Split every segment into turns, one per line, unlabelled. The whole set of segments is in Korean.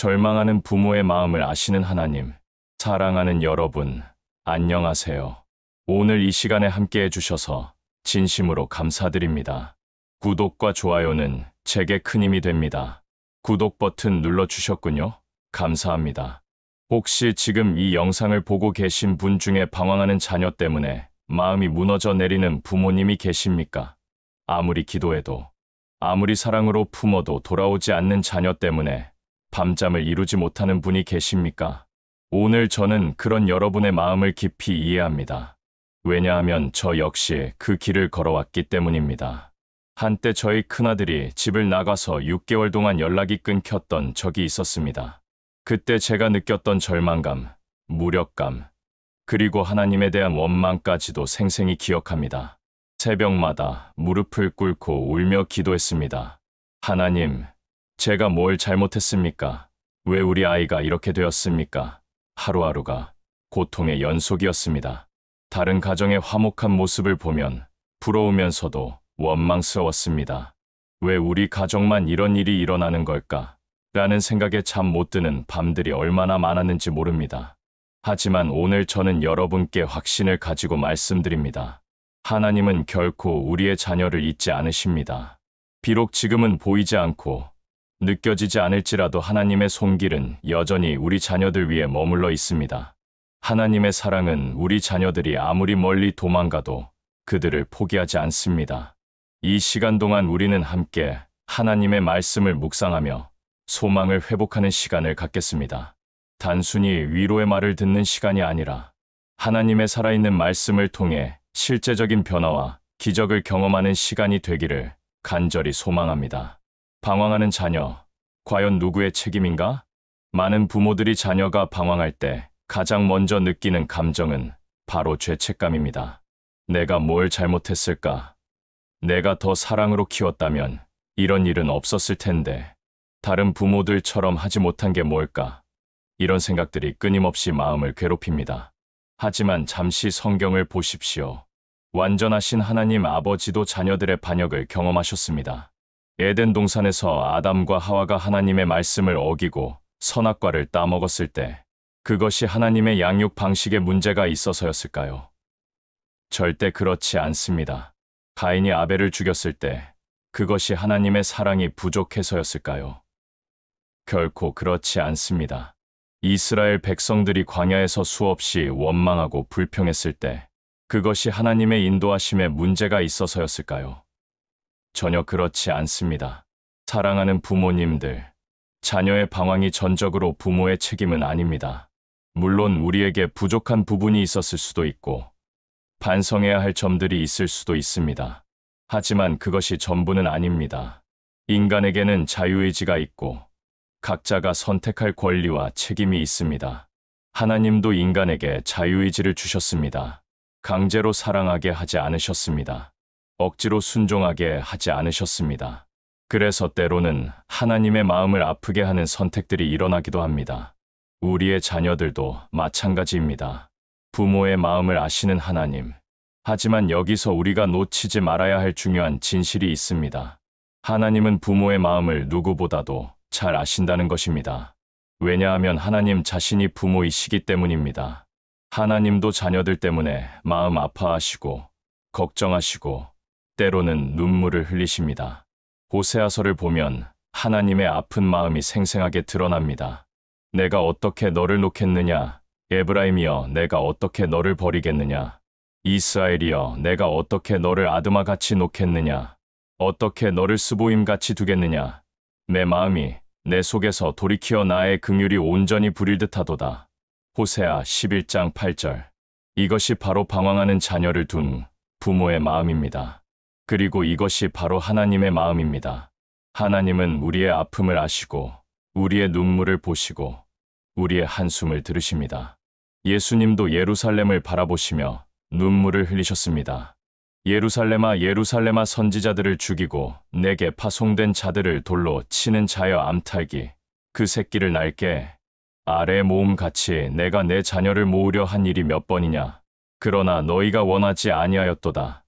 절망하는 부모의 마음을 아시는 하나님, 사랑하는 여러분, 안녕하세요. 오늘 이 시간에 함께 해주셔서 진심으로 감사드립니다. 구독과 좋아요는 제게 큰 힘이 됩니다. 구독 버튼 눌러주셨군요. 감사합니다. 혹시 지금 이 영상을 보고 계신 분 중에 방황하는 자녀 때문에 마음이 무너져 내리는 부모님이 계십니까? 아무리 기도해도, 아무리 사랑으로 품어도 돌아오지 않는 자녀 때문에 밤잠을 이루지 못하는 분이 계십니까? 오늘 저는 그런 여러분의 마음을 깊이 이해합니다. 왜냐하면 저 역시 그 길을 걸어왔기 때문입니다. 한때 저희 큰아들이 집을 나가서 6개월 동안 연락이 끊겼던 적이 있었습니다. 그때 제가 느꼈던 절망감, 무력감, 그리고 하나님에 대한 원망까지도 생생히 기억합니다. 새벽마다 무릎을 꿇고 울며 기도했습니다. 하나님, 제가 뭘 잘못했습니까? 왜 우리 아이가 이렇게 되었습니까? 하루하루가 고통의 연속이었습니다. 다른 가정의 화목한 모습을 보면 부러우면서도 원망스러웠습니다. 왜 우리 가정만 이런 일이 일어나는 걸까? 라는 생각에 잠 못 드는 밤들이 얼마나 많았는지 모릅니다. 하지만 오늘 저는 여러분께 확신을 가지고 말씀드립니다. 하나님은 결코 우리의 자녀를 잊지 않으십니다. 비록 지금은 보이지 않고 느껴지지 않을지라도 하나님의 손길은 여전히 우리 자녀들 위에 머물러 있습니다. 하나님의 사랑은 우리 자녀들이 아무리 멀리 도망가도 그들을 포기하지 않습니다. 이 시간 동안 우리는 함께 하나님의 말씀을 묵상하며 소망을 회복하는 시간을 갖겠습니다. 단순히 위로의 말을 듣는 시간이 아니라 하나님의 살아있는 말씀을 통해 실제적인 변화와 기적을 경험하는 시간이 되기를 간절히 소망합니다. 방황하는 자녀, 과연 누구의 책임인가? 많은 부모들이 자녀가 방황할 때 가장 먼저 느끼는 감정은 바로 죄책감입니다. 내가 뭘 잘못했을까? 내가 더 사랑으로 키웠다면 이런 일은 없었을 텐데, 다른 부모들처럼 하지 못한 게 뭘까? 이런 생각들이 끊임없이 마음을 괴롭힙니다. 하지만 잠시 성경을 보십시오. 완전하신 하나님 아버지도 자녀들의 반역을 경험하셨습니다. 에덴 동산에서 아담과 하와가 하나님의 말씀을 어기고 선악과를 따먹었을 때 그것이 하나님의 양육 방식에 문제가 있어서였을까요? 절대 그렇지 않습니다. 가인이 아벨을 죽였을 때 그것이 하나님의 사랑이 부족해서였을까요? 결코 그렇지 않습니다. 이스라엘 백성들이 광야에서 수없이 원망하고 불평했을 때 그것이 하나님의 인도하심에 문제가 있어서였을까요? 전혀 그렇지 않습니다. 사랑하는 부모님들, 자녀의 방황이 전적으로 부모의 책임은 아닙니다. 물론 우리에게 부족한 부분이 있었을 수도 있고 반성해야 할 점들이 있을 수도 있습니다. 하지만 그것이 전부는 아닙니다. 인간에게는 자유의지가 있고 각자가 선택할 권리와 책임이 있습니다. 하나님도 인간에게 자유의지를 주셨습니다. 강제로 사랑하게 하지 않으셨습니다. 억지로 순종하게 하지 않으셨습니다. 그래서 때로는 하나님의 마음을 아프게 하는 선택들이 일어나기도 합니다. 우리의 자녀들도 마찬가지입니다. 부모의 마음을 아시는 하나님. 하지만 여기서 우리가 놓치지 말아야 할 중요한 진실이 있습니다. 하나님은 부모의 마음을 누구보다도 잘 아신다는 것입니다. 왜냐하면 하나님 자신이 부모이시기 때문입니다. 하나님도 자녀들 때문에 마음 아파하시고 걱정하시고 때로는 눈물을 흘리십니다. 호세아서를 보면 하나님의 아픈 마음이 생생하게 드러납니다. 내가 어떻게 너를 놓겠느냐? 에브라임이여 내가 어떻게 너를 버리겠느냐? 이스라엘이여 내가 어떻게 너를 아드마같이 놓겠느냐? 어떻게 너를 스보임같이 두겠느냐? 내 마음이 내 속에서 돌이키어 나의 긍휼이 온전히 부릴 듯하도다. 호세아 11장 8절. 이것이 바로 방황하는 자녀를 둔 부모의 마음입니다. 그리고 이것이 바로 하나님의 마음입니다. 하나님은 우리의 아픔을 아시고 우리의 눈물을 보시고 우리의 한숨을 들으십니다. 예수님도 예루살렘을 바라보시며 눈물을 흘리셨습니다. 예루살렘아 예루살렘아 선지자들을 죽이고 내게 파송된 자들을 돌로 치는 자여 암탉이 그 새끼를 날게 아래 모음같이 내가 내 자녀를 모으려 한 일이 몇 번이냐. 그러나 너희가 원하지 아니하였도다.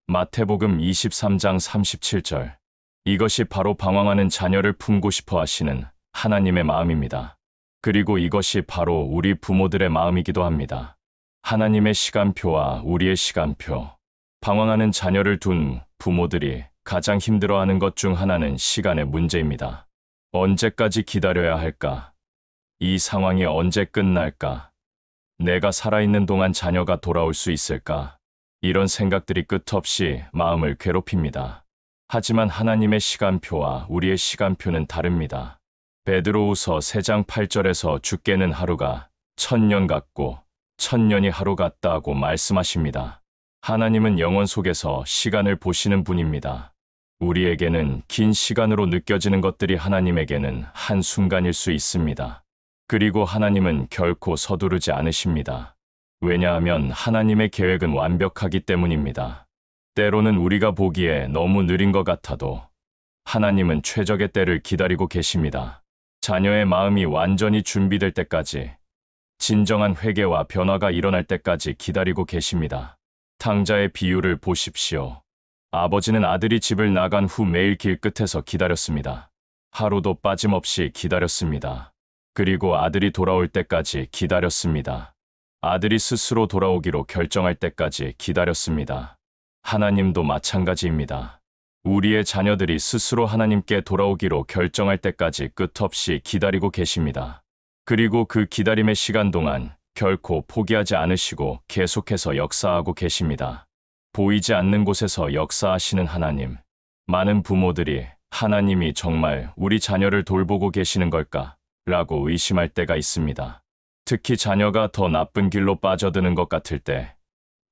마태복음 23장 37절. 이것이 바로 방황하는 자녀를 품고 싶어 하시는 하나님의 마음입니다. 그리고 이것이 바로 우리 부모들의 마음이기도 합니다. 하나님의 시간표와 우리의 시간표. 방황하는 자녀를 둔 부모들이 가장 힘들어하는 것 중 하나는 시간의 문제입니다. 언제까지 기다려야 할까? 이 상황이 언제 끝날까? 내가 살아있는 동안 자녀가 돌아올 수 있을까? 이런 생각들이 끝없이 마음을 괴롭힙니다. 하지만 하나님의 시간표와 우리의 시간표는 다릅니다. 베드로후서 3장 8절에서 주께는 하루가 1000년 같고 1000년이 하루 같다고 말씀하십니다. 하나님은 영원 속에서 시간을 보시는 분입니다. 우리에게는 긴 시간으로 느껴지는 것들이 하나님에게는 한순간일 수 있습니다. 그리고 하나님은 결코 서두르지 않으십니다. 왜냐하면 하나님의 계획은 완벽하기 때문입니다. 때로는 우리가 보기에 너무 느린 것 같아도 하나님은 최적의 때를 기다리고 계십니다. 자녀의 마음이 완전히 준비될 때까지, 진정한 회개와 변화가 일어날 때까지 기다리고 계십니다. 탕자의 비유를 보십시오. 아버지는 아들이 집을 나간 후 매일 길끝에서 기다렸습니다. 하루도 빠짐없이 기다렸습니다. 그리고 아들이 돌아올 때까지 기다렸습니다. 아들이 스스로 돌아오기로 결정할 때까지 기다렸습니다. 하나님도 마찬가지입니다. 우리의 자녀들이 스스로 하나님께 돌아오기로 결정할 때까지 끝없이 기다리고 계십니다. 그리고 그 기다림의 시간 동안 결코 포기하지 않으시고 계속해서 역사하고 계십니다. 보이지 않는 곳에서 역사하시는 하나님. 많은 부모들이 하나님이 정말 우리 자녀를 돌보고 계시는 걸까? 라고 의심할 때가 있습니다. 특히 자녀가 더 나쁜 길로 빠져드는 것 같을 때,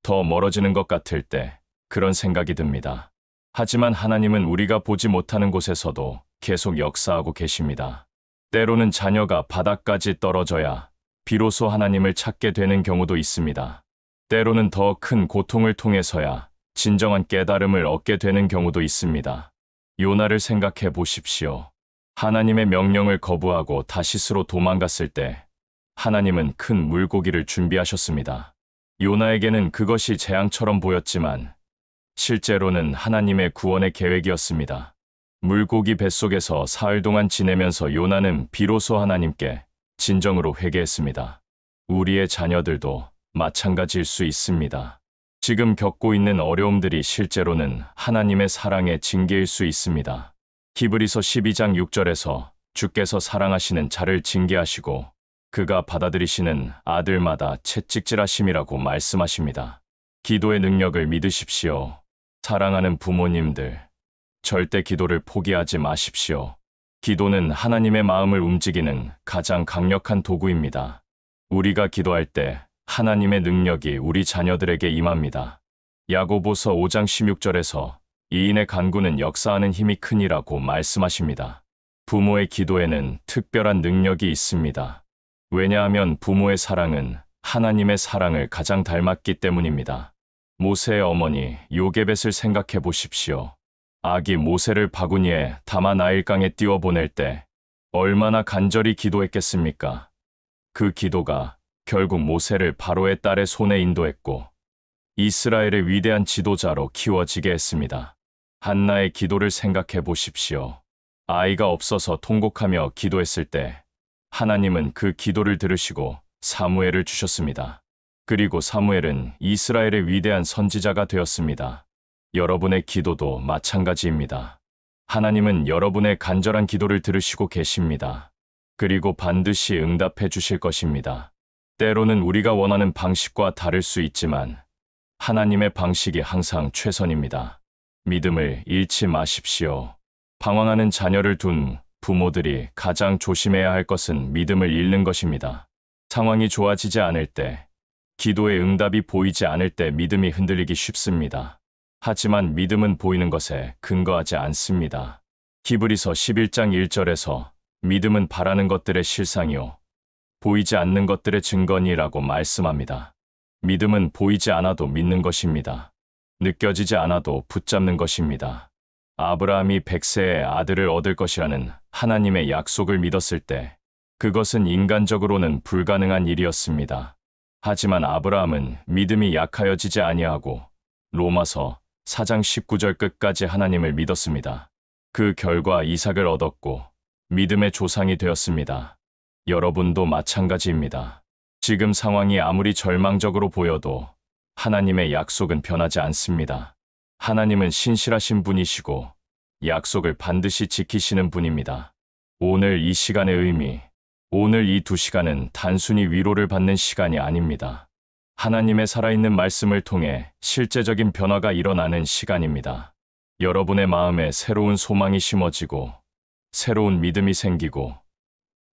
더 멀어지는 것 같을 때 그런 생각이 듭니다. 하지만 하나님은 우리가 보지 못하는 곳에서도 계속 역사하고 계십니다. 때로는 자녀가 바닥까지 떨어져야 비로소 하나님을 찾게 되는 경우도 있습니다. 때로는 더 큰 고통을 통해서야 진정한 깨달음을 얻게 되는 경우도 있습니다. 요나를 생각해 보십시오. 하나님의 명령을 거부하고 다시스로 도망갔을 때 하나님은 큰 물고기를 준비하셨습니다. 요나에게는 그것이 재앙처럼 보였지만 실제로는 하나님의 구원의 계획이었습니다. 물고기 뱃속에서 사흘 동안 지내면서 요나는 비로소 하나님께 진정으로 회개했습니다. 우리의 자녀들도 마찬가지일 수 있습니다. 지금 겪고 있는 어려움들이 실제로는 하나님의 사랑의 징계일 수 있습니다. 히브리서 12장 6절에서 주께서 사랑하시는 자를 징계하시고 그가 받아들이시는 아들마다 채찍질하심이라고 말씀하십니다. 기도의 능력을 믿으십시오. 사랑하는 부모님들, 절대 기도를 포기하지 마십시오. 기도는 하나님의 마음을 움직이는 가장 강력한 도구입니다. 우리가 기도할 때 하나님의 능력이 우리 자녀들에게 임합니다. 야고보서 5장 16절에서 이인의 간구는 역사하는 힘이 크니라고 말씀하십니다. 부모의 기도에는 특별한 능력이 있습니다. 왜냐하면 부모의 사랑은 하나님의 사랑을 가장 닮았기 때문입니다. 모세의 어머니 요게벳을 생각해 보십시오. 아기 모세를 바구니에 담아 나일강에 띄워보낼 때 얼마나 간절히 기도했겠습니까? 그 기도가 결국 모세를 바로의 딸의 손에 인도했고 이스라엘의 위대한 지도자로 키워지게 했습니다. 한나의 기도를 생각해 보십시오. 아이가 없어서 통곡하며 기도했을 때 하나님은 그 기도를 들으시고 사무엘을 주셨습니다. 그리고 사무엘은 이스라엘의 위대한 선지자가 되었습니다. 여러분의 기도도 마찬가지입니다. 하나님은 여러분의 간절한 기도를 들으시고 계십니다. 그리고 반드시 응답해 주실 것입니다. 때로는 우리가 원하는 방식과 다를 수 있지만 하나님의 방식이 항상 최선입니다. 믿음을 잃지 마십시오. 방황하는 자녀를 둔 부모들이 가장 조심해야 할 것은 믿음을 잃는 것입니다. 상황이 좋아지지 않을 때, 기도의 응답이 보이지 않을 때 믿음이 흔들리기 쉽습니다. 하지만 믿음은 보이는 것에 근거하지 않습니다. 히브리서 11장 1절에서 믿음은 바라는 것들의 실상이요 보이지 않는 것들의 증거니라고 말씀합니다. 믿음은 보이지 않아도 믿는 것입니다. 느껴지지 않아도 붙잡는 것입니다. 아브라함이 100세의 아들을 얻을 것이라는 하나님의 약속을 믿었을 때 그것은 인간적으로는 불가능한 일이었습니다. 하지만 아브라함은 믿음이 약하여지지 아니하고 로마서 4장 19절 끝까지 하나님을 믿었습니다. 그 결과 이삭을 얻었고 믿음의 조상이 되었습니다. 여러분도 마찬가지입니다. 지금 상황이 아무리 절망적으로 보여도 하나님의 약속은 변하지 않습니다. 하나님은 신실하신 분이시고 약속을 반드시 지키시는 분입니다. 오늘 이 시간의 의미, 오늘 이 2시간은 단순히 위로를 받는 시간이 아닙니다. 하나님의 살아있는 말씀을 통해 실제적인 변화가 일어나는 시간입니다. 여러분의 마음에 새로운 소망이 심어지고 새로운 믿음이 생기고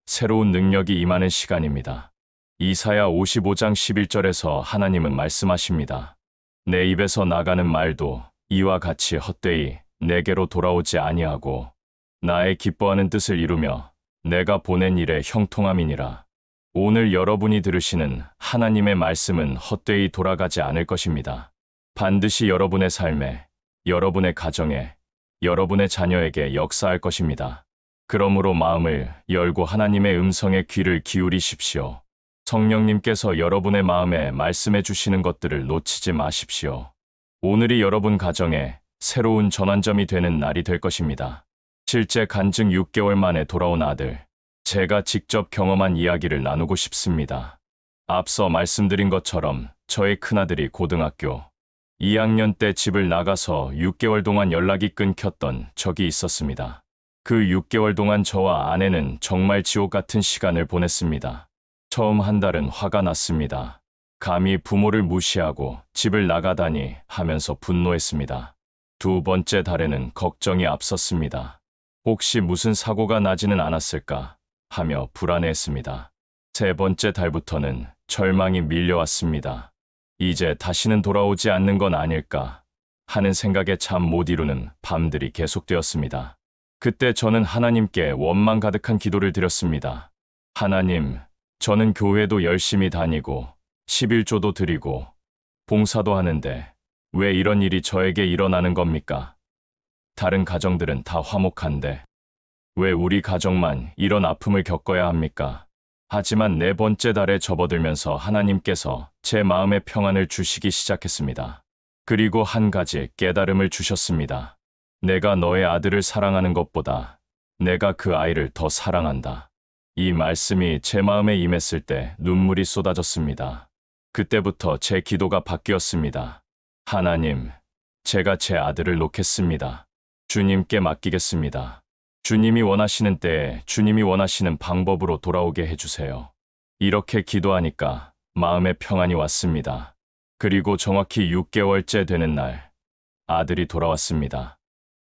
새로운 능력이 임하는 시간입니다. 이사야 55장 11절에서 하나님은 말씀하십니다. 내 입에서 나가는 말도 이와 같이 헛되이 내게로 돌아오지 아니하고 나의 기뻐하는 뜻을 이루며 내가 보낸 일에 형통함이니라. 오늘 여러분이 들으시는 하나님의 말씀은 헛되이 돌아가지 않을 것입니다. 반드시 여러분의 삶에, 여러분의 가정에, 여러분의 자녀에게 역사할 것입니다. 그러므로 마음을 열고 하나님의 음성에 귀를 기울이십시오. 성령님께서 여러분의 마음에 말씀해 주시는 것들을 놓치지 마십시오. 오늘이 여러분 가정에 새로운 전환점이 되는 날이 될 것입니다. 실제 간증 6개월 만에 돌아온 아들, 제가 직접 경험한 이야기를 나누고 싶습니다. 앞서 말씀드린 것처럼 저의 큰아들이 고등학교 2학년 때 집을 나가서 6개월 동안 연락이 끊겼던 적이 있었습니다. 그 6개월 동안 저와 아내는 정말 지옥 같은 시간을 보냈습니다. 처음 한 달은 화가 났습니다. 감히 부모를 무시하고 집을 나가다니 하면서 분노했습니다. 두 번째 달에는 걱정이 앞섰습니다. 혹시 무슨 사고가 나지는 않았을까 하며 불안해했습니다. 세 번째 달부터는 절망이 밀려왔습니다. 이제 다시는 돌아오지 않는 건 아닐까 하는 생각에 잠 못 이루는 밤들이 계속되었습니다. 그때 저는 하나님께 원망 가득한 기도를 드렸습니다. 하나님, 저는 교회도 열심히 다니고 11조도 드리고 봉사도 하는데 왜 이런 일이 저에게 일어나는 겁니까? 다른 가정들은 다 화목한데 왜 우리 가정만 이런 아픔을 겪어야 합니까? 하지만 네 번째 달에 접어들면서 하나님께서 제 마음에 평안을 주시기 시작했습니다. 그리고 한 가지 깨달음을 주셨습니다. 내가 너의 아들을 사랑하는 것보다 내가 그 아이를 더 사랑한다. 이 말씀이 제 마음에 임했을 때 눈물이 쏟아졌습니다. 그때부터 제 기도가 바뀌었습니다. 하나님, 제가 제 아들을 놓겠습니다. 주님께 맡기겠습니다. 주님이 원하시는 때에 주님이 원하시는 방법으로 돌아오게 해주세요. 이렇게 기도하니까 마음의 평안이 왔습니다. 그리고 정확히 6개월째 되는 날, 아들이 돌아왔습니다.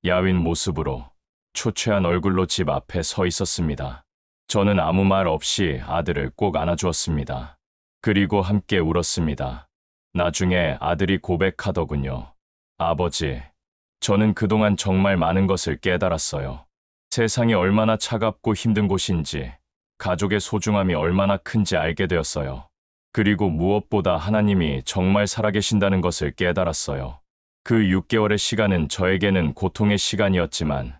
야윈 모습으로 초췌한 얼굴로 집 앞에 서 있었습니다. 저는 아무 말 없이 아들을 꼭 안아주었습니다. 그리고 함께 울었습니다. 나중에 아들이 고백하더군요. 아버지, 저는 그동안 정말 많은 것을 깨달았어요. 세상이 얼마나 차갑고 힘든 곳인지, 가족의 소중함이 얼마나 큰지 알게 되었어요. 그리고 무엇보다 하나님이 정말 살아계신다는 것을 깨달았어요. 그 6개월의 시간은 저에게는 고통의 시간이었지만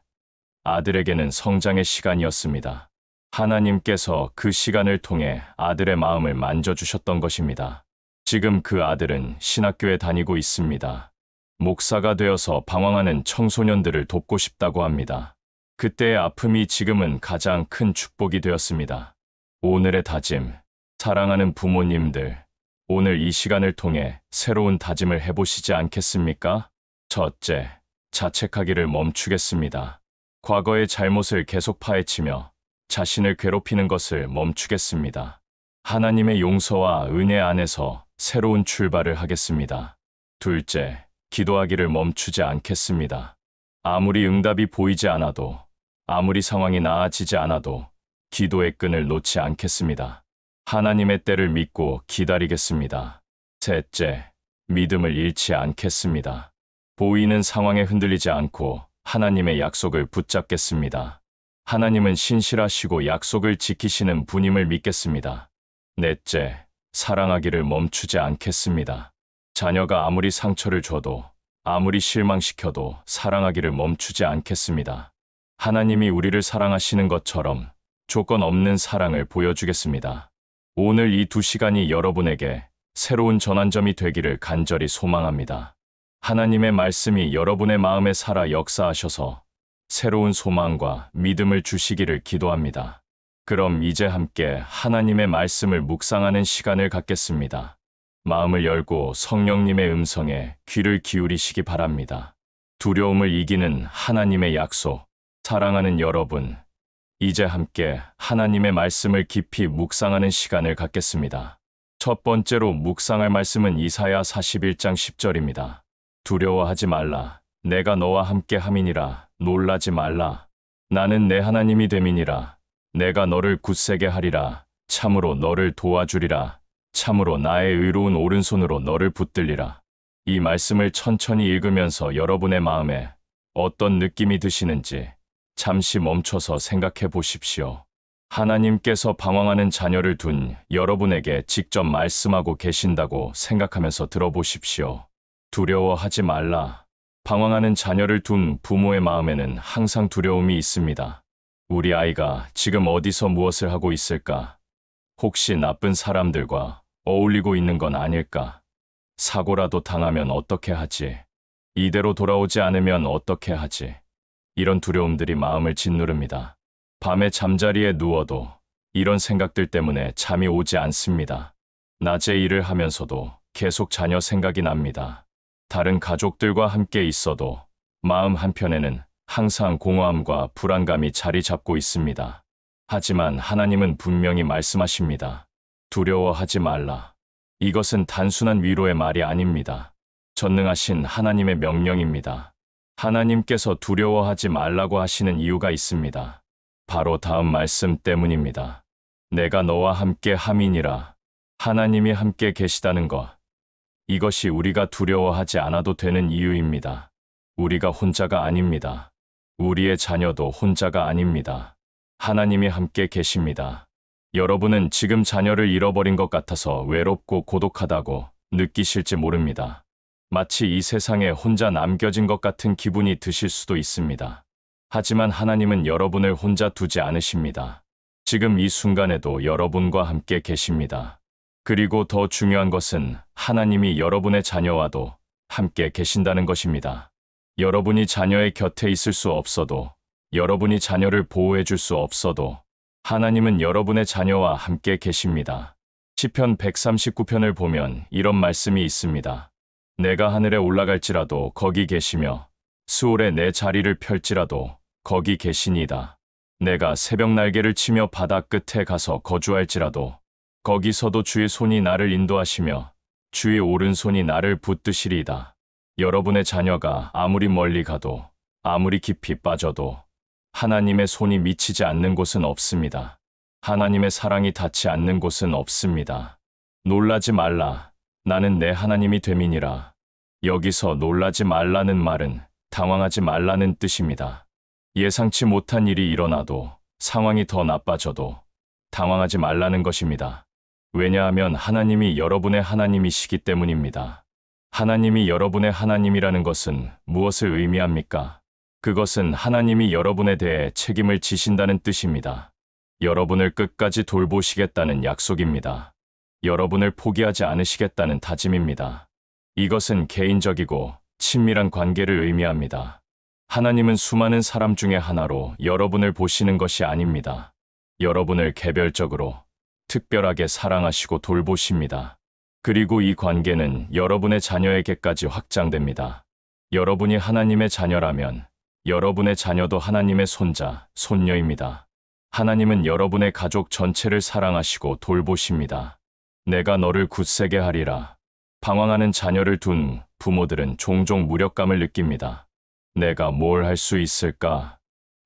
아들에게는 성장의 시간이었습니다. 하나님께서 그 시간을 통해 아들의 마음을 만져주셨던 것입니다. 지금 그 아들은 신학교에 다니고 있습니다. 목사가 되어서 방황하는 청소년들을 돕고 싶다고 합니다. 그때의 아픔이 지금은 가장 큰 축복이 되었습니다. 오늘의 다짐, 사랑하는 부모님들, 오늘 이 시간을 통해 새로운 다짐을 해보시지 않겠습니까? 첫째, 자책하기를 멈추겠습니다. 과거의 잘못을 계속 파헤치며 자신을 괴롭히는 것을 멈추겠습니다. 하나님의 용서와 은혜 안에서 새로운 출발을 하겠습니다. 둘째, 기도하기를 멈추지 않겠습니다. 아무리 응답이 보이지 않아도, 아무리 상황이 나아지지 않아도 기도의 끈을 놓지 않겠습니다. 하나님의 때를 믿고 기다리겠습니다. 셋째, 믿음을 잃지 않겠습니다. 보이는 상황에 흔들리지 않고 하나님의 약속을 붙잡겠습니다. 하나님은 신실하시고 약속을 지키시는 분임을 믿겠습니다. 넷째, 사랑하기를 멈추지 않겠습니다. 자녀가 아무리 상처를 줘도, 아무리 실망시켜도 사랑하기를 멈추지 않겠습니다. 하나님이 우리를 사랑하시는 것처럼 조건 없는 사랑을 보여주겠습니다. 오늘 이 2시간이 여러분에게 새로운 전환점이 되기를 간절히 소망합니다. 하나님의 말씀이 여러분의 마음에 살아 역사하셔서 새로운 소망과 믿음을 주시기를 기도합니다. 그럼 이제 함께 하나님의 말씀을 묵상하는 시간을 갖겠습니다. 마음을 열고 성령님의 음성에 귀를 기울이시기 바랍니다. 두려움을 이기는 하나님의 약속, 사랑하는 여러분, 이제 함께 하나님의 말씀을 깊이 묵상하는 시간을 갖겠습니다. 첫 번째로 묵상할 말씀은 이사야 41장 10절입니다. 두려워하지 말라. 내가 너와 함께 함이니라. 놀라지 말라. 나는 내 하나님이 됨이니라. 내가 너를 굳세게 하리라. 참으로 너를 도와주리라. 참으로 나의 의로운 오른손으로 너를 붙들리라. 이 말씀을 천천히 읽으면서 여러분의 마음에 어떤 느낌이 드시는지 잠시 멈춰서 생각해 보십시오. 하나님께서 방황하는 자녀를 둔 여러분에게 직접 말씀하고 계신다고 생각하면서 들어보십시오. 두려워하지 말라. 방황하는 자녀를 둔 부모의 마음에는 항상 두려움이 있습니다. 우리 아이가 지금 어디서 무엇을 하고 있을까? 혹시 나쁜 사람들과 어울리고 있는 건 아닐까? 사고라도 당하면 어떻게 하지? 이대로 돌아오지 않으면 어떻게 하지? 이런 두려움들이 마음을 짓누릅니다. 밤에 잠자리에 누워도 이런 생각들 때문에 잠이 오지 않습니다. 낮에 일을 하면서도 계속 자녀 생각이 납니다. 다른 가족들과 함께 있어도 마음 한편에는 항상 공허함과 불안감이 자리 잡고 있습니다. 하지만 하나님은 분명히 말씀하십니다. 두려워하지 말라. 이것은 단순한 위로의 말이 아닙니다. 전능하신 하나님의 명령입니다. 하나님께서 두려워하지 말라고 하시는 이유가 있습니다. 바로 다음 말씀 때문입니다. 내가 너와 함께 함이니라. 하나님이 함께 계시다는 것. 이것이 우리가 두려워하지 않아도 되는 이유입니다. 우리가 혼자가 아닙니다. 우리의 자녀도 혼자가 아닙니다. 하나님이 함께 계십니다. 여러분은 지금 자녀를 잃어버린 것 같아서 외롭고 고독하다고 느끼실지 모릅니다. 마치 이 세상에 혼자 남겨진 것 같은 기분이 드실 수도 있습니다. 하지만 하나님은 여러분을 혼자 두지 않으십니다. 지금 이 순간에도 여러분과 함께 계십니다. 그리고 더 중요한 것은 하나님이 여러분의 자녀와도 함께 계신다는 것입니다. 여러분이 자녀의 곁에 있을 수 없어도, 여러분이 자녀를 보호해 줄 수 없어도 하나님은 여러분의 자녀와 함께 계십니다. 시편 139편을 보면 이런 말씀이 있습니다. 내가 하늘에 올라갈지라도 거기 계시며 수월에 내 자리를 펼지라도 거기 계시니이다. 내가 새벽 날개를 치며 바다 끝에 가서 거주할지라도 거기서도 주의 손이 나를 인도하시며 주의 오른손이 나를 붙드시리이다. 여러분의 자녀가 아무리 멀리 가도 아무리 깊이 빠져도 하나님의 손이 미치지 않는 곳은 없습니다. 하나님의 사랑이 닿지 않는 곳은 없습니다. 놀라지 말라. 나는 내 하나님이 됨이니라. 여기서 놀라지 말라는 말은 당황하지 말라는 뜻입니다. 예상치 못한 일이 일어나도 상황이 더 나빠져도 당황하지 말라는 것입니다. 왜냐하면 하나님이 여러분의 하나님이시기 때문입니다. 하나님이 여러분의 하나님이라는 것은 무엇을 의미합니까? 그것은 하나님이 여러분에 대해 책임을 지신다는 뜻입니다. 여러분을 끝까지 돌보시겠다는 약속입니다. 여러분을 포기하지 않으시겠다는 다짐입니다. 이것은 개인적이고 친밀한 관계를 의미합니다. 하나님은 수많은 사람 중에 하나로 여러분을 보시는 것이 아닙니다. 여러분을 개별적으로, 특별하게 사랑하시고 돌보십니다. 그리고 이 관계는 여러분의 자녀에게까지 확장됩니다. 여러분이 하나님의 자녀라면 여러분의 자녀도 하나님의 손자, 손녀입니다. 하나님은 여러분의 가족 전체를 사랑하시고 돌보십니다. 내가 너를 굳세게 하리라. 방황하는 자녀를 둔 부모들은 종종 무력감을 느낍니다. 내가 뭘 할 수 있을까?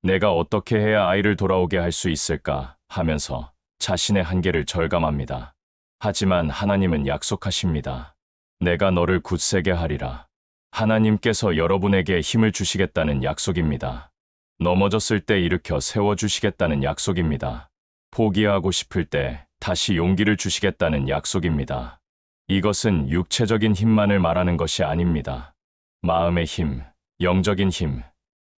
내가 어떻게 해야 아이를 돌아오게 할 수 있을까? 하면서 자신의 한계를 절감합니다. 하지만 하나님은 약속하십니다. 내가 너를 굳세게 하리라. 하나님께서 여러분에게 힘을 주시겠다는 약속입니다. 넘어졌을 때 일으켜 세워주시겠다는 약속입니다. 포기하고 싶을 때 다시 용기를 주시겠다는 약속입니다. 이것은 육체적인 힘만을 말하는 것이 아닙니다. 마음의 힘, 영적인 힘,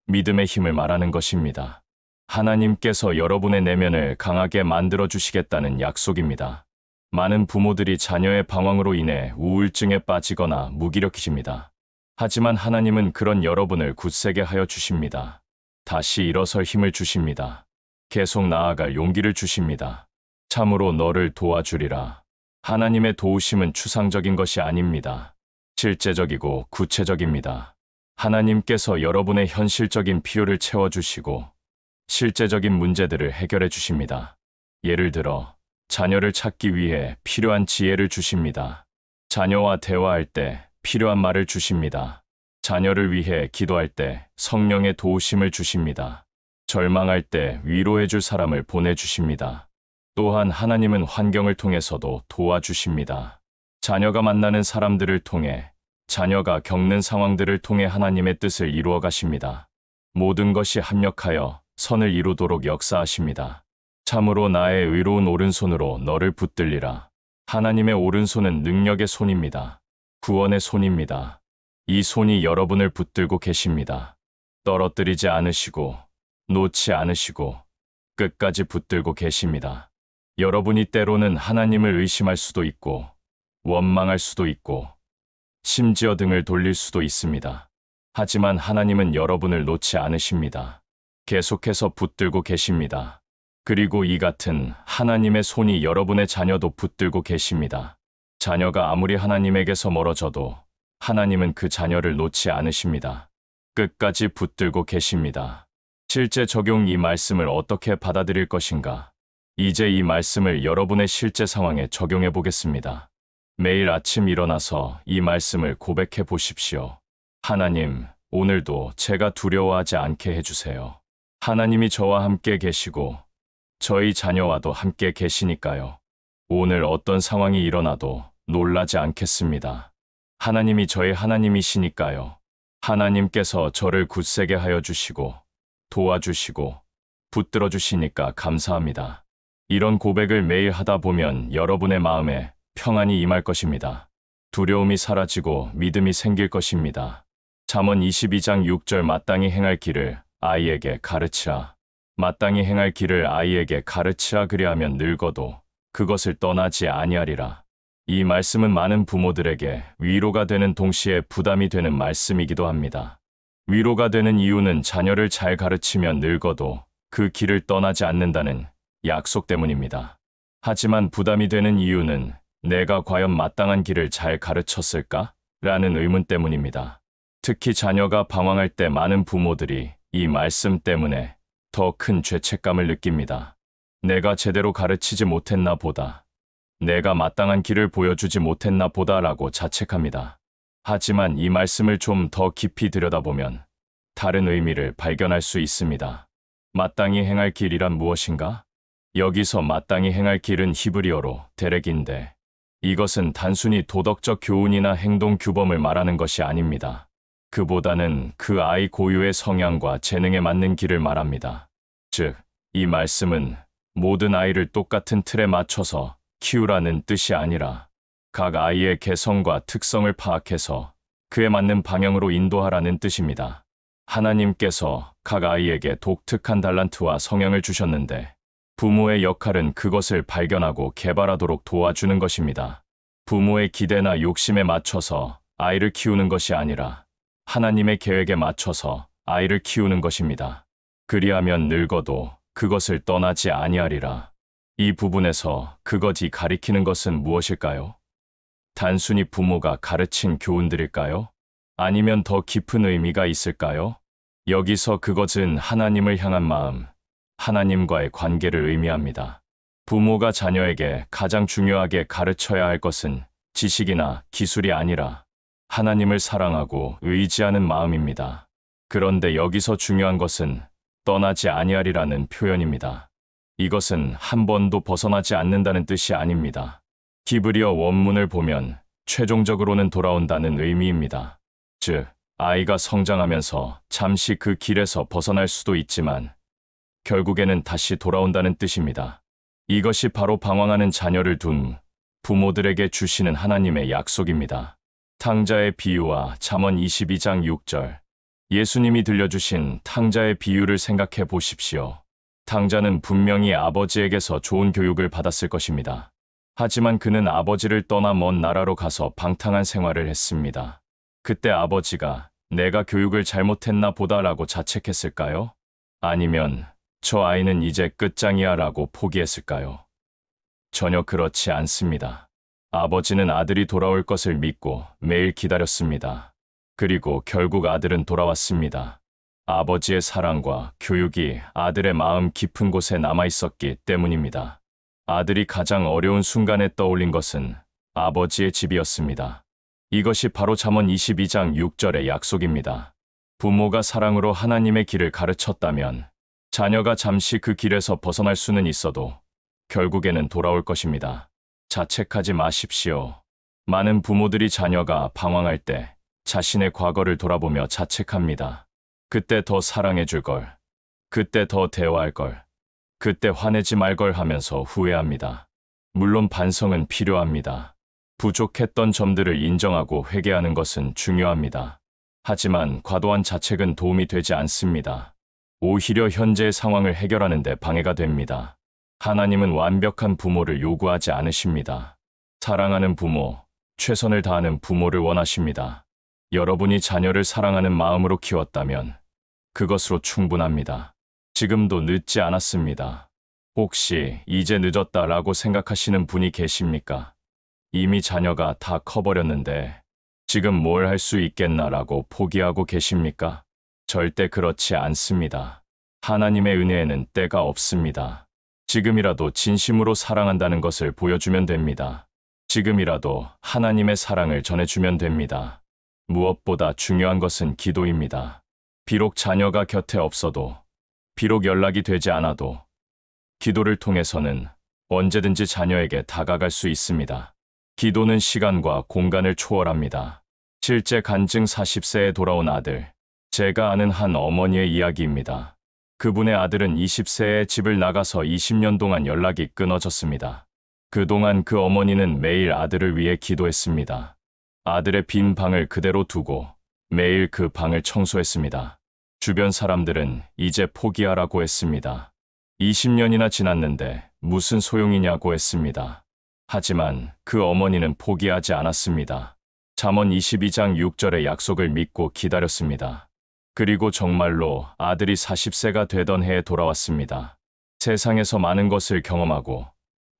믿음의 힘을 말하는 것입니다. 하나님께서 여러분의 내면을 강하게 만들어 주시겠다는 약속입니다. 많은 부모들이 자녀의 방황으로 인해 우울증에 빠지거나 무기력해집니다. 하지만 하나님은 그런 여러분을 굳세게 하여 주십니다. 다시 일어설 힘을 주십니다. 계속 나아갈 용기를 주십니다. 참으로 너를 도와주리라. 하나님의 도우심은 추상적인 것이 아닙니다. 실제적이고 구체적입니다. 하나님께서 여러분의 현실적인 필요를 채워주시고 실제적인 문제들을 해결해 주십니다. 예를 들어 자녀를 찾기 위해 필요한 지혜를 주십니다. 자녀와 대화할 때 필요한 말을 주십니다. 자녀를 위해 기도할 때 성령의 도우심을 주십니다. 절망할 때 위로해 줄 사람을 보내주십니다. 또한 하나님은 환경을 통해서도 도와주십니다. 자녀가 만나는 사람들을 통해, 자녀가 겪는 상황들을 통해 하나님의 뜻을 이루어 가십니다. 모든 것이 합력하여 선을 이루도록 역사하십니다. 참으로 나의 의로운 오른손으로 너를 붙들리라. 하나님의 오른손은 능력의 손입니다. 구원의 손입니다. 이 손이 여러분을 붙들고 계십니다. 떨어뜨리지 않으시고 놓지 않으시고 끝까지 붙들고 계십니다. 여러분이 때로는 하나님을 의심할 수도 있고 원망할 수도 있고 심지어 등을 돌릴 수도 있습니다. 하지만 하나님은 여러분을 놓지 않으십니다. 계속해서 붙들고 계십니다. 그리고 이 같은 하나님의 손이 여러분의 자녀도 붙들고 계십니다. 자녀가 아무리 하나님에게서 멀어져도 하나님은 그 자녀를 놓지 않으십니다. 끝까지 붙들고 계십니다. 실제 적용 이 말씀을 어떻게 받아들일 것인가? 이제 이 말씀을 여러분의 실제 상황에 적용해 보겠습니다. 매일 아침 일어나서 이 말씀을 고백해 보십시오. 하나님, 오늘도 제가 두려워하지 않게 해주세요. 하나님이 저와 함께 계시고 저희 자녀와도 함께 계시니까요. 오늘 어떤 상황이 일어나도 놀라지 않겠습니다. 하나님이 저의 하나님이시니까요. 하나님께서 저를 굳세게 하여 주시고 도와주시고 붙들어 주시니까 감사합니다. 이런 고백을 매일 하다 보면 여러분의 마음에 평안이 임할 것입니다. 두려움이 사라지고 믿음이 생길 것입니다. 잠언 22장 6절 마땅히 행할 길을 아이에게 가르치라. 마땅히 행할 길을 아이에게 가르치라 그리하면 늙어도 그것을 떠나지 아니하리라. 이 말씀은 많은 부모들에게 위로가 되는 동시에 부담이 되는 말씀이기도 합니다. 위로가 되는 이유는 자녀를 잘 가르치면 늙어도 그 길을 떠나지 않는다는 약속 때문입니다. 하지만 부담이 되는 이유는 내가 과연 마땅한 길을 잘 가르쳤을까? 라는 의문 때문입니다. 특히 자녀가 방황할 때 많은 부모들이 이 말씀 때문에 더 큰 죄책감을 느낍니다. 내가 제대로 가르치지 못했나 보다. 내가 마땅한 길을 보여주지 못했나 보다라고 자책합니다. 하지만 이 말씀을 좀 더 깊이 들여다보면 다른 의미를 발견할 수 있습니다. 마땅히 행할 길이란 무엇인가? 여기서 마땅히 행할 길은 히브리어로 데렉인데 이것은 단순히 도덕적 교훈이나 행동 규범을 말하는 것이 아닙니다. 그보다는 그 아이 고유의 성향과 재능에 맞는 길을 말합니다. 즉, 이 말씀은 모든 아이를 똑같은 틀에 맞춰서 키우라는 뜻이 아니라 각 아이의 개성과 특성을 파악해서 그에 맞는 방향으로 인도하라는 뜻입니다. 하나님께서 각 아이에게 독특한 달란트와 성향을 주셨는데 부모의 역할은 그것을 발견하고 개발하도록 도와주는 것입니다. 부모의 기대나 욕심에 맞춰서 아이를 키우는 것이 아니라 하나님의 계획에 맞춰서 아이를 키우는 것입니다. 그리하면 늙어도 그것을 떠나지 아니하리라. 이 부분에서 그것이 가리키는 것은 무엇일까요? 단순히 부모가 가르친 교훈들일까요? 아니면 더 깊은 의미가 있을까요? 여기서 그것은 하나님을 향한 마음, 하나님과의 관계를 의미합니다. 부모가 자녀에게 가장 중요하게 가르쳐야 할 것은 지식이나 기술이 아니라 하나님을 사랑하고 의지하는 마음입니다. 그런데 여기서 중요한 것은 떠나지 아니하리라는 표현입니다. 이것은 한 번도 벗어나지 않는다는 뜻이 아닙니다. 히브리어 원문을 보면 최종적으로는 돌아온다는 의미입니다. 즉, 아이가 성장하면서 잠시 그 길에서 벗어날 수도 있지만 결국에는 다시 돌아온다는 뜻입니다. 이것이 바로 방황하는 자녀를 둔 부모들에게 주시는 하나님의 약속입니다. 탕자의 비유와 잠언 22장 6절. 예수님이 들려주신 탕자의 비유를 생각해 보십시오. 탕자는 분명히 아버지에게서 좋은 교육을 받았을 것입니다. 하지만 그는 아버지를 떠나 먼 나라로 가서 방탕한 생활을 했습니다. 그때 아버지가 내가 교육을 잘못했나 보다라고 자책했을까요? 아니면 저 아이는 이제 끝장이야 라고 포기했을까요? 전혀 그렇지 않습니다. 아버지는 아들이 돌아올 것을 믿고 매일 기다렸습니다. 그리고 결국 아들은 돌아왔습니다. 아버지의 사랑과 교육이 아들의 마음 깊은 곳에 남아 있었기 때문입니다. 아들이 가장 어려운 순간에 떠올린 것은 아버지의 집이었습니다. 이것이 바로 잠언 22장 6절의 약속입니다. 부모가 사랑으로 하나님의 길을 가르쳤다면 자녀가 잠시 그 길에서 벗어날 수는 있어도 결국에는 돌아올 것입니다. 자책하지 마십시오. 많은 부모들이 자녀가 방황할 때 자신의 과거를 돌아보며 자책합니다. 그때 더 사랑해줄 걸, 그때 더 대화할 걸, 그때 화내지 말 걸 하면서 후회합니다. 물론 반성은 필요합니다. 부족했던 점들을 인정하고 회개하는 것은 중요합니다. 하지만 과도한 자책은 도움이 되지 않습니다. 오히려 현재의 상황을 해결하는 데 방해가 됩니다. 하나님은 완벽한 부모를 요구하지 않으십니다. 사랑하는 부모, 최선을 다하는 부모를 원하십니다. 여러분이 자녀를 사랑하는 마음으로 키웠다면 그것으로 충분합니다. 지금도 늦지 않았습니다. 혹시 이제 늦었다라고 생각하시는 분이 계십니까? 이미 자녀가 다 커버렸는데 지금 뭘 할 수 있겠나라고 포기하고 계십니까? 절대 그렇지 않습니다. 하나님의 은혜에는 때가 없습니다. 지금이라도 진심으로 사랑한다는 것을 보여주면 됩니다. 지금이라도 하나님의 사랑을 전해주면 됩니다. 무엇보다 중요한 것은 기도입니다. 비록 자녀가 곁에 없어도, 비록 연락이 되지 않아도, 기도를 통해서는 언제든지 자녀에게 다가갈 수 있습니다. 기도는 시간과 공간을 초월합니다. 실제 간증 40세에 돌아온 아들, 제가 아는 한 어머니의 이야기입니다. 그분의 아들은 20세에 집을 나가서 20년 동안 연락이 끊어졌습니다. 그동안 그 어머니는 매일 아들을 위해 기도했습니다. 아들의 빈 방을 그대로 두고 매일 그 방을 청소했습니다. 주변 사람들은 이제 포기하라고 했습니다. 20년이나 지났는데 무슨 소용이냐고 했습니다. 하지만 그 어머니는 포기하지 않았습니다. 잠언 22장 6절의 약속을 믿고 기다렸습니다. 그리고 정말로 아들이 40세가 되던 해에 돌아왔습니다. 세상에서 많은 것을 경험하고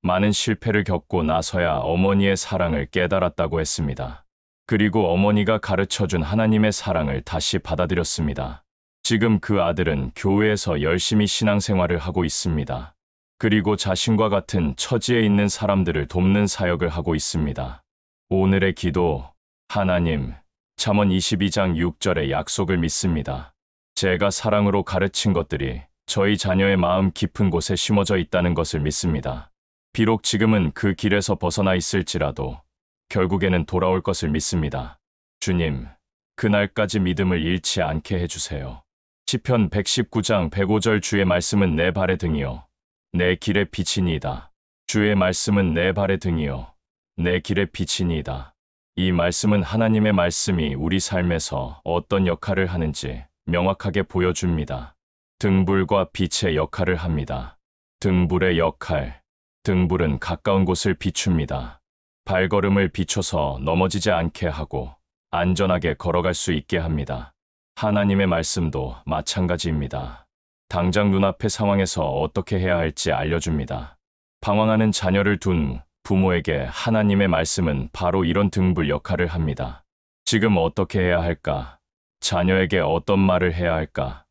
많은 실패를 겪고 나서야 어머니의 사랑을 깨달았다고 했습니다. 그리고 어머니가 가르쳐준 하나님의 사랑을 다시 받아들였습니다. 지금 그 아들은 교회에서 열심히 신앙생활을 하고 있습니다. 그리고 자신과 같은 처지에 있는 사람들을 돕는 사역을 하고 있습니다. 오늘의 기도, 하나님, 잠언 22장 6절의 약속을 믿습니다. 제가 사랑으로 가르친 것들이 저희 자녀의 마음 깊은 곳에 심어져 있다는 것을 믿습니다. 비록 지금은 그 길에서 벗어나 있을지라도 결국에는 돌아올 것을 믿습니다. 주님, 그날까지 믿음을 잃지 않게 해주세요. 시편 119장 105절 주의 말씀은 내 발의 등이요 내 길의 빛이니이다. 주의 말씀은 내 발의 등이요 내 길의 빛이니이다. 이 말씀은 하나님의 말씀이 우리 삶에서 어떤 역할을 하는지 명확하게 보여줍니다. 등불과 빛의 역할을 합니다. 등불의 역할, 등불은 가까운 곳을 비춥니다. 발걸음을 비춰서 넘어지지 않게 하고 안전하게 걸어갈 수 있게 합니다. 하나님의 말씀도 마찬가지입니다. 당장 눈앞의 상황에서 어떻게 해야 할지 알려줍니다. 방황하는 자녀를 둔 부모에게 하나님의 말씀은 바로 이런 등불 역할을 합니다. 지금 어떻게 해야 할까? 자녀에게 어떤 말을 해야 할까?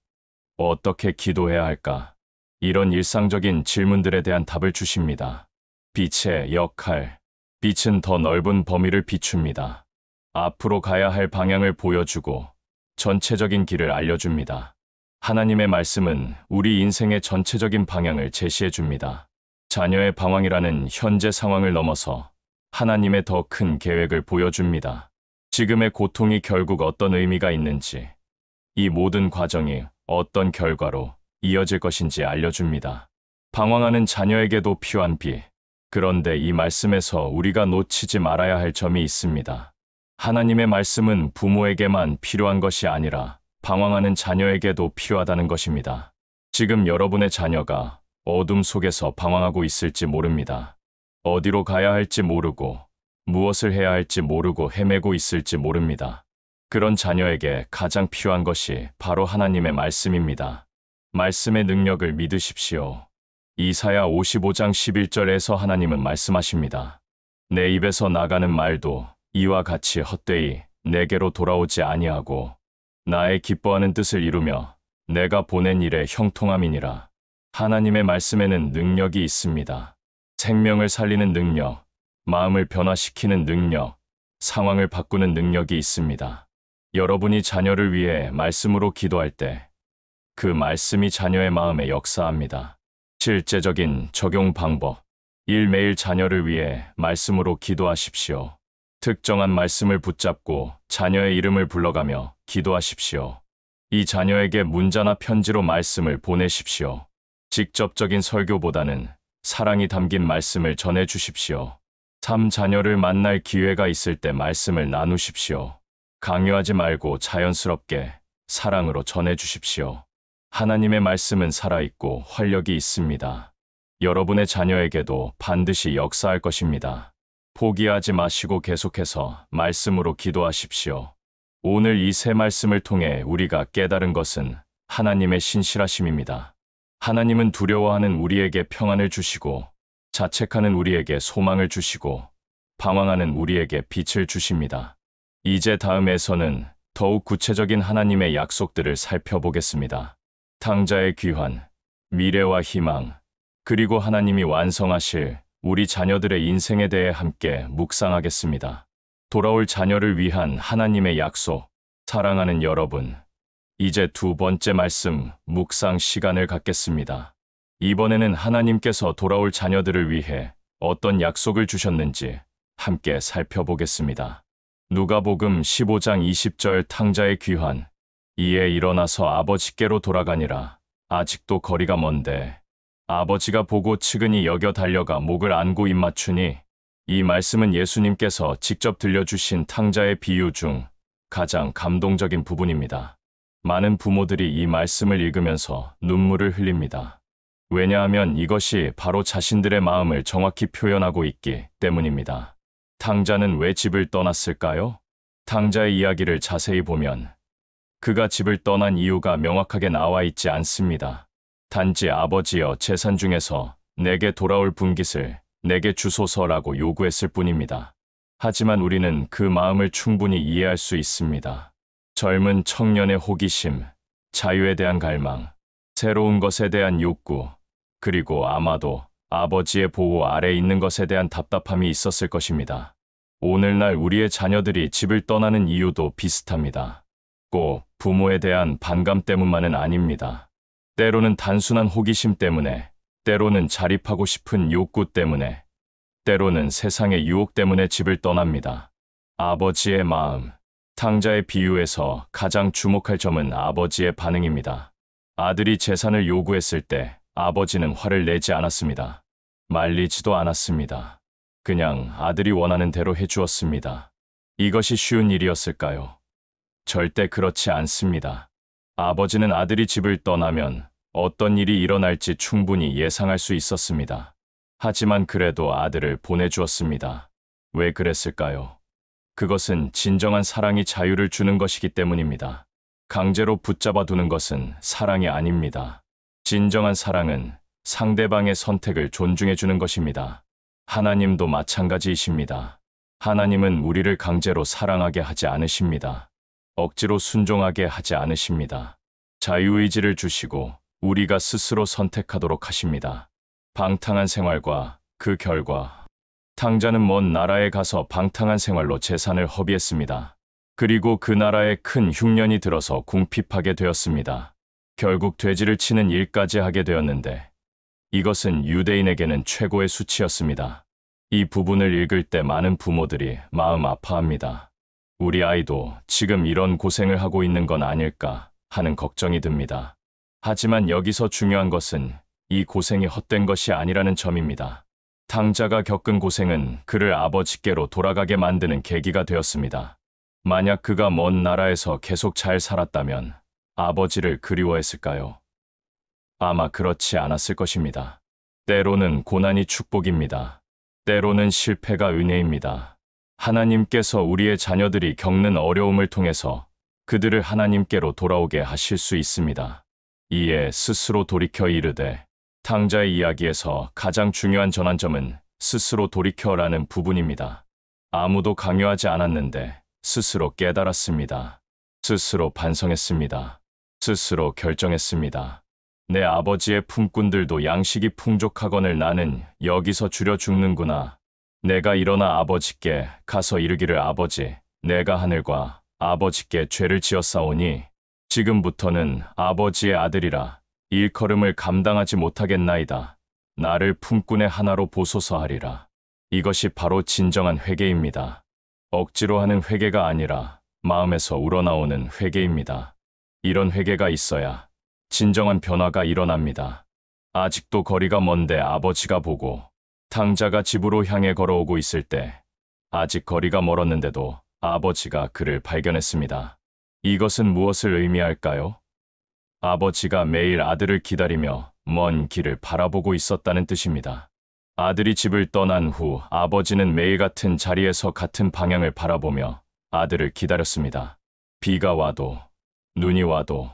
어떻게 기도해야 할까? 이런 일상적인 질문들에 대한 답을 주십니다. 빛의 역할. 빛은 더 넓은 범위를 비춥니다. 앞으로 가야 할 방향을 보여주고 전체적인 길을 알려줍니다. 하나님의 말씀은 우리 인생의 전체적인 방향을 제시해줍니다. 자녀의 방황이라는 현재 상황을 넘어서 하나님의 더 큰 계획을 보여줍니다. 지금의 고통이 결국 어떤 의미가 있는지, 이 모든 과정이 어떤 결과로 이어질 것인지 알려줍니다. 방황하는 자녀에게도 필요한 빛. 그런데 이 말씀에서 우리가 놓치지 말아야 할 점이 있습니다. 하나님의 말씀은 부모에게만 필요한 것이 아니라 방황하는 자녀에게도 필요하다는 것입니다. 지금 여러분의 자녀가 어둠 속에서 방황하고 있을지 모릅니다. 어디로 가야 할지 모르고 무엇을 해야 할지 모르고 헤매고 있을지 모릅니다. 그런 자녀에게 가장 필요한 것이 바로 하나님의 말씀입니다. 말씀의 능력을 믿으십시오. 이사야 55장 11절에서 하나님은 말씀하십니다. 내 입에서 나가는 말도 이와 같이 헛되이 내게로 돌아오지 아니하고 나의 기뻐하는 뜻을 이루며 내가 보낸 일에 형통함이니라. 하나님의 말씀에는 능력이 있습니다. 생명을 살리는 능력, 마음을 변화시키는 능력, 상황을 바꾸는 능력이 있습니다. 여러분이 자녀를 위해 말씀으로 기도할 때 그 말씀이 자녀의 마음에 역사합니다. 실제적인 적용 방법. 1. 매일 자녀를 위해 말씀으로 기도하십시오. 특정한 말씀을 붙잡고 자녀의 이름을 불러가며 기도하십시오. 이 자녀에게 문자나 편지로 말씀을 보내십시오. 직접적인 설교보다는 사랑이 담긴 말씀을 전해주십시오. 3. 자녀를 만날 기회가 있을 때 말씀을 나누십시오. 강요하지 말고 자연스럽게 사랑으로 전해주십시오. 하나님의 말씀은 살아있고 활력이 있습니다. 여러분의 자녀에게도 반드시 역사할 것입니다. 포기하지 마시고 계속해서 말씀으로 기도하십시오. 오늘 이 세 말씀을 통해 우리가 깨달은 것은 하나님의 신실하심입니다. 하나님은 두려워하는 우리에게 평안을 주시고 자책하는 우리에게 소망을 주시고 방황하는 우리에게 빛을 주십니다. 이제 다음에서는 더욱 구체적인 하나님의 약속들을 살펴보겠습니다. 탕자의 귀환, 미래와 희망, 그리고 하나님이 완성하실 우리 자녀들의 인생에 대해 함께 묵상하겠습니다. 돌아올 자녀를 위한 하나님의 약속, 사랑하는 여러분, 이제 두 번째 말씀 묵상 시간을 갖겠습니다. 이번에는 하나님께서 돌아올 자녀들을 위해 어떤 약속을 주셨는지 함께 살펴보겠습니다. 누가복음 15장 20절 탕자의 귀환. 이에 일어나서 아버지께로 돌아가니라. 아직도 거리가 먼데 아버지가 보고 측은히 여겨 달려가 목을 안고 입맞추니. 이 말씀은 예수님께서 직접 들려주신 탕자의 비유 중 가장 감동적인 부분입니다. 많은 부모들이 이 말씀을 읽으면서 눈물을 흘립니다. 왜냐하면 이것이 바로 자신들의 마음을 정확히 표현하고 있기 때문입니다. 탕자는 왜 집을 떠났을까요? 탕자의 이야기를 자세히 보면 그가 집을 떠난 이유가 명확하게 나와 있지 않습니다. 단지 아버지여 재산 중에서 내게 돌아올 분깃을 내게 주소서라고 요구했을 뿐입니다. 하지만 우리는 그 마음을 충분히 이해할 수 있습니다. 젊은 청년의 호기심, 자유에 대한 갈망, 새로운 것에 대한 욕구, 그리고 아마도 아버지의 보호 아래 있는 것에 대한 답답함이 있었을 것입니다. 오늘날 우리의 자녀들이 집을 떠나는 이유도 비슷합니다. 꼭 부모에 대한 반감 때문만은 아닙니다. 때로는 단순한 호기심 때문에, 때로는 자립하고 싶은 욕구 때문에, 때로는 세상의 유혹 때문에 집을 떠납니다. 아버지의 마음. 탕자의 비유에서 가장 주목할 점은 아버지의 반응입니다. 아들이 재산을 요구했을 때 아버지는 화를 내지 않았습니다. 말리지도 않았습니다. 그냥 아들이 원하는 대로 해주었습니다. 이것이 쉬운 일이었을까요? 절대 그렇지 않습니다. 아버지는 아들이 집을 떠나면 어떤 일이 일어날지 충분히 예상할 수 있었습니다. 하지만 그래도 아들을 보내주었습니다. 왜 그랬을까요? 그것은 진정한 사랑이 자유를 주는 것이기 때문입니다. 강제로 붙잡아 두는 것은 사랑이 아닙니다. 진정한 사랑은 상대방의 선택을 존중해 주는 것입니다. 하나님도 마찬가지이십니다. 하나님은 우리를 강제로 사랑하게 하지 않으십니다. 억지로 순종하게 하지 않으십니다. 자유의지를 주시고 우리가 스스로 선택하도록 하십니다. 방탕한 생활과 그 결과. 탕자는 먼 나라에 가서 방탕한 생활로 재산을 허비했습니다. 그리고 그 나라에 큰 흉년이 들어서 궁핍하게 되었습니다. 결국 돼지를 치는 일까지 하게 되었는데 이것은 유대인에게는 최고의 수치였습니다. 이 부분을 읽을 때 많은 부모들이 마음 아파합니다. 우리 아이도 지금 이런 고생을 하고 있는 건 아닐까 하는 걱정이 듭니다. 하지만 여기서 중요한 것은 이 고생이 헛된 것이 아니라는 점입니다. 탕자가 겪은 고생은 그를 아버지께로 돌아가게 만드는 계기가 되었습니다. 만약 그가 먼 나라에서 계속 잘 살았다면 아버지를 그리워했을까요? 아마 그렇지 않았을 것입니다. 때로는 고난이 축복입니다. 때로는 실패가 은혜입니다. 하나님께서 우리의 자녀들이 겪는 어려움을 통해서 그들을 하나님께로 돌아오게 하실 수 있습니다. 이에 스스로 돌이켜 이르되 탕자의 이야기에서 가장 중요한 전환점은 스스로 돌이켜라는 부분입니다. 아무도 강요하지 않았는데 스스로 깨달았습니다. 스스로 반성했습니다. 스스로 결정했습니다. 내 아버지의 품꾼들도 양식이 풍족하거늘 나는 여기서 줄여 죽는구나. 내가 일어나 아버지께 가서 이르기를 아버지, 내가 하늘과 아버지께 죄를 지었사오니 지금부터는 아버지의 아들이라 일컬음을 감당하지 못하겠나이다. 나를 품꾼의 하나로 보소서 하리라. 이것이 바로 진정한 회개입니다. 억지로 하는 회개가 아니라 마음에서 우러나오는 회개입니다. 이런 회개가 있어야 진정한 변화가 일어납니다. 아직도 거리가 먼데 아버지가 보고 탕자가 집으로 향해 걸어오고 있을 때 아직 거리가 멀었는데도 아버지가 그를 발견했습니다. 이것은 무엇을 의미할까요? 아버지가 매일 아들을 기다리며 먼 길을 바라보고 있었다는 뜻입니다. 아들이 집을 떠난 후 아버지는 매일 같은 자리에서 같은 방향을 바라보며 아들을 기다렸습니다. 비가 와도, 눈이 와도,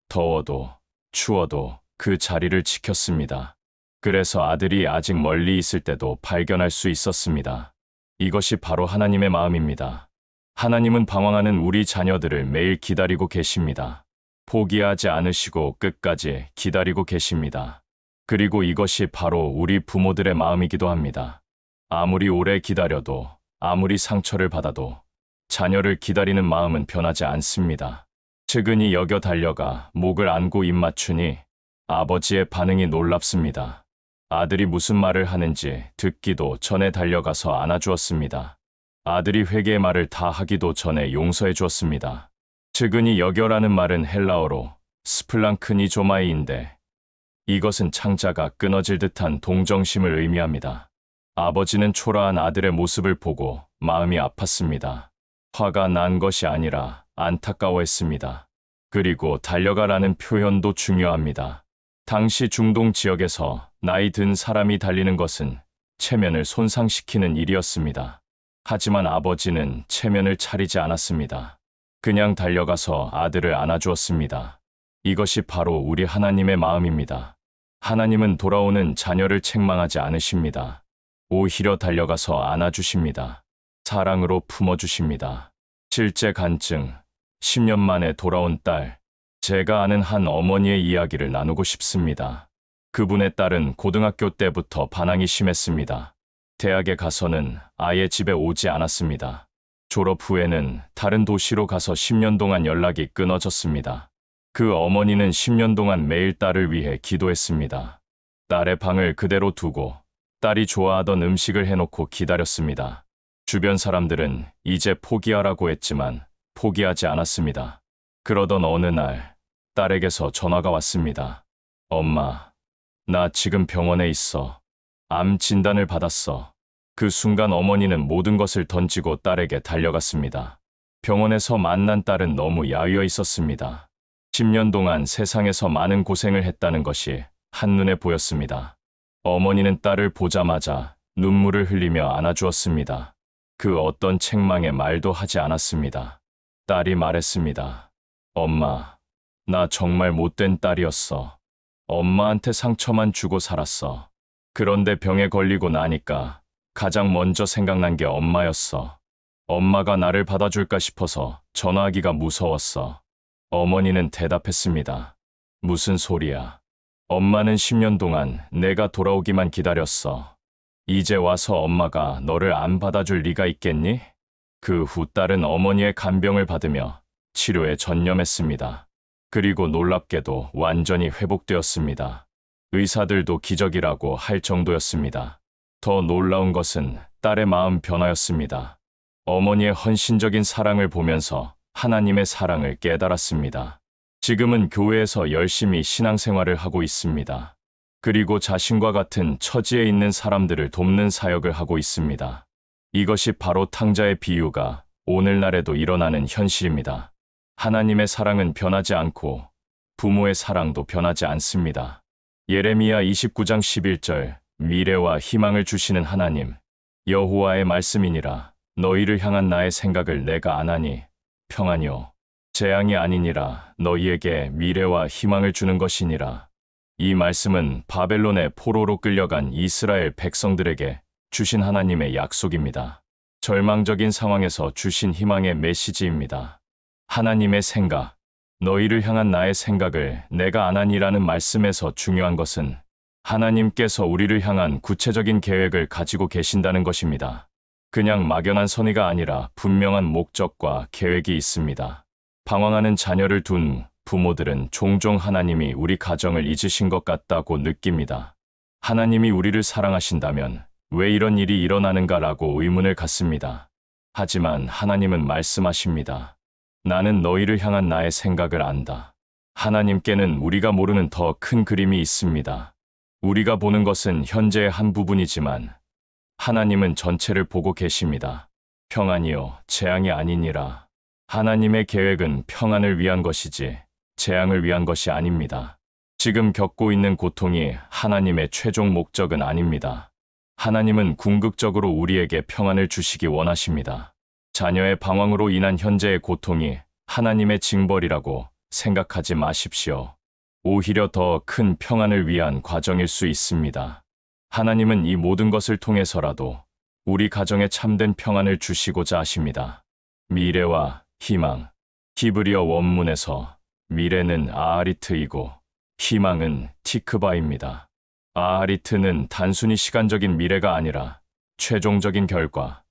더워도, 추워도 그 자리를 지켰습니다. 그래서 아들이 아직 멀리 있을 때도 발견할 수 있었습니다. 이것이 바로 하나님의 마음입니다. 하나님은 방황하는 우리 자녀들을 매일 기다리고 계십니다. 포기하지 않으시고 끝까지 기다리고 계십니다. 그리고 이것이 바로 우리 부모들의 마음이기도 합니다. 아무리 오래 기다려도, 아무리 상처를 받아도 자녀를 기다리는 마음은 변하지 않습니다. 측은히 여겨 달려가 목을 안고 입 맞추니 아버지의 반응이 놀랍습니다. 아들이 무슨 말을 하는지 듣기도 전에 달려가서 안아주었습니다. 아들이 회개의 말을 다 하기도 전에 용서해 주었습니다. 측은히 여겨라는 말은 헬라어로 스플랑크니조마이인데 이것은 창자가 끊어질 듯한 동정심을 의미합니다. 아버지는 초라한 아들의 모습을 보고 마음이 아팠습니다. 화가 난 것이 아니라 안타까워했습니다. 그리고 달려가라는 표현도 중요합니다. 당시 중동 지역에서 나이 든 사람이 달리는 것은 체면을 손상시키는 일이었습니다. 하지만 아버지는 체면을 차리지 않았습니다. 그냥 달려가서 아들을 안아주었습니다. 이것이 바로 우리 하나님의 마음입니다. 하나님은 돌아오는 자녀를 책망하지 않으십니다. 오히려 달려가서 안아주십니다. 사랑으로 품어주십니다. 실제 간증, 10년 만에 돌아온 딸, 제가 아는 한 어머니의 이야기를 나누고 싶습니다. 그분의 딸은 고등학교 때부터 반항이 심했습니다. 대학에 가서는 아예 집에 오지 않았습니다. 졸업 후에는 다른 도시로 가서 10년 동안 연락이 끊어졌습니다. 그 어머니는 10년 동안 매일 딸을 위해 기도했습니다. 딸의 방을 그대로 두고 딸이 좋아하던 음식을 해놓고 기다렸습니다. 주변 사람들은 이제 포기하라고 했지만 포기하지 않았습니다. 그러던 어느 날 딸에게서 전화가 왔습니다. 엄마, 나 지금 병원에 있어. 암 진단을 받았어. 그 순간 어머니는 모든 것을 던지고 딸에게 달려갔습니다. 병원에서 만난 딸은 너무 야위어 있었습니다. 10년 동안 세상에서 많은 고생을 했다는 것이 한눈에 보였습니다. 어머니는 딸을 보자마자 눈물을 흘리며 안아주었습니다. 그 어떤 책망의 말도 하지 않았습니다. 딸이 말했습니다. 엄마, 나 정말 못된 딸이었어. 엄마한테 상처만 주고 살았어. 그런데 병에 걸리고 나니까 가장 먼저 생각난 게 엄마였어. 엄마가 나를 받아줄까 싶어서 전화하기가 무서웠어. 어머니는 대답했습니다. 무슨 소리야. 엄마는 10년 동안 내가 돌아오기만 기다렸어. 이제 와서 엄마가 너를 안 받아줄 리가 있겠니? 그 후 딸은 어머니의 간병을 받으며 치료에 전념했습니다. 그리고 놀랍게도 완전히 회복되었습니다. 의사들도 기적이라고 할 정도였습니다. 더 놀라운 것은 딸의 마음 변화였습니다. 어머니의 헌신적인 사랑을 보면서 하나님의 사랑을 깨달았습니다. 지금은 교회에서 열심히 신앙생활을 하고 있습니다. 그리고 자신과 같은 처지에 있는 사람들을 돕는 사역을 하고 있습니다. 이것이 바로 탕자의 비유가 오늘날에도 일어나는 현실입니다. 하나님의 사랑은 변하지 않고 부모의 사랑도 변하지 않습니다. 예레미야 29장 11절 미래와 희망을 주시는 하나님, 여호와의 말씀이니라. 너희를 향한 나의 생각을 내가 아나니 평안이요 재앙이 아니니라 너희에게 미래와 희망을 주는 것이니라. 이 말씀은 바벨론의 포로로 끌려간 이스라엘 백성들에게 주신 하나님의 약속입니다. 절망적인 상황에서 주신 희망의 메시지입니다. 하나님의 생각, 너희를 향한 나의 생각을 내가 아나니라는 말씀에서 중요한 것은 하나님께서 우리를 향한 구체적인 계획을 가지고 계신다는 것입니다. 그냥 막연한 선의가 아니라 분명한 목적과 계획이 있습니다. 방황하는 자녀를 둔 부모들은 종종 하나님이 우리 가정을 잊으신 것 같다고 느낍니다. 하나님이 우리를 사랑하신다면 왜 이런 일이 일어나는가라고 의문을 갖습니다. 하지만 하나님은 말씀하십니다. 나는 너희를 향한 나의 생각을 안다. 하나님께는 우리가 모르는 더 큰 그림이 있습니다. 우리가 보는 것은 현재의 한 부분이지만 하나님은 전체를 보고 계십니다. 평안이요, 재앙이 아니니라. 하나님의 계획은 평안을 위한 것이지 재앙을 위한 것이 아닙니다. 지금 겪고 있는 고통이 하나님의 최종 목적은 아닙니다. 하나님은 궁극적으로 우리에게 평안을 주시기 원하십니다. 자녀의 방황으로 인한 현재의 고통이 하나님의 징벌이라고 생각하지 마십시오. 오히려 더 큰 평안을 위한 과정일 수 있습니다. 하나님은 이 모든 것을 통해서라도 우리 가정에 참된 평안을 주시고자 하십니다. 미래와 희망. 히브리어 원문에서 미래는 아하리트이고 희망은 티크바입니다. 아하리트는 단순히 시간적인 미래가 아니라 최종적인 결과,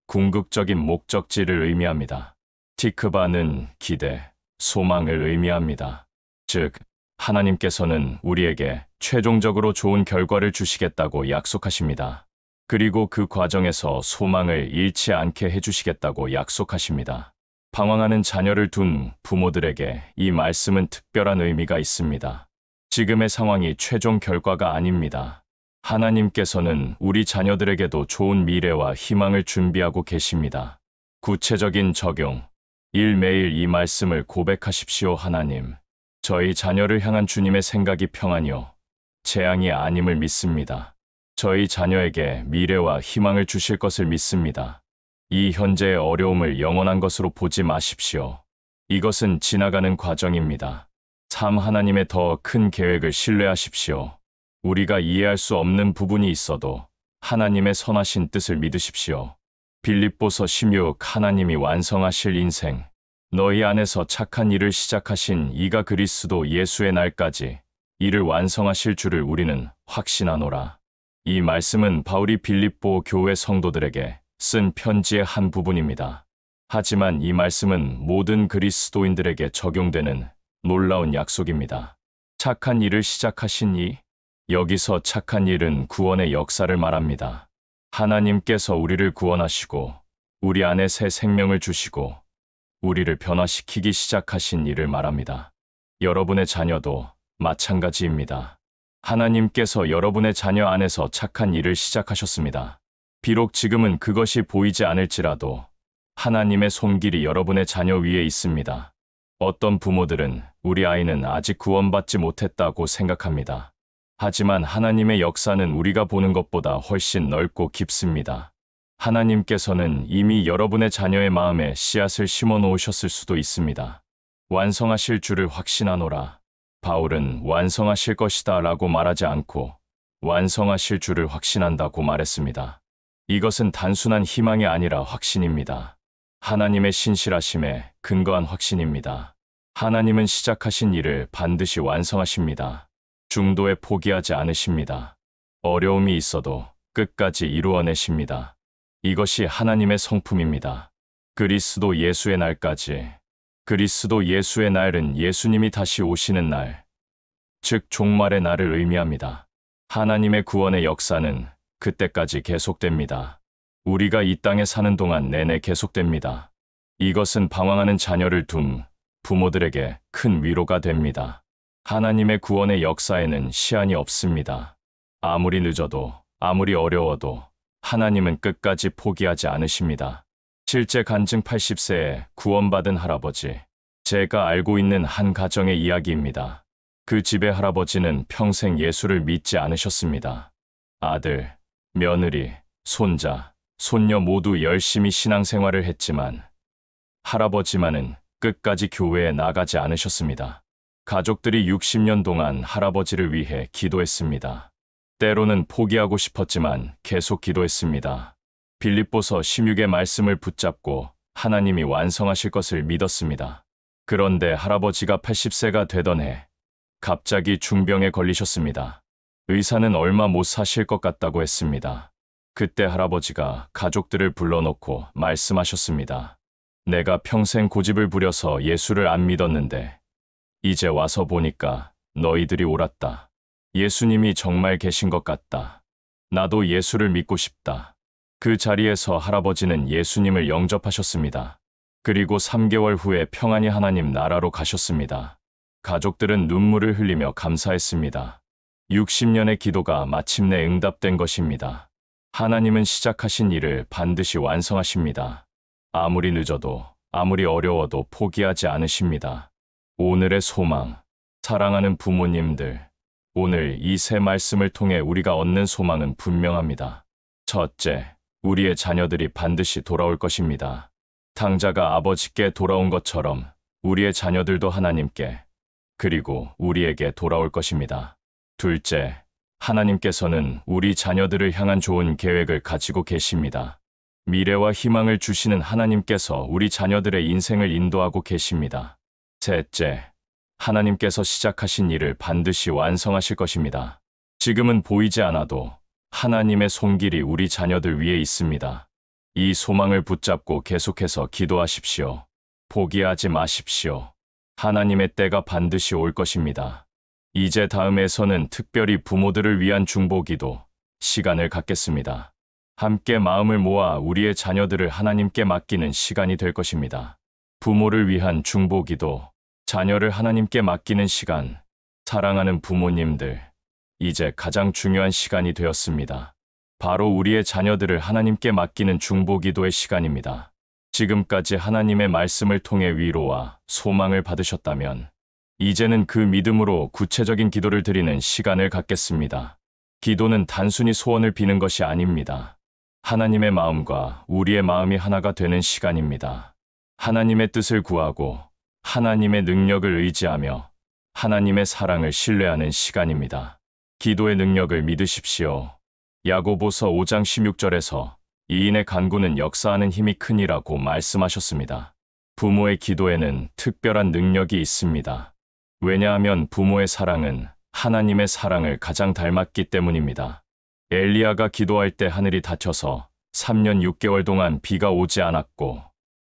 궁극적인 목적지를 의미합니다. 티크바는 기대, 소망을 의미합니다. 즉, 하나님께서는 우리에게 최종적으로 좋은 결과를 주시겠다고 약속하십니다. 그리고 그 과정에서 소망을 잃지 않게 해주시겠다고 약속하십니다. 방황하는 자녀를 둔 부모들에게 이 말씀은 특별한 의미가 있습니다. 지금의 상황이 최종 결과가 아닙니다. 하나님께서는 우리 자녀들에게도 좋은 미래와 희망을 준비하고 계십니다. 구체적인 적용. 일매일 이 말씀을 고백하십시오. 하나님, 저희 자녀를 향한 주님의 생각이 평안이요, 재앙이 아님을 믿습니다. 저희 자녀에게 미래와 희망을 주실 것을 믿습니다. 이 현재의 어려움을 영원한 것으로 보지 마십시오. 이것은 지나가는 과정입니다. 참 하나님의 더 큰 계획을 신뢰하십시오. 우리가 이해할 수 없는 부분이 있어도 하나님의 선하신 뜻을 믿으십시오. 빌립보서 16 하나님이 완성하실 인생. 너희 안에서 착한 일을 시작하신 이가 그리스도 예수의 날까지 이를 완성하실 줄을 우리는 확신하노라. 이 말씀은 바울이 빌립보 교회 성도들에게 쓴 편지의 한 부분입니다. 하지만 이 말씀은 모든 그리스도인들에게 적용되는 놀라운 약속입니다. 착한 일을 시작하신 이, 여기서 착한 일은 구원의 역사를 말합니다. 하나님께서 우리를 구원하시고 우리 안에 새 생명을 주시고 우리를 변화시키기 시작하신 일을 말합니다. 여러분의 자녀도 마찬가지입니다. 하나님께서 여러분의 자녀 안에서 착한 일을 시작하셨습니다. 비록 지금은 그것이 보이지 않을지라도 하나님의 손길이 여러분의 자녀 위에 있습니다. 어떤 부모들은 우리 아이는 아직 구원받지 못했다고 생각합니다. 하지만 하나님의 역사는 우리가 보는 것보다 훨씬 넓고 깊습니다. 하나님께서는 이미 여러분의 자녀의 마음에 씨앗을 심어 놓으셨을 수도 있습니다. 완성하실 줄을 확신하노라. 바울은 완성하실 것이다 라고 말하지 않고 완성하실 줄을 확신한다고 말했습니다. 이것은 단순한 희망이 아니라 확신입니다. 하나님의 신실하심에 근거한 확신입니다. 하나님은 시작하신 일을 반드시 완성하십니다. 중도에 포기하지 않으십니다. 어려움이 있어도 끝까지 이루어내십니다. 이것이 하나님의 성품입니다. 그리스도 예수의 날까지. 그리스도 예수의 날은 예수님이 다시 오시는 날, 즉 종말의 날을 의미합니다. 하나님의 구원의 역사는 그때까지 계속됩니다. 우리가 이 땅에 사는 동안 내내 계속됩니다. 이것은 방황하는 자녀를 둔 부모들에게 큰 위로가 됩니다. 하나님의 구원의 역사에는 시한이 없습니다. 아무리 늦어도, 아무리 어려워도 하나님은 끝까지 포기하지 않으십니다. 실제 간증 80세에 구원받은 할아버지. 제가 알고 있는 한 가정의 이야기입니다. 그 집의 할아버지는 평생 예수를 믿지 않으셨습니다. 아들, 며느리, 손자, 손녀 모두 열심히 신앙생활을 했지만 할아버지만은 끝까지 교회에 나가지 않으셨습니다. 가족들이 60년 동안 할아버지를 위해 기도했습니다. 때로는 포기하고 싶었지만 계속 기도했습니다. 빌립보서 16의 말씀을 붙잡고 하나님이 완성하실 것을 믿었습니다. 그런데 할아버지가 80세가 되던 해 갑자기 중병에 걸리셨습니다. 의사는 얼마 못 사실 것 같다고 했습니다. 그때 할아버지가 가족들을 불러놓고 말씀하셨습니다. 내가 평생 고집을 부려서 예수를 안 믿었는데 이제 와서 보니까 너희들이 옳았다. 예수님이 정말 계신 것 같다. 나도 예수를 믿고 싶다. 그 자리에서 할아버지는 예수님을 영접하셨습니다. 그리고 3개월 후에 평안히 하나님 나라로 가셨습니다. 가족들은 눈물을 흘리며 감사했습니다. 60년의 기도가 마침내 응답된 것입니다. 하나님은 시작하신 일을 반드시 완성하십니다. 아무리 늦어도, 아무리 어려워도 포기하지 않으십니다. 오늘의 소망, 사랑하는 부모님들, 오늘 이 세 말씀을 통해 우리가 얻는 소망은 분명합니다. 첫째, 우리의 자녀들이 반드시 돌아올 것입니다. 탕자가 아버지께 돌아온 것처럼 우리의 자녀들도 하나님께, 그리고 우리에게 돌아올 것입니다. 둘째, 하나님께서는 우리 자녀들을 향한 좋은 계획을 가지고 계십니다. 미래와 희망을 주시는 하나님께서 우리 자녀들의 인생을 인도하고 계십니다. 셋째, 하나님께서 시작하신 일을 반드시 완성하실 것입니다. 지금은 보이지 않아도 하나님의 손길이 우리 자녀들 위에 있습니다. 이 소망을 붙잡고 계속해서 기도하십시오. 포기하지 마십시오. 하나님의 때가 반드시 올 것입니다. 이제 다음에서는 특별히 부모들을 위한 중보기도 시간을 갖겠습니다. 함께 마음을 모아 우리의 자녀들을 하나님께 맡기는 시간이 될 것입니다. 부모를 위한 중보기도, 자녀를 하나님께 맡기는 시간, 사랑하는 부모님들, 이제 가장 중요한 시간이 되었습니다. 바로 우리의 자녀들을 하나님께 맡기는 중보기도의 시간입니다. 지금까지 하나님의 말씀을 통해 위로와 소망을 받으셨다면 이제는 그 믿음으로 구체적인 기도를 드리는 시간을 갖겠습니다. 기도는 단순히 소원을 비는 것이 아닙니다. 하나님의 마음과 우리의 마음이 하나가 되는 시간입니다. 하나님의 뜻을 구하고 하나님의 능력을 의지하며 하나님의 사랑을 신뢰하는 시간입니다. 기도의 능력을 믿으십시오. 야고보서 5장 16절에서 이인의 간구는 역사하는 힘이 크니라고 말씀하셨습니다. 부모의 기도에는 특별한 능력이 있습니다. 왜냐하면 부모의 사랑은 하나님의 사랑을 가장 닮았기 때문입니다. 엘리야가 기도할 때 하늘이 닫혀서 3년 6개월 동안 비가 오지 않았고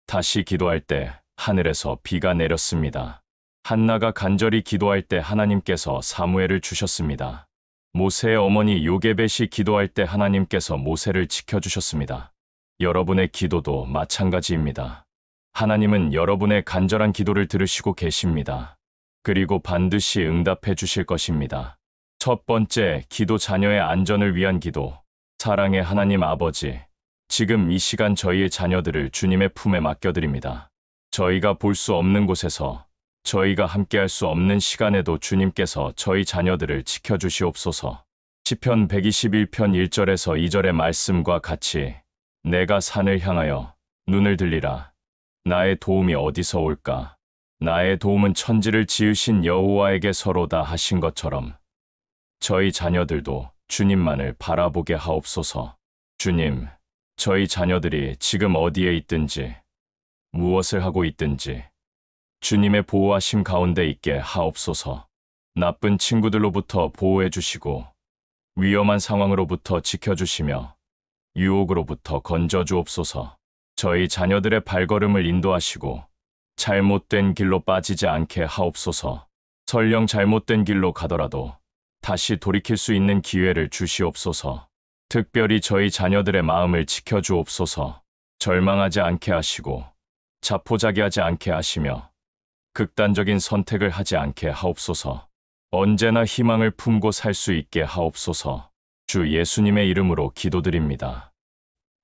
다시 기도할 때 하늘에서 비가 내렸습니다. 한나가 간절히 기도할 때 하나님께서 사무엘을 주셨습니다. 모세의 어머니 요게벳이 기도할 때 하나님께서 모세를 지켜주셨습니다. 여러분의 기도도 마찬가지입니다. 하나님은 여러분의 간절한 기도를 들으시고 계십니다. 그리고 반드시 응답해 주실 것입니다. 첫 번째, 기도 자녀의 안전을 위한 기도. 사랑의 하나님 아버지, 지금 이 시간 저희의 자녀들을 주님의 품에 맡겨드립니다. 저희가 볼 수 없는 곳에서, 저희가 함께할 수 없는 시간에도 주님께서 저희 자녀들을 지켜주시옵소서. 시편 121편 1절에서 2절의 말씀과 같이 내가 산을 향하여 눈을 들리라. 나의 도움이 어디서 올까? 나의 도움은 천지를 지으신 여호와에게서로다 하신 것처럼 저희 자녀들도 주님만을 바라보게 하옵소서. 주님, 저희 자녀들이 지금 어디에 있든지 무엇을 하고 있든지 주님의 보호하심 가운데 있게 하옵소서. 나쁜 친구들로부터 보호해 주시고 위험한 상황으로부터 지켜주시며 유혹으로부터 건져 주옵소서. 저희 자녀들의 발걸음을 인도하시고 잘못된 길로 빠지지 않게 하옵소서. 설령 잘못된 길로 가더라도 다시 돌이킬 수 있는 기회를 주시옵소서. 특별히 저희 자녀들의 마음을 지켜주옵소서. 절망하지 않게 하시고 자포자기하지 않게 하시며 극단적인 선택을 하지 않게 하옵소서. 언제나 희망을 품고 살 수 있게 하옵소서. 주 예수님의 이름으로 기도드립니다.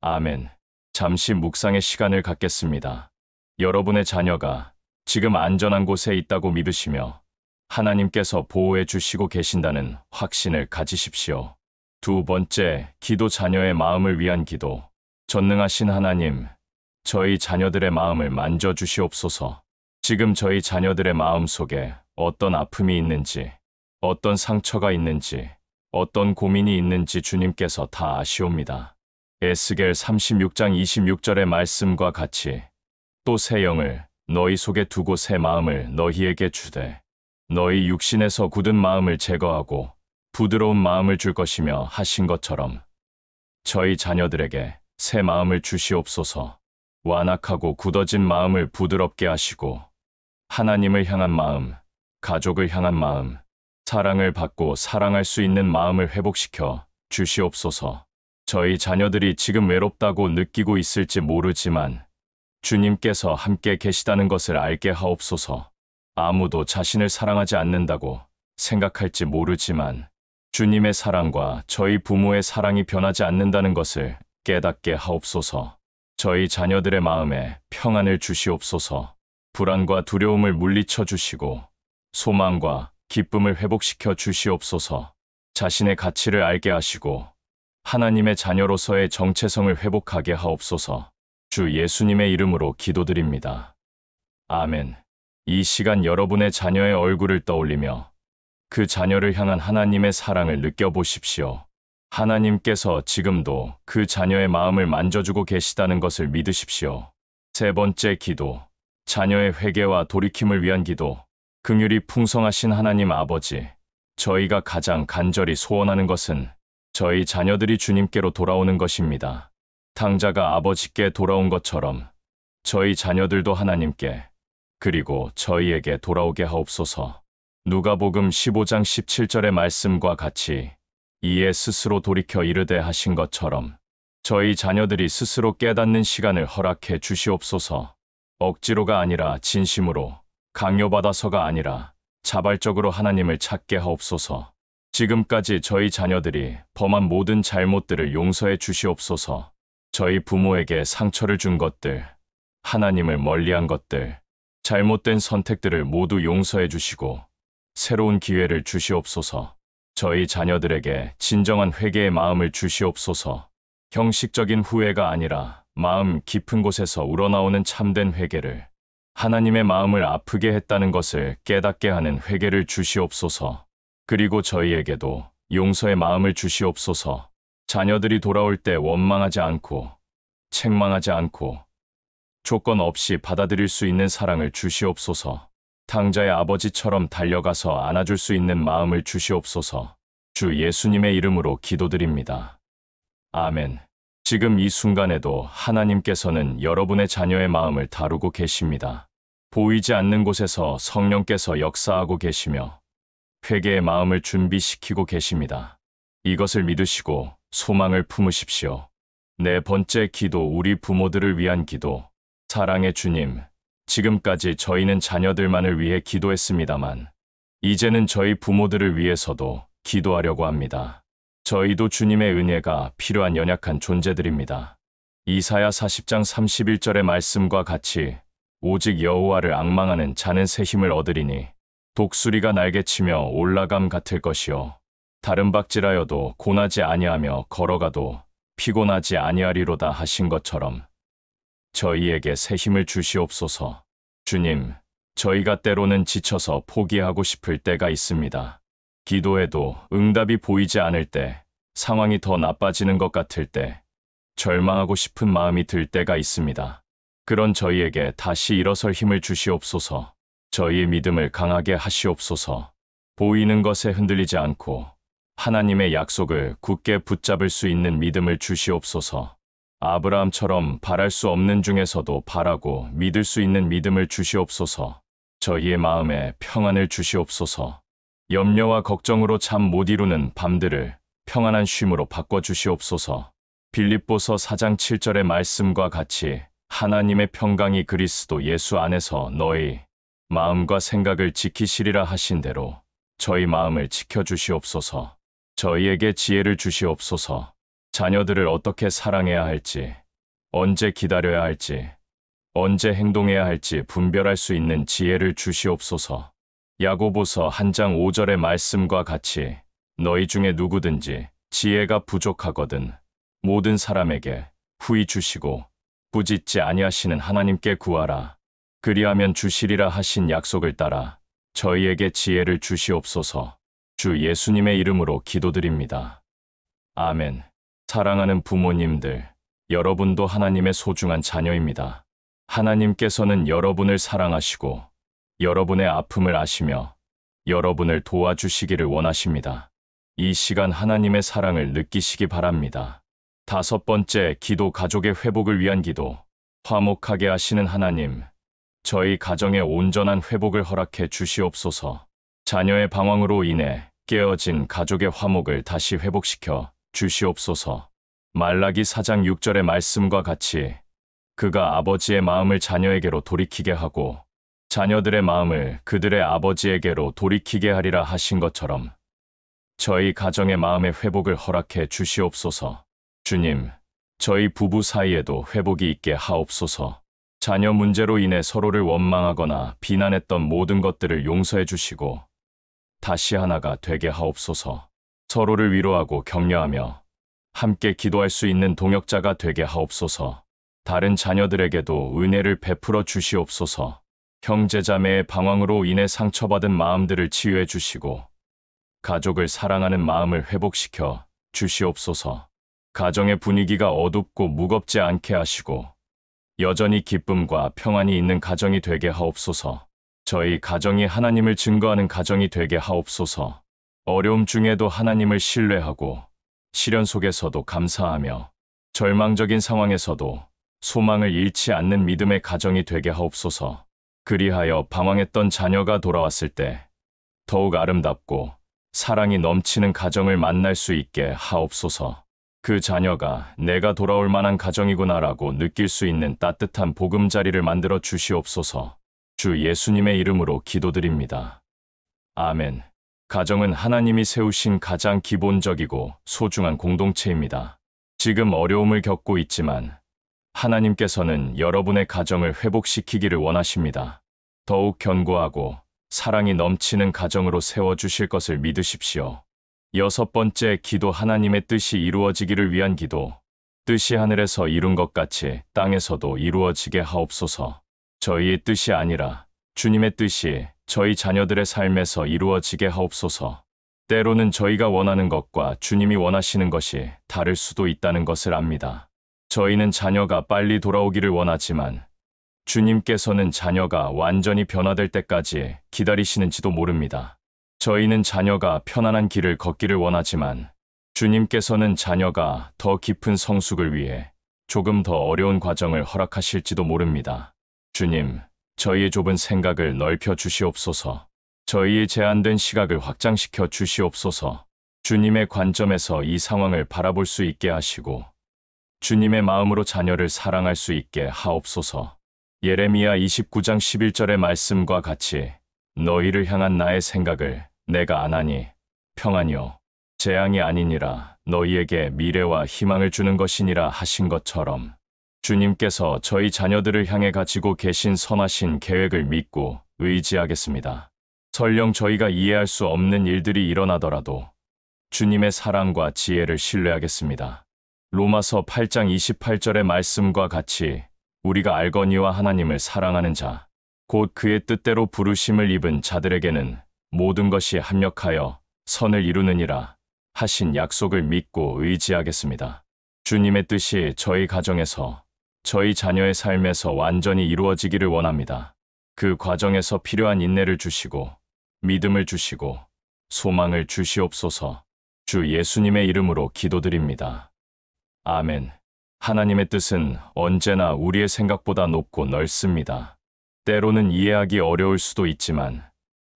아멘. 잠시 묵상의 시간을 갖겠습니다. 여러분의 자녀가 지금 안전한 곳에 있다고 믿으시며 하나님께서 보호해 주시고 계신다는 확신을 가지십시오. 두 번째, 기도 자녀의 마음을 위한 기도. 전능하신 하나님, 저희 자녀들의 마음을 만져주시옵소서. 지금 저희 자녀들의 마음 속에 어떤 아픔이 있는지, 어떤 상처가 있는지, 어떤 고민이 있는지 주님께서 다 아시옵니다. 에스겔 36장 26절의 말씀과 같이 또 새 영을 너희 속에 두고 새 마음을 너희에게 주되 너희 육신에서 굳은 마음을 제거하고 부드러운 마음을 줄 것이며 하신 것처럼 저희 자녀들에게 새 마음을 주시옵소서. 완악하고 굳어진 마음을 부드럽게 하시고 하나님을 향한 마음, 가족을 향한 마음, 사랑을 받고 사랑할 수 있는 마음을 회복시켜 주시옵소서. 저희 자녀들이 지금 외롭다고 느끼고 있을지 모르지만 주님께서 함께 계시다는 것을 알게 하옵소서. 아무도 자신을 사랑하지 않는다고 생각할지 모르지만 주님의 사랑과 저희 부모의 사랑이 변하지 않는다는 것을 깨닫게 하옵소서. 저희 자녀들의 마음에 평안을 주시옵소서. 불안과 두려움을 물리쳐 주시고 소망과 기쁨을 회복시켜 주시옵소서. 자신의 가치를 알게 하시고 하나님의 자녀로서의 정체성을 회복하게 하옵소서. 주 예수님의 이름으로 기도드립니다. 아멘. 이 시간 여러분의 자녀의 얼굴을 떠올리며 그 자녀를 향한 하나님의 사랑을 느껴보십시오. 하나님께서 지금도 그 자녀의 마음을 만져주고 계시다는 것을 믿으십시오. 세 번째 기도, 자녀의 회개와 돌이킴을 위한 기도. 긍휼이 풍성하신 하나님 아버지, 저희가 가장 간절히 소원하는 것은 저희 자녀들이 주님께로 돌아오는 것입니다. 탕자가 아버지께 돌아온 것처럼 저희 자녀들도 하나님께 그리고 저희에게 돌아오게 하옵소서. 누가복음 15장 17절의 말씀과 같이 이에 스스로 돌이켜 이르되 하신 것처럼 저희 자녀들이 스스로 깨닫는 시간을 허락해 주시옵소서. 억지로가 아니라 진심으로, 강요받아서가 아니라 자발적으로 하나님을 찾게 하옵소서. 지금까지 저희 자녀들이 범한 모든 잘못들을 용서해 주시옵소서. 저희 부모에게 상처를 준 것들, 하나님을 멀리한 것들, 잘못된 선택들을 모두 용서해 주시고 새로운 기회를 주시옵소서. 저희 자녀들에게 진정한 회개의 마음을 주시옵소서. 형식적인 후회가 아니라 마음 깊은 곳에서 우러나오는 참된 회개를, 하나님의 마음을 아프게 했다는 것을 깨닫게 하는 회개를 주시옵소서. 그리고 저희에게도 용서의 마음을 주시옵소서. 자녀들이 돌아올 때 원망하지 않고, 책망하지 않고, 조건 없이 받아들일 수 있는 사랑을 주시옵소서. 탕자의 아버지처럼 달려가서 안아줄 수 있는 마음을 주시옵소서. 주 예수님의 이름으로 기도드립니다. 아멘. 지금 이 순간에도 하나님께서는 여러분의 자녀의 마음을 다루고 계십니다. 보이지 않는 곳에서 성령께서 역사하고 계시며 회개의 마음을 준비시키고 계십니다. 이것을 믿으시고 소망을 품으십시오. 네 번째 기도, 우리 부모들을 위한 기도. 사랑의 주님, 지금까지 저희는 자녀들만을 위해 기도했습니다만 이제는 저희 부모들을 위해서도 기도하려고 합니다. 저희도 주님의 은혜가 필요한 연약한 존재들입니다. 이사야 40장 31절의 말씀과 같이 오직 여호와를 앙망하는 자는 새 힘을 얻으리니 독수리가 날개치며 올라감 같을 것이요 다른 박질하여도 고나지 아니하며 걸어가도 피곤하지 아니하리로다 하신 것처럼 저희에게 새 힘을 주시옵소서. 주님, 저희가 때로는 지쳐서 포기하고 싶을 때가 있습니다. 기도해도 응답이 보이지 않을 때, 상황이 더 나빠지는 것 같을 때, 절망하고 싶은 마음이 들 때가 있습니다. 그런 저희에게 다시 일어설 힘을 주시옵소서. 저희의 믿음을 강하게 하시옵소서. 보이는 것에 흔들리지 않고 하나님의 약속을 굳게 붙잡을 수 있는 믿음을 주시옵소서. 아브라함처럼 바랄 수 없는 중에서도 바라고 믿을 수 있는 믿음을 주시옵소서. 저희의 마음에 평안을 주시옵소서. 염려와 걱정으로 잠 못 이루는 밤들을 평안한 쉼으로 바꿔주시옵소서. 빌립보서 4장 7절의 말씀과 같이 하나님의 평강이 그리스도 예수 안에서 너희 마음과 생각을 지키시리라 하신 대로 저희 마음을 지켜주시옵소서. 저희에게 지혜를 주시옵소서. 자녀들을 어떻게 사랑해야 할지, 언제 기다려야 할지, 언제 행동해야 할지 분별할 수 있는 지혜를 주시옵소서. 야고보서 1장 5절의 말씀과 같이 너희 중에 누구든지 지혜가 부족하거든 모든 사람에게 후히 주시고 부짓지 아니하시는 하나님께 구하라. 그리하면 주시리라 하신 약속을 따라 저희에게 지혜를 주시옵소서. 주 예수님의 이름으로 기도드립니다. 아멘. 사랑하는 부모님들, 여러분도 하나님의 소중한 자녀입니다. 하나님께서는 여러분을 사랑하시고 여러분의 아픔을 아시며 여러분을 도와주시기를 원하십니다. 이 시간 하나님의 사랑을 느끼시기 바랍니다. 5번째, 기도. 가족의 회복을 위한 기도. 화목하게 하시는 하나님, 저희 가정의 온전한 회복을 허락해 주시옵소서. 자녀의 방황으로 인해 깨어진 가족의 화목을 다시 회복시켜 주시옵소서. 말라기 4장 6절의 말씀과 같이 그가 아버지의 마음을 자녀에게로 돌이키게 하고 자녀들의 마음을 그들의 아버지에게로 돌이키게 하리라 하신 것처럼 저희 가정의 마음의 회복을 허락해 주시옵소서. 주님, 저희 부부 사이에도 회복이 있게 하옵소서. 자녀 문제로 인해 서로를 원망하거나 비난했던 모든 것들을 용서해 주시고 다시 하나가 되게 하옵소서. 서로를 위로하고 격려하며 함께 기도할 수 있는 동역자가 되게 하옵소서. 다른 자녀들에게도 은혜를 베풀어 주시옵소서. 형제자매의 방황으로 인해 상처받은 마음들을 치유해 주시고 가족을 사랑하는 마음을 회복시켜 주시옵소서. 가정의 분위기가 어둡고 무겁지 않게 하시고 여전히 기쁨과 평안이 있는 가정이 되게 하옵소서. 저희 가정이 하나님을 증거하는 가정이 되게 하옵소서. 어려움 중에도 하나님을 신뢰하고 시련 속에서도 감사하며 절망적인 상황에서도 소망을 잃지 않는 믿음의 가정이 되게 하옵소서. 그리하여 방황했던 자녀가 돌아왔을 때 더욱 아름답고 사랑이 넘치는 가정을 만날 수 있게 하옵소서. 그 자녀가 내가 돌아올 만한 가정이구나라고 느낄 수 있는 따뜻한 보금자리를 만들어 주시옵소서. 주 예수님의 이름으로 기도드립니다. 아멘. 가정은 하나님이 세우신 가장 기본적이고 소중한 공동체입니다. 지금 어려움을 겪고 있지만 하나님께서는 여러분의 가정을 회복시키기를 원하십니다. 더욱 견고하고 사랑이 넘치는 가정으로 세워주실 것을 믿으십시오. 6번째, 기도. 하나님의 뜻이 이루어지기를 위한 기도. 뜻이 하늘에서 이룬 것 같이 땅에서도 이루어지게 하옵소서. 저희의 뜻이 아니라 주님의 뜻이 저희 자녀들의 삶에서 이루어지게 하옵소서. 때로는 저희가 원하는 것과 주님이 원하시는 것이 다를 수도 있다는 것을 압니다. 저희는 자녀가 빨리 돌아오기를 원하지만 주님께서는 자녀가 완전히 변화될 때까지 기다리시는지도 모릅니다. 저희는 자녀가 편안한 길을 걷기를 원하지만 주님께서는 자녀가 더 깊은 성숙을 위해 조금 더 어려운 과정을 허락하실지도 모릅니다. 주님, 저희의 좁은 생각을 넓혀 주시옵소서. 저희의 제한된 시각을 확장시켜 주시옵소서. 주님의 관점에서 이 상황을 바라볼 수 있게 하시고 주님의 마음으로 자녀를 사랑할 수 있게 하옵소서. 예레미야 29장 11절의 말씀과 같이 너희를 향한 나의 생각을 내가 아나니 평안이요 재앙이 아니니라 너희에게 미래와 희망을 주는 것이니라 하신 것처럼 주님께서 저희 자녀들을 향해 가지고 계신 선하신 계획을 믿고 의지하겠습니다. 설령 저희가 이해할 수 없는 일들이 일어나더라도 주님의 사랑과 지혜를 신뢰하겠습니다. 로마서 8장 28절의 말씀과 같이 우리가 알거니와 하나님을 사랑하는 자, 곧 그의 뜻대로 부르심을 입은 자들에게는 모든 것이 합력하여 선을 이루느니라 하신 약속을 믿고 의지하겠습니다. 주님의 뜻이 저희 가정에서, 저희 자녀의 삶에서 완전히 이루어지기를 원합니다. 그 과정에서 필요한 인내를 주시고, 믿음을 주시고, 소망을 주시옵소서. 주 예수님의 이름으로 기도드립니다. 아멘. 하나님의 뜻은 언제나 우리의 생각보다 높고 넓습니다. 때로는 이해하기 어려울 수도 있지만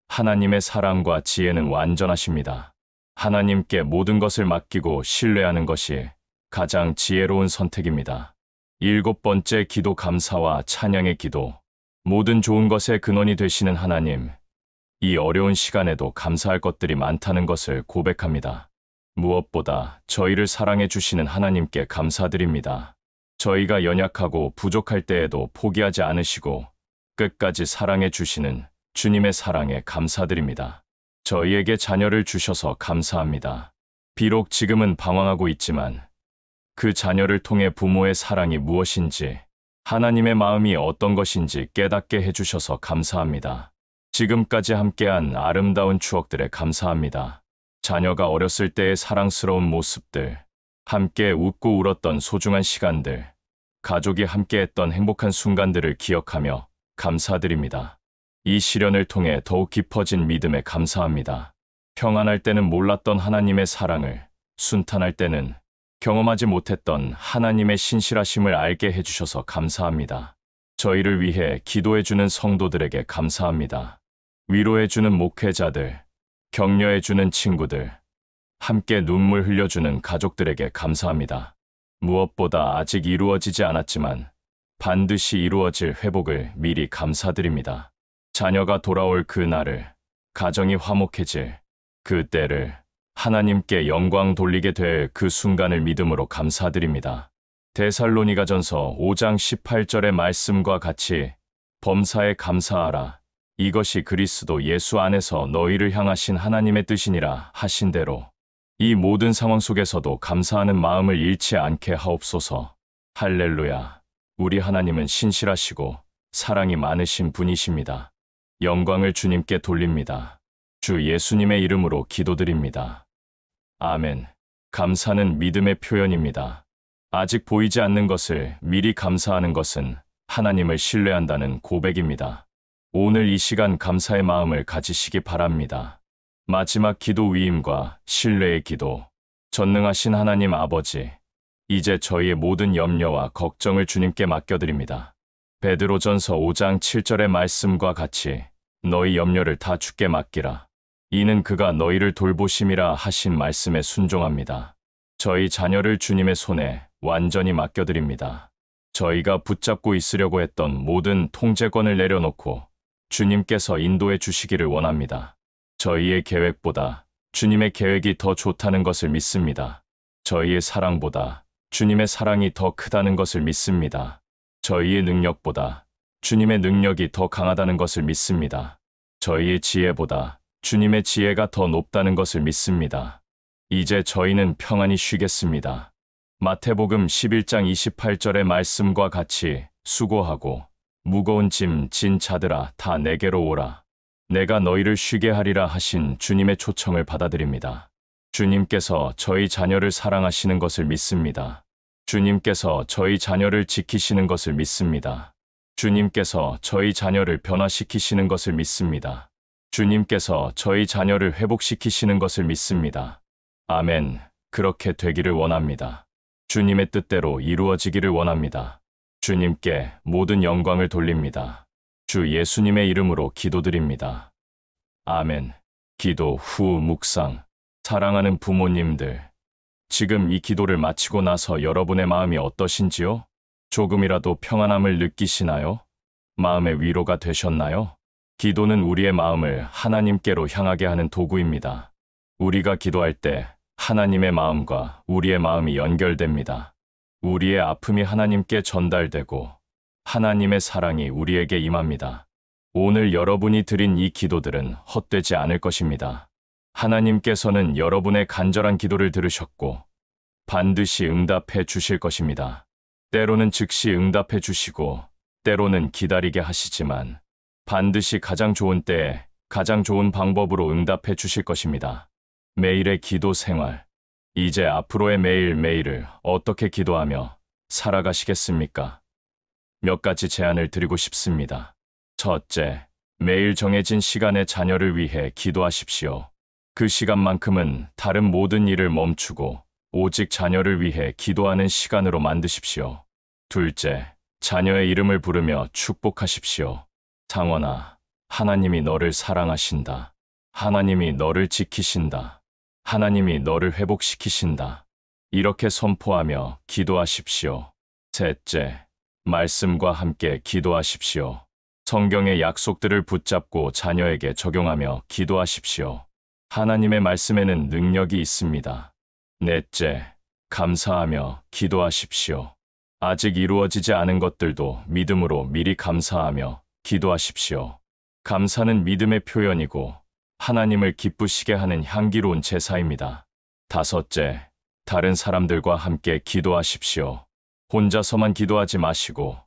하나님의 사랑과 지혜는 완전하십니다. 하나님께 모든 것을 맡기고 신뢰하는 것이 가장 지혜로운 선택입니다. 7번째, 기도. 감사와 찬양의 기도. 모든 좋은 것의 근원이 되시는 하나님, 이 어려운 시간에도 감사할 것들이 많다는 것을 고백합니다. 무엇보다 저희를 사랑해 주시는 하나님께 감사드립니다. 저희가 연약하고 부족할 때에도 포기하지 않으시고 끝까지 사랑해 주시는 주님의 사랑에 감사드립니다. 저희에게 자녀를 주셔서 감사합니다. 비록 지금은 방황하고 있지만 그 자녀를 통해 부모의 사랑이 무엇인지 하나님의 마음이 어떤 것인지 깨닫게 해주셔서 감사합니다. 지금까지 함께한 아름다운 추억들에 감사합니다. 자녀가 어렸을 때의 사랑스러운 모습들, 함께 웃고 울었던 소중한 시간들, 가족이 함께했던 행복한 순간들을 기억하며 감사드립니다. 이 시련을 통해 더욱 깊어진 믿음에 감사합니다. 평안할 때는 몰랐던 하나님의 사랑을, 순탄할 때는 경험하지 못했던 하나님의 신실하심을 알게 해주셔서 감사합니다. 저희를 위해 기도해주는 성도들에게 감사합니다. 위로해주는 목회자들, 격려해주는 친구들, 함께 눈물 흘려주는 가족들에게 감사합니다. 무엇보다 아직 이루어지지 않았지만 반드시 이루어질 회복을 미리 감사드립니다. 자녀가 돌아올 그 날을, 가정이 화목해질 그 때를, 하나님께 영광 돌리게 될 그 순간을 믿음으로 감사드립니다. 데살로니가전서 5장 18절의 말씀과 같이 범사에 감사하라. 이것이 그리스도 예수 안에서 너희를 향하신 하나님의 뜻이니라 하신 대로 이 모든 상황 속에서도 감사하는 마음을 잃지 않게 하옵소서. 할렐루야. 우리 하나님은 신실하시고 사랑이 많으신 분이십니다. 영광을 주님께 돌립니다. 주 예수님의 이름으로 기도드립니다. 아멘. 감사는 믿음의 표현입니다. 아직 보이지 않는 것을 미리 감사하는 것은 하나님을 신뢰한다는 고백입니다. 오늘 이 시간 감사의 마음을 가지시기 바랍니다. 마지막 기도 위임과 신뢰의 기도. 전능하신 하나님 아버지, 이제 저희의 모든 염려와 걱정을 주님께 맡겨드립니다. 베드로전서 5장 7절의 말씀과 같이 너희 염려를 다 주께 맡기라. 이는 그가 너희를 돌보심이라 하신 말씀에 순종합니다. 저희 자녀를 주님의 손에 완전히 맡겨드립니다. 저희가 붙잡고 있으려고 했던 모든 통제권을 내려놓고 주님께서 인도해 주시기를 원합니다. 저희의 계획보다 주님의 계획이 더 좋다는 것을 믿습니다. 저희의 사랑보다 주님의 사랑이 더 크다는 것을 믿습니다. 저희의 능력보다 주님의 능력이 더 강하다는 것을 믿습니다. 저희의 지혜보다 주님의 지혜가 더 높다는 것을 믿습니다. 이제 저희는 평안히 쉬겠습니다. 마태복음 11장 28절의 말씀과 같이 수고하고 무거운 짐 진 자들아 다 내게로 오라. 내가 너희를 쉬게 하리라 하신 주님의 초청을 받아들입니다. 주님께서 저희 자녀를 사랑하시는 것을 믿습니다. 주님께서 저희 자녀를 지키시는 것을 믿습니다. 주님께서 저희 자녀를 변화시키시는 것을 믿습니다. 주님께서 저희 자녀를 회복시키시는 것을 믿습니다. 아멘. 그렇게 되기를 원합니다. 주님의 뜻대로 이루어지기를 원합니다. 주님께 모든 영광을 돌립니다. 주 예수님의 이름으로 기도드립니다. 아멘. 기도 후 묵상. 사랑하는 부모님들, 지금 이 기도를 마치고 나서 여러분의 마음이 어떠신지요? 조금이라도 평안함을 느끼시나요? 마음의 위로가 되셨나요? 기도는 우리의 마음을 하나님께로 향하게 하는 도구입니다. 우리가 기도할 때 하나님의 마음과 우리의 마음이 연결됩니다. 우리의 아픔이 하나님께 전달되고 하나님의 사랑이 우리에게 임합니다. 오늘 여러분이 드린 이 기도들은 헛되지 않을 것입니다. 하나님께서는 여러분의 간절한 기도를 들으셨고 반드시 응답해 주실 것입니다. 때로는 즉시 응답해 주시고 때로는 기다리게 하시지만 반드시 가장 좋은 때에 가장 좋은 방법으로 응답해 주실 것입니다. 매일의 기도 생활. 이제 앞으로의 매일매일을 어떻게 기도하며 살아가시겠습니까? 몇 가지 제안을 드리고 싶습니다. 첫째, 매일 정해진 시간에 자녀를 위해 기도하십시오. 그 시간만큼은 다른 모든 일을 멈추고 오직 자녀를 위해 기도하는 시간으로 만드십시오. 둘째, 자녀의 이름을 부르며 축복하십시오. 상원아, 하나님이 너를 사랑하신다. 하나님이 너를 지키신다. 하나님이 너를 회복시키신다. 이렇게 선포하며 기도하십시오. 셋째, 말씀과 함께 기도하십시오. 성경의 약속들을 붙잡고 자녀에게 적용하며 기도하십시오. 하나님의 말씀에는 능력이 있습니다. 넷째, 감사하며 기도하십시오. 아직 이루어지지 않은 것들도 믿음으로 미리 감사하며 기도하십시오. 감사는 믿음의 표현이고 하나님을 기쁘시게 하는 향기로운 제사입니다. 다섯째, 다른 사람들과 함께 기도하십시오. 혼자서만 기도하지 마시고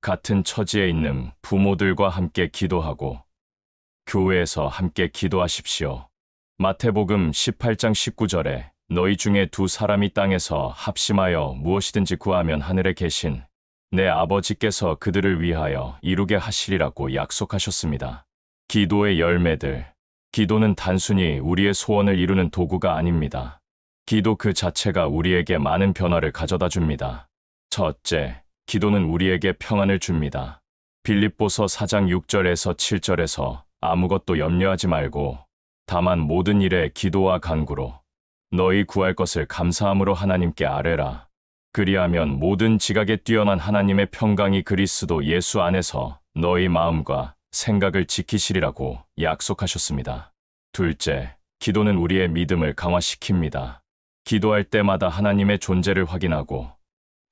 같은 처지에 있는 부모들과 함께 기도하고 교회에서 함께 기도하십시오. 마태복음 18장 19절에 너희 중에 두 사람이 땅에서 합심하여 무엇이든지 구하면 하늘에 계신 내 아버지께서 그들을 위하여 이루게 하시리라고 약속하셨습니다. 기도의 열매들. 기도는 단순히 우리의 소원을 이루는 도구가 아닙니다. 기도 그 자체가 우리에게 많은 변화를 가져다 줍니다. 첫째, 기도는 우리에게 평안을 줍니다. 빌립보서 4장 6절에서 7절에서 아무것도 염려하지 말고 다만 모든 일에 기도와 간구로 너희 구할 것을 감사함으로 하나님께 아뢰라. 그리하면 모든 지각에 뛰어난 하나님의 평강이 그리스도 예수 안에서 너희 마음과 생각을 지키시리라고 약속하셨습니다. 둘째, 기도는 우리의 믿음을 강화시킵니다. 기도할 때마다 하나님의 존재를 확인하고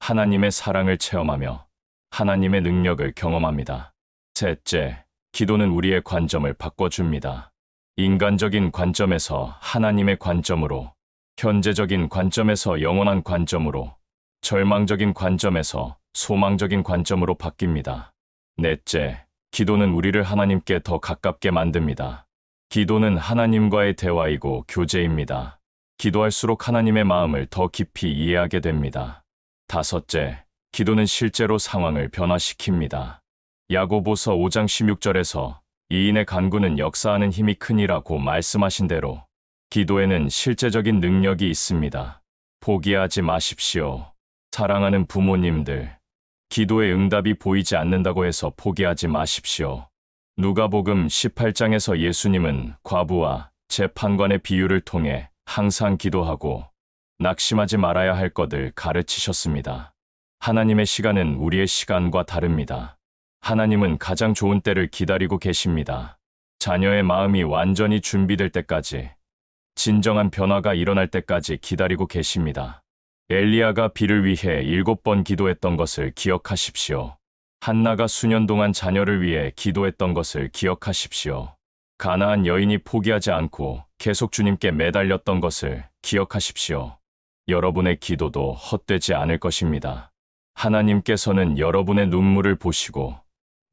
하나님의 사랑을 체험하며 하나님의 능력을 경험합니다. 셋째, 기도는 우리의 관점을 바꿔줍니다. 인간적인 관점에서 하나님의 관점으로, 현재적인 관점에서 영원한 관점으로, 절망적인 관점에서 소망적인 관점으로 바뀝니다. 넷째, 기도는 우리를 하나님께 더 가깝게 만듭니다. 기도는 하나님과의 대화이고 교제입니다. 기도할수록 하나님의 마음을 더 깊이 이해하게 됩니다. 다섯째, 기도는 실제로 상황을 변화시킵니다. 야고보서 5장 16절에서 이인의 간구는 역사하는 힘이 크니라고 말씀하신 대로 기도에는 실제적인 능력이 있습니다. 포기하지 마십시오. 사랑하는 부모님들, 기도의 응답이 보이지 않는다고 해서 포기하지 마십시오. 누가복음 18장에서 예수님은 과부와 재판관의 비유를 통해 항상 기도하고 낙심하지 말아야 할 것을 가르치셨습니다. 하나님의 시간은 우리의 시간과 다릅니다. 하나님은 가장 좋은 때를 기다리고 계십니다. 자녀의 마음이 완전히 준비될 때까지, 진정한 변화가 일어날 때까지 기다리고 계십니다. 엘리야가 비를 위해 7번 기도했던 것을 기억하십시오. 한나가 수년 동안 자녀를 위해 기도했던 것을 기억하십시오. 가나안 여인이 포기하지 않고 계속 주님께 매달렸던 것을 기억하십시오. 여러분의 기도도 헛되지 않을 것입니다. 하나님께서는 여러분의 눈물을 보시고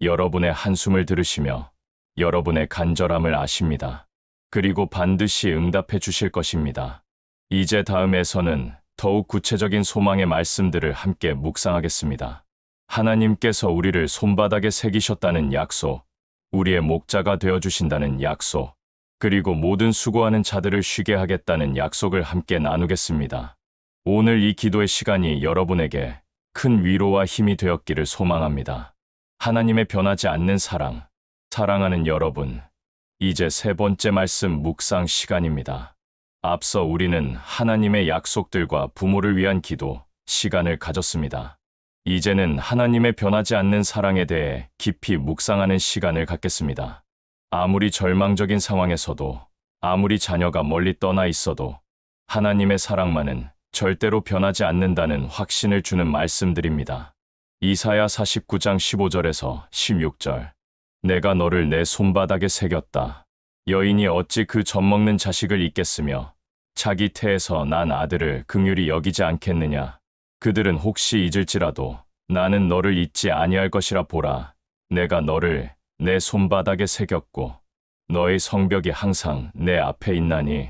여러분의 한숨을 들으시며 여러분의 간절함을 아십니다. 그리고 반드시 응답해 주실 것입니다. 이제 다음에서는 더욱 구체적인 소망의 말씀들을 함께 묵상하겠습니다. 하나님께서 우리를 손바닥에 새기셨다는 약속, 우리의 목자가 되어주신다는 약속, 그리고 모든 수고하는 자들을 쉬게 하겠다는 약속을 함께 나누겠습니다. 오늘 이 기도의 시간이 여러분에게 큰 위로와 힘이 되었기를 소망합니다. 하나님의 변하지 않는 사랑, 사랑하는 여러분, 이제 세 번째 말씀 묵상 시간입니다. 앞서 우리는 하나님의 약속들과 부모를 위한 기도, 시간을 가졌습니다. 이제는 하나님의 변하지 않는 사랑에 대해 깊이 묵상하는 시간을 갖겠습니다. 아무리 절망적인 상황에서도, 아무리 자녀가 멀리 떠나 있어도 하나님의 사랑만은 절대로 변하지 않는다는 확신을 주는 말씀들입니다. 이사야 49장 15절에서 16절. 내가 너를 내 손바닥에 새겼다. 여인이 어찌 그 젖먹는 자식을 잊겠으며 자기 태에서 난 아들을 긍휼히 여기지 않겠느냐. 그들은 혹시 잊을지라도 나는 너를 잊지 아니할 것이라 보라. 내가 너를 내 손바닥에 새겼고 너의 성벽이 항상 내 앞에 있나니.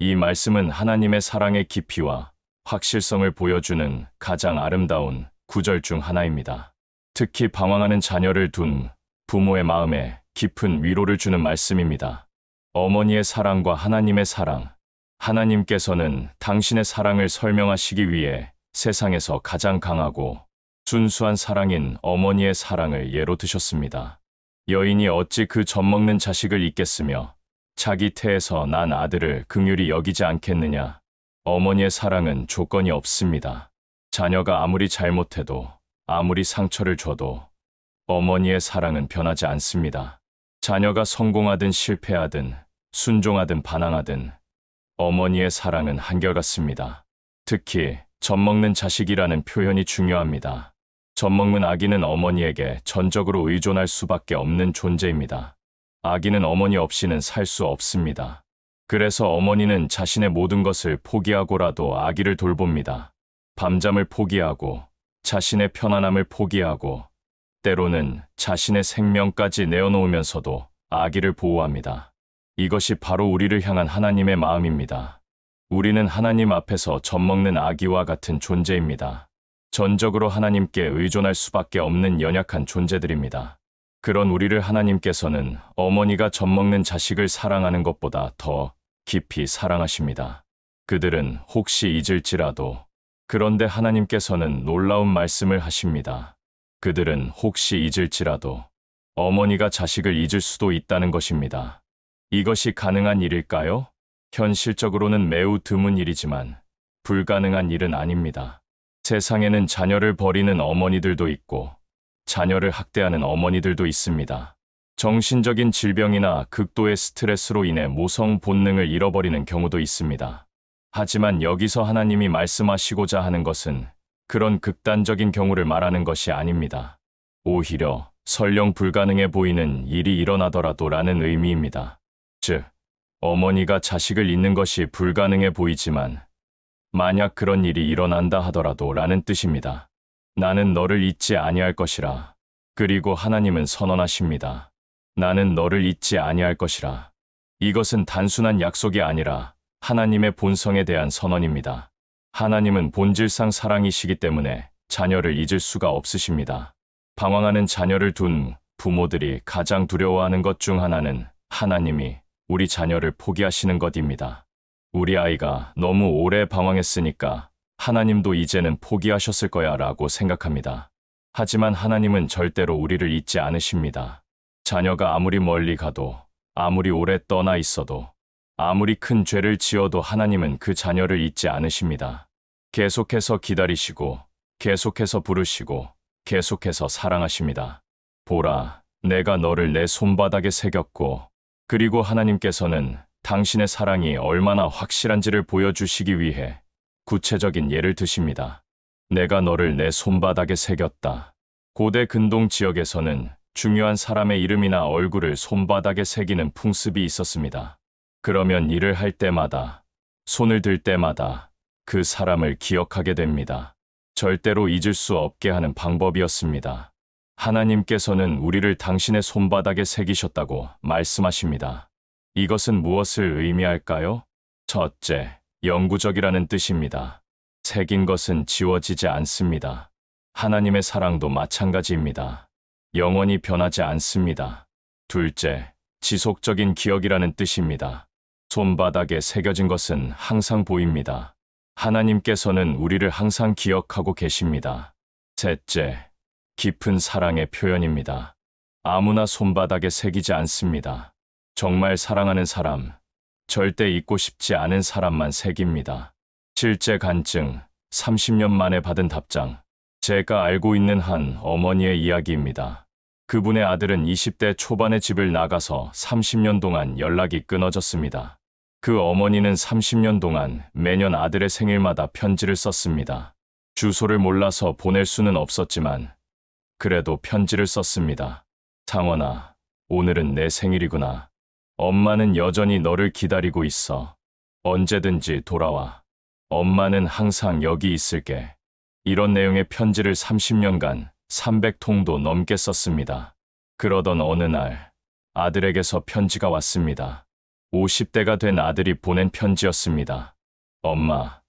이 말씀은 하나님의 사랑의 깊이와 확실성을 보여주는 가장 아름다운 구절 중 하나입니다. 특히 방황하는 자녀를 둔 부모의 마음에 깊은 위로를 주는 말씀입니다. 어머니의 사랑과 하나님의 사랑. 하나님께서는 당신의 사랑을 설명하시기 위해 세상에서 가장 강하고 순수한 사랑인 어머니의 사랑을 예로 드셨습니다. 여인이 어찌 그 젖먹는 자식을 잊겠으며 자기 태에서 난 아들을 긍휼히 여기지 않겠느냐. 어머니의 사랑은 조건이 없습니다. 자녀가 아무리 잘못해도, 아무리 상처를 줘도 어머니의 사랑은 변하지 않습니다. 자녀가 성공하든 실패하든 순종하든 반항하든 어머니의 사랑은 한결같습니다. 특히 젖먹는 자식이라는 표현이 중요합니다. 젖먹는 아기는 어머니에게 전적으로 의존할 수밖에 없는 존재입니다. 아기는 어머니 없이는 살 수 없습니다. 그래서 어머니는 자신의 모든 것을 포기하고라도 아기를 돌봅니다. 밤잠을 포기하고 자신의 편안함을 포기하고 때로는 자신의 생명까지 내어놓으면서도 아기를 보호합니다. 이것이 바로 우리를 향한 하나님의 마음입니다. 우리는 하나님 앞에서 젖먹는 아기와 같은 존재입니다. 전적으로 하나님께 의존할 수밖에 없는 연약한 존재들입니다. 그런 우리를 하나님께서는 어머니가 젖먹는 자식을 사랑하는 것보다 더 깊이 사랑하십니다. 그들은 혹시 잊을지라도, 그런데 하나님께서는 놀라운 말씀을 하십니다. 그들은 혹시 잊을지라도 어머니가 자식을 잊을 수도 있다는 것입니다. 이것이 가능한 일일까요? 현실적으로는 매우 드문 일이지만 불가능한 일은 아닙니다. 세상에는 자녀를 버리는 어머니들도 있고 자녀를 학대하는 어머니들도 있습니다. 정신적인 질병이나 극도의 스트레스로 인해 모성 본능을 잃어버리는 경우도 있습니다. 하지만 여기서 하나님이 말씀하시고자 하는 것은 그런 극단적인 경우를 말하는 것이 아닙니다. 오히려 설령 불가능해 보이는 일이 일어나더라도 라는 의미입니다. 즉, 어머니가 자식을 잊는 것이 불가능해 보이지만 만약 그런 일이 일어난다 하더라도 라는 뜻입니다. 나는 너를 잊지 아니할 것이라. 그리고 하나님은 선언하십니다. 나는 너를 잊지 아니할 것이라. 이것은 단순한 약속이 아니라 하나님의 본성에 대한 선언입니다. 하나님은 본질상 사랑이시기 때문에 자녀를 잊을 수가 없으십니다. 방황하는 자녀를 둔 부모들이 가장 두려워하는 것 중 하나는 하나님이 우리 자녀를 포기하시는 것입니다. 우리 아이가 너무 오래 방황했으니까 하나님도 이제는 포기하셨을 거야 라고 생각합니다. 하지만 하나님은 절대로 우리를 잊지 않으십니다. 자녀가 아무리 멀리 가도, 아무리 오래 떠나 있어도, 아무리 큰 죄를 지어도 하나님은 그 자녀를 잊지 않으십니다. 계속해서 기다리시고, 계속해서 부르시고, 계속해서 사랑하십니다. 보라, 내가 너를 내 손바닥에 새겼고, 그리고 하나님께서는 당신의 사랑이 얼마나 확실한지를 보여주시기 위해 구체적인 예를 드십니다. 내가 너를 내 손바닥에 새겼다. 고대 근동 지역에서는 중요한 사람의 이름이나 얼굴을 손바닥에 새기는 풍습이 있었습니다. 그러면 일을 할 때마다, 손을 들 때마다 그 사람을 기억하게 됩니다. 절대로 잊을 수 없게 하는 방법이었습니다. 하나님께서는 우리를 당신의 손바닥에 새기셨다고 말씀하십니다. 이것은 무엇을 의미할까요? 첫째, 영구적이라는 뜻입니다. 새긴 것은 지워지지 않습니다. 하나님의 사랑도 마찬가지입니다. 영원히 변하지 않습니다. 둘째, 지속적인 기억이라는 뜻입니다. 손바닥에 새겨진 것은 항상 보입니다. 하나님께서는 우리를 항상 기억하고 계십니다. 셋째, 깊은 사랑의 표현입니다. 아무나 손바닥에 새기지 않습니다. 정말 사랑하는 사람, 절대 잊고 싶지 않은 사람만 새깁니다. 실제 간증, 30년 만에 받은 답장. 제가 알고 있는 한 어머니의 이야기입니다. 그분의 아들은 20대 초반에 집을 나가서 30년 동안 연락이 끊어졌습니다. 그 어머니는 30년 동안 매년 아들의 생일마다 편지를 썼습니다. 주소를 몰라서 보낼 수는 없었지만 그래도 편지를 썼습니다. 상원아, 오늘은 내 생일이구나. 엄마는 여전히 너를 기다리고 있어. 언제든지 돌아와. 엄마는 항상 여기 있을게. 이런 내용의 편지를 30년간 300통도 넘게 썼습니다. 그러던 어느 날 아들에게서 편지가 왔습니다. 50대가 된 아들이 보낸 편지였습니다. 엄마,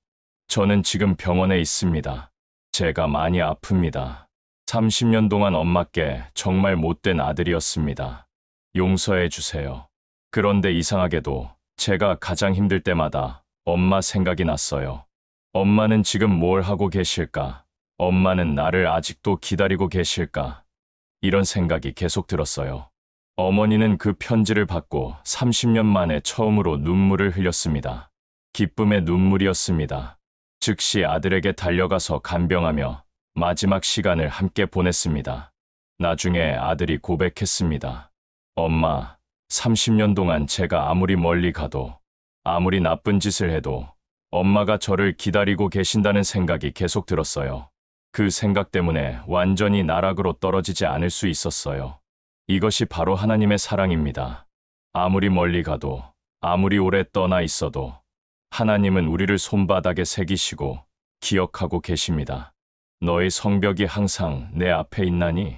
저는 지금 병원에 있습니다. 제가 많이 아픕니다. 30년 동안 엄마께 정말 못된 아들이었습니다. 용서해 주세요. 그런데 이상하게도 제가 가장 힘들 때마다 엄마 생각이 났어요. 엄마는 지금 뭘 하고 계실까? 엄마는 나를 아직도 기다리고 계실까? 이런 생각이 계속 들었어요. 어머니는 그 편지를 받고 30년 만에 처음으로 눈물을 흘렸습니다. 기쁨의 눈물이었습니다. 즉시 아들에게 달려가서 간병하며 마지막 시간을 함께 보냈습니다. 나중에 아들이 고백했습니다. 엄마, 30년 동안 제가 아무리 멀리 가도, 아무리 나쁜 짓을 해도 엄마가 저를 기다리고 계신다는 생각이 계속 들었어요. 그 생각 때문에 완전히 나락으로 떨어지지 않을 수 있었어요. 이것이 바로 하나님의 사랑입니다. 아무리 멀리 가도, 아무리 오래 떠나 있어도 하나님은 우리를 손바닥에 새기시고 기억하고 계십니다. 너의 성벽이 항상 내 앞에 있나니?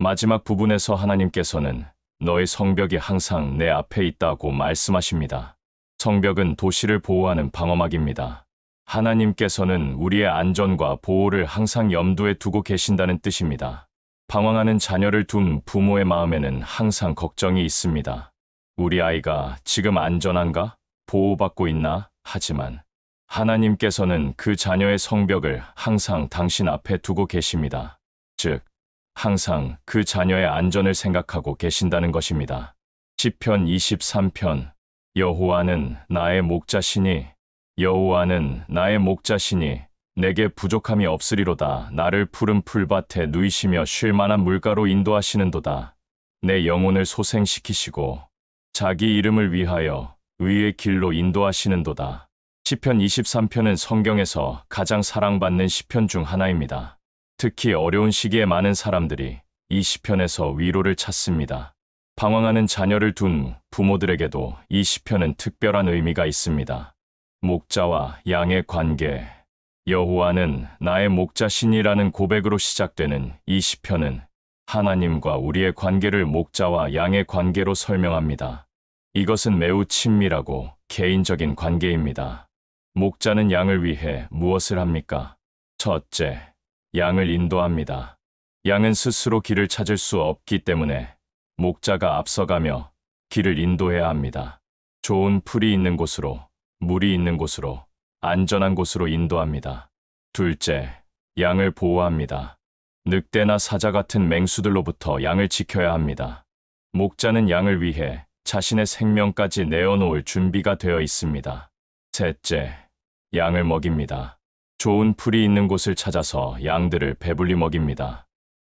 마지막 부분에서 하나님께서는 너의 성벽이 항상 내 앞에 있다고 말씀하십니다. 성벽은 도시를 보호하는 방어막입니다. 하나님께서는 우리의 안전과 보호를 항상 염두에 두고 계신다는 뜻입니다. 방황하는 자녀를 둔 부모의 마음에는 항상 걱정이 있습니다. 우리 아이가 지금 안전한가? 보호받고 있나? 하지만 하나님께서는 그 자녀의 성벽을 항상 당신 앞에 두고 계십니다. 즉, 항상 그 자녀의 안전을 생각하고 계신다는 것입니다. 시편 23편 여호와는 나의 목자시니 여호와는 나의 목자시니 내게 부족함이 없으리로다. 나를 푸른 풀밭에 누이시며 쉴 만한 물가로 인도하시는도다. 내 영혼을 소생시키시고 자기 이름을 위하여 의의 길로 인도하시는도다. 시편 23편은 성경에서 가장 사랑받는 시편 중 하나입니다. 특히 어려운 시기에 많은 사람들이 이 시편에서 위로를 찾습니다. 방황하는 자녀를 둔 부모들에게도 이 시편은 특별한 의미가 있습니다. 목자와 양의 관계. 여호와는 나의 목자시니라는 고백으로 시작되는 이 시편은 하나님과 우리의 관계를 목자와 양의 관계로 설명합니다. 이것은 매우 친밀하고 개인적인 관계입니다. 목자는 양을 위해 무엇을 합니까? 첫째, 양을 인도합니다. 양은 스스로 길을 찾을 수 없기 때문에 목자가 앞서가며 길을 인도해야 합니다. 좋은 풀이 있는 곳으로, 물이 있는 곳으로, 안전한 곳으로 인도합니다. 둘째, 양을 보호합니다. 늑대나 사자 같은 맹수들로부터 양을 지켜야 합니다. 목자는 양을 위해 자신의 생명까지 내어놓을 준비가 되어 있습니다. 셋째, 양을 먹입니다. 좋은 풀이 있는 곳을 찾아서 양들을 배불리 먹입니다.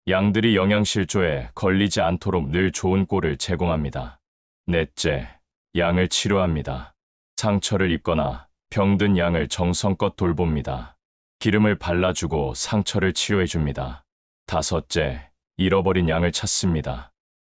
양들이 영양실조에 걸리지 않도록 늘 좋은 꼴을 제공합니다. 넷째, 양을 치료합니다. 상처를 입거나 병든 양을 정성껏 돌봅니다. 기름을 발라주고 상처를 치료해줍니다. 다섯째, 잃어버린 양을 찾습니다.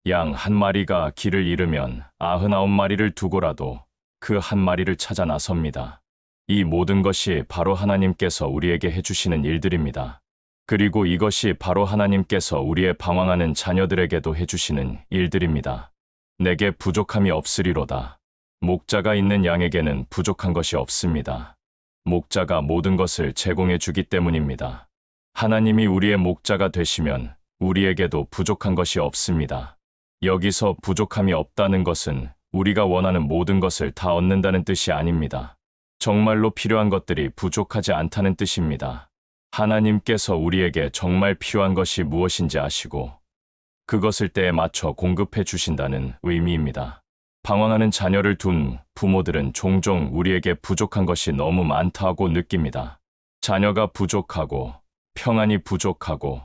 양 한 마리가 길을 잃으면 99마리를 두고라도 그 한 마리를 찾아 나섭니다. 이 모든 것이 바로 하나님께서 우리에게 해주시는 일들입니다. 그리고 이것이 바로 하나님께서 우리의 방황하는 자녀들에게도 해주시는 일들입니다. 내게 부족함이 없으리로다. 목자가 있는 양에게는 부족한 것이 없습니다. 목자가 모든 것을 제공해 주기 때문입니다. 하나님이 우리의 목자가 되시면 우리에게도 부족한 것이 없습니다. 여기서 부족함이 없다는 것은 우리가 원하는 모든 것을 다 얻는다는 뜻이 아닙니다. 정말로 필요한 것들이 부족하지 않다는 뜻입니다. 하나님께서 우리에게 정말 필요한 것이 무엇인지 아시고 그것을 때에 맞춰 공급해 주신다는 의미입니다. 방황하는 자녀를 둔 부모들은 종종 우리에게 부족한 것이 너무 많다고 느낍니다. 자녀가 부족하고 평안이 부족하고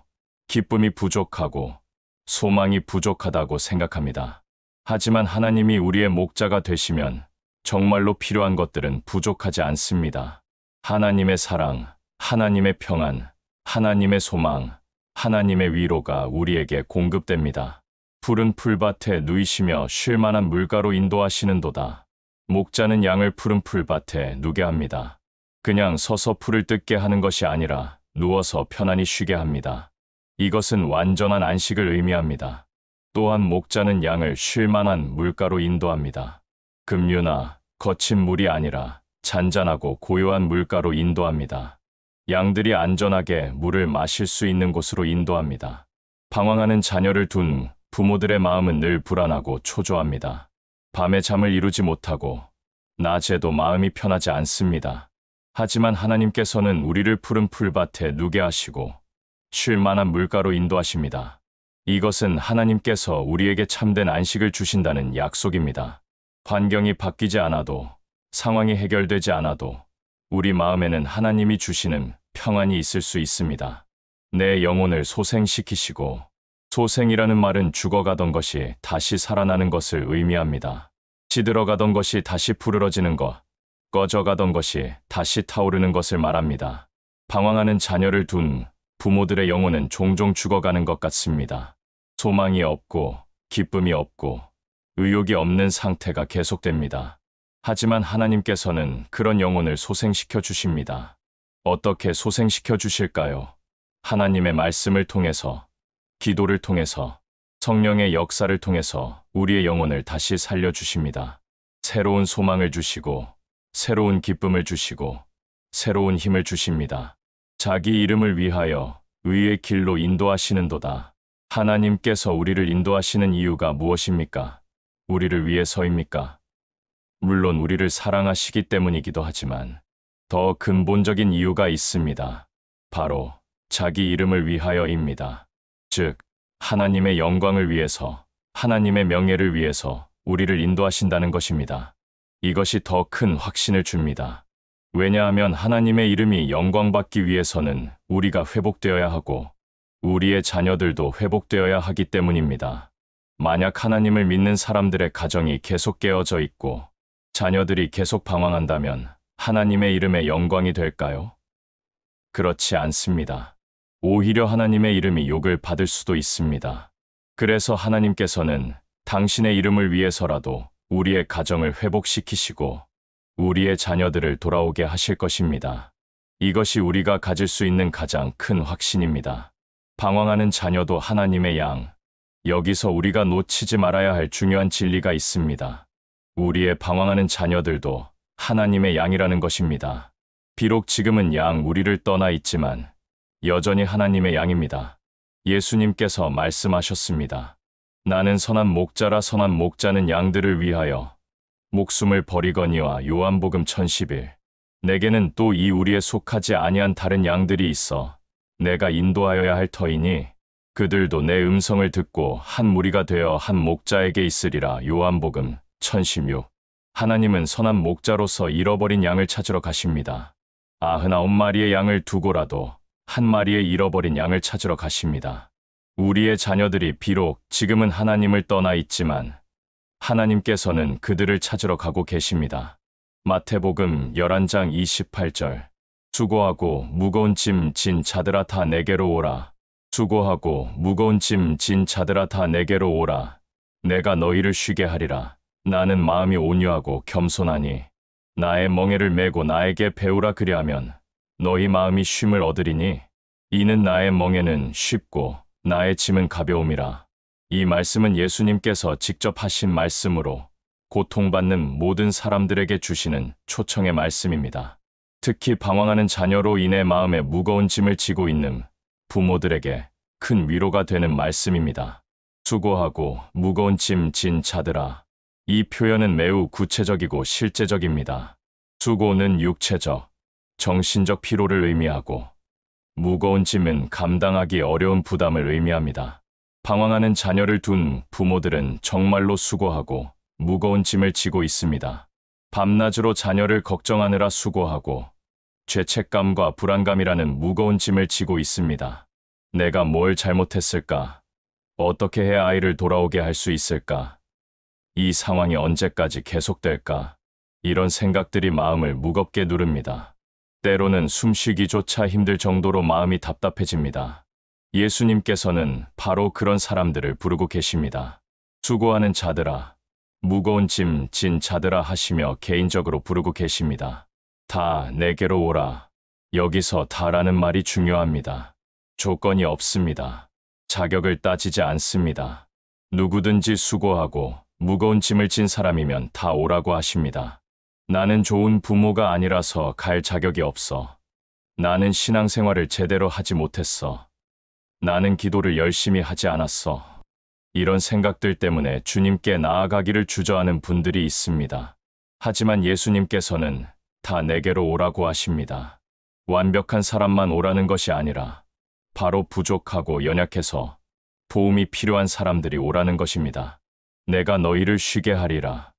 기쁨이 부족하고 소망이 부족하다고 생각합니다. 하지만 하나님이 우리의 목자가 되시면 정말로 필요한 것들은 부족하지 않습니다. 하나님의 사랑, 하나님의 평안, 하나님의 소망, 하나님의 위로가 우리에게 공급됩니다. 푸른 풀밭에 누이시며 쉴 만한 물가로 인도하시는도다. 목자는 양을 푸른 풀밭에 누게 합니다. 그냥 서서 풀을 뜯게 하는 것이 아니라 누워서 편안히 쉬게 합니다. 이것은 완전한 안식을 의미합니다. 또한 목자는 양을 쉴 만한 물가로 인도합니다. 급류나 거친 물이 아니라 잔잔하고 고요한 물가로 인도합니다. 양들이 안전하게 물을 마실 수 있는 곳으로 인도합니다. 방황하는 자녀를 둔 부모들의 마음은 늘 불안하고 초조합니다. 밤에 잠을 이루지 못하고 낮에도 마음이 편하지 않습니다. 하지만 하나님께서는 우리를 푸른 풀밭에 누게 하시고 쉴 만한 물가로 인도하십니다. 이것은 하나님께서 우리에게 참된 안식을 주신다는 약속입니다. 환경이 바뀌지 않아도, 상황이 해결되지 않아도 우리 마음에는 하나님이 주시는 평안이 있을 수 있습니다. 내 영혼을 소생시키시고, 소생이라는 말은 죽어가던 것이 다시 살아나는 것을 의미합니다. 시들어가던 것이 다시 푸르러지는 것, 꺼져가던 것이 다시 타오르는 것을 말합니다. 방황하는 자녀를 둔 부모들의 영혼은 종종 죽어가는 것 같습니다. 소망이 없고, 기쁨이 없고, 의욕이 없는 상태가 계속됩니다. 하지만 하나님께서는 그런 영혼을 소생시켜 주십니다. 어떻게 소생시켜 주실까요? 하나님의 말씀을 통해서, 기도를 통해서, 성령의 역사를 통해서 우리의 영혼을 다시 살려주십니다. 새로운 소망을 주시고, 새로운 기쁨을 주시고, 새로운 힘을 주십니다. 자기 이름을 위하여 의의 길로 인도하시는도다. 하나님께서 우리를 인도하시는 이유가 무엇입니까? 우리를 위해서입니까? 물론 우리를 사랑하시기 때문이기도 하지만 더 근본적인 이유가 있습니다. 바로 자기 이름을 위하여입니다. 즉, 하나님의 영광을 위해서, 하나님의 명예를 위해서 우리를 인도하신다는 것입니다. 이것이 더 큰 확신을 줍니다. 왜냐하면 하나님의 이름이 영광받기 위해서는 우리가 회복되어야 하고 우리의 자녀들도 회복되어야 하기 때문입니다. 만약 하나님을 믿는 사람들의 가정이 계속 깨어져 있고 자녀들이 계속 방황한다면 하나님의 이름의 영광이 될까요? 그렇지 않습니다. 오히려 하나님의 이름이 욕을 받을 수도 있습니다. 그래서 하나님께서는 당신의 이름을 위해서라도 우리의 가정을 회복시키시고 우리의 자녀들을 돌아오게 하실 것입니다. 이것이 우리가 가질 수 있는 가장 큰 확신입니다. 방황하는 자녀도 하나님의 양. 여기서 우리가 놓치지 말아야 할 중요한 진리가 있습니다. 우리의 방황하는 자녀들도 하나님의 양이라는 것입니다. 비록 지금은 양 우리를 떠나 있지만 여전히 하나님의 양입니다. 예수님께서 말씀하셨습니다. 나는 선한 목자라. 선한 목자는 양들을 위하여 목숨을 버리거니와. 요한복음 10:11. 내게는 또 이 우리에 속하지 아니한 다른 양들이 있어 내가 인도하여야 할 터이니 그들도 내 음성을 듣고 한 무리가 되어 한 목자에게 있으리라. 요한복음 10:16. 하나님은 선한 목자로서 잃어버린 양을 찾으러 가십니다. 99마리의 양을 두고라도 한 마리의 잃어버린 양을 찾으러 가십니다. 우리의 자녀들이 비록 지금은 하나님을 떠나 있지만 하나님께서는 그들을 찾으러 가고 계십니다. 마태복음 11장 28절. 수고하고 무거운 짐 진 자들아 다 내게로 오라. 수고하고 무거운 짐 진 자들아 다 내게로 오라. 내가 너희를 쉬게 하리라. 나는 마음이 온유하고 겸손하니 나의 멍에를 메고 나에게 배우라. 그리하면 너희 마음이 쉼을 얻으리니 이는 나의 멍에는 쉽고 나의 짐은 가벼움이라. 이 말씀은 예수님께서 직접 하신 말씀으로 고통받는 모든 사람들에게 주시는 초청의 말씀입니다. 특히 방황하는 자녀로 인해 마음에 무거운 짐을 지고 있는 부모들에게 큰 위로가 되는 말씀입니다. 수고하고 무거운 짐 진 자들아. 이 표현은 매우 구체적이고 실제적입니다. 수고는 육체적, 정신적 피로를 의미하고 무거운 짐은 감당하기 어려운 부담을 의미합니다. 방황하는 자녀를 둔 부모들은 정말로 수고하고 무거운 짐을 지고 있습니다. 밤낮으로 자녀를 걱정하느라 수고하고 죄책감과 불안감이라는 무거운 짐을 지고 있습니다. 내가 뭘 잘못했을까? 어떻게 해야 아이를 돌아오게 할 수 있을까? 이 상황이 언제까지 계속될까? 이런 생각들이 마음을 무겁게 누릅니다. 때로는 숨쉬기조차 힘들 정도로 마음이 답답해집니다. 예수님께서는 바로 그런 사람들을 부르고 계십니다. 수고하는 자들아, 무거운 짐 진 자들아 하시며 개인적으로 부르고 계십니다. 다 내게로 오라. 여기서 다라는 말이 중요합니다. 조건이 없습니다. 자격을 따지지 않습니다. 누구든지 수고하고 무거운 짐을 진 사람이면 다 오라고 하십니다. 나는 좋은 부모가 아니라서 갈 자격이 없어. 나는 신앙생활을 제대로 하지 못했어. 나는 기도를 열심히 하지 않았어. 이런 생각들 때문에 주님께 나아가기를 주저하는 분들이 있습니다. 하지만 예수님께서는 다 내게로 오라고 하십니다. 완벽한 사람만 오라는 것이 아니라 바로 부족하고 연약해서 도움이 필요한 사람들이 오라는 것입니다. 내가 너희를 쉬게 하리라.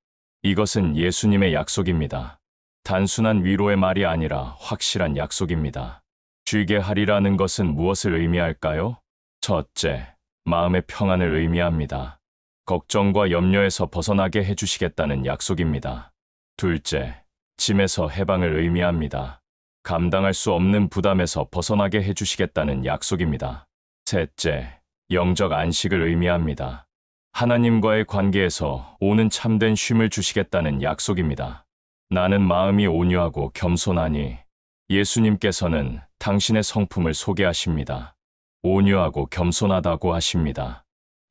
이것은 예수님의 약속입니다. 단순한 위로의 말이 아니라 확실한 약속입니다. 쉬게 하리라는 것은 무엇을 의미할까요? 첫째, 마음의 평안을 의미합니다. 걱정과 염려에서 벗어나게 해주시겠다는 약속입니다. 둘째, 짐에서 해방을 의미합니다. 감당할 수 없는 부담에서 벗어나게 해주시겠다는 약속입니다. 셋째, 영적 안식을 의미합니다. 하나님과의 관계에서 오는 참된 쉼을 주시겠다는 약속입니다. 나는 마음이 온유하고 겸손하니 예수님께서는 당신의 성품을 소개하십니다. 온유하고 겸손하다고 하십니다.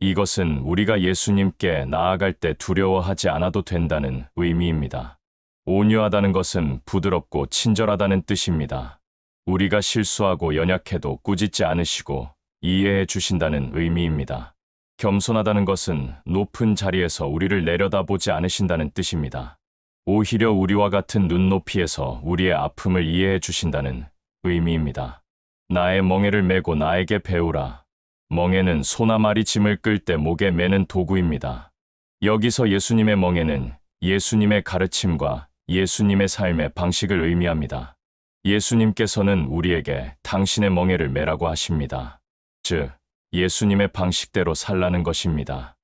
이것은 우리가 예수님께 나아갈 때 두려워하지 않아도 된다는 의미입니다. 온유하다는 것은 부드럽고 친절하다는 뜻입니다. 우리가 실수하고 연약해도 꾸짖지 않으시고 이해해 주신다는 의미입니다. 겸손하다는 것은 높은 자리에서 우리를 내려다보지 않으신다는 뜻입니다. 오히려 우리와 같은 눈높이에서 우리의 아픔을 이해해 주신다는 의미입니다. 나의 멍에를 메고 나에게 배우라. 멍에는 소나 말이 짐을 끌 때 목에 매는 도구입니다. 여기서 예수님의 멍에는 예수님의 가르침과 예수님의 삶의 방식을 의미합니다. 예수님께서는 우리에게 당신의 멍에를 매라고 하십니다. 즉, 예수님의 방식대로 살라는 것입니다.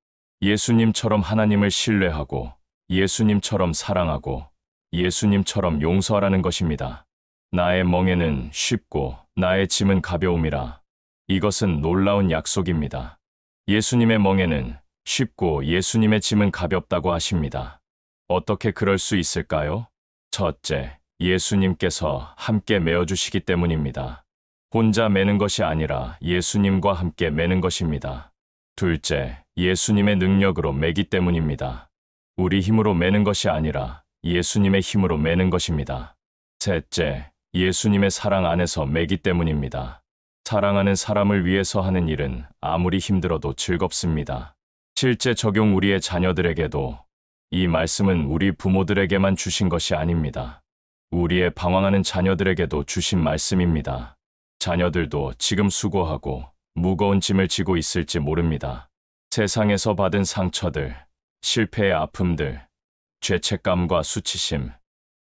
예수님처럼 하나님을 신뢰하고 예수님처럼 사랑하고 예수님처럼 용서하라는 것입니다. 나의 멍에는 쉽고 나의 짐은 가벼움이라. 이것은 놀라운 약속입니다. 예수님의 멍에는 쉽고 예수님의 짐은 가볍다고 하십니다. 어떻게 그럴 수 있을까요? 첫째, 예수님께서 함께 메어주시기 때문입니다. 혼자 매는 것이 아니라 예수님과 함께 매는 것입니다. 둘째, 예수님의 능력으로 매기 때문입니다. 우리 힘으로 매는 것이 아니라 예수님의 힘으로 매는 것입니다. 셋째, 예수님의 사랑 안에서 매기 때문입니다. 사랑하는 사람을 위해서 하는 일은 아무리 힘들어도 즐겁습니다. 실제 적용 우리의 자녀들에게도 이 말씀은 우리 부모들에게만 주신 것이 아닙니다. 우리의 방황하는 자녀들에게도 주신 말씀입니다. 자녀들도 지금 수고하고 무거운 짐을 지고 있을지 모릅니다. 세상에서 받은 상처들, 실패의 아픔들, 죄책감과 수치심,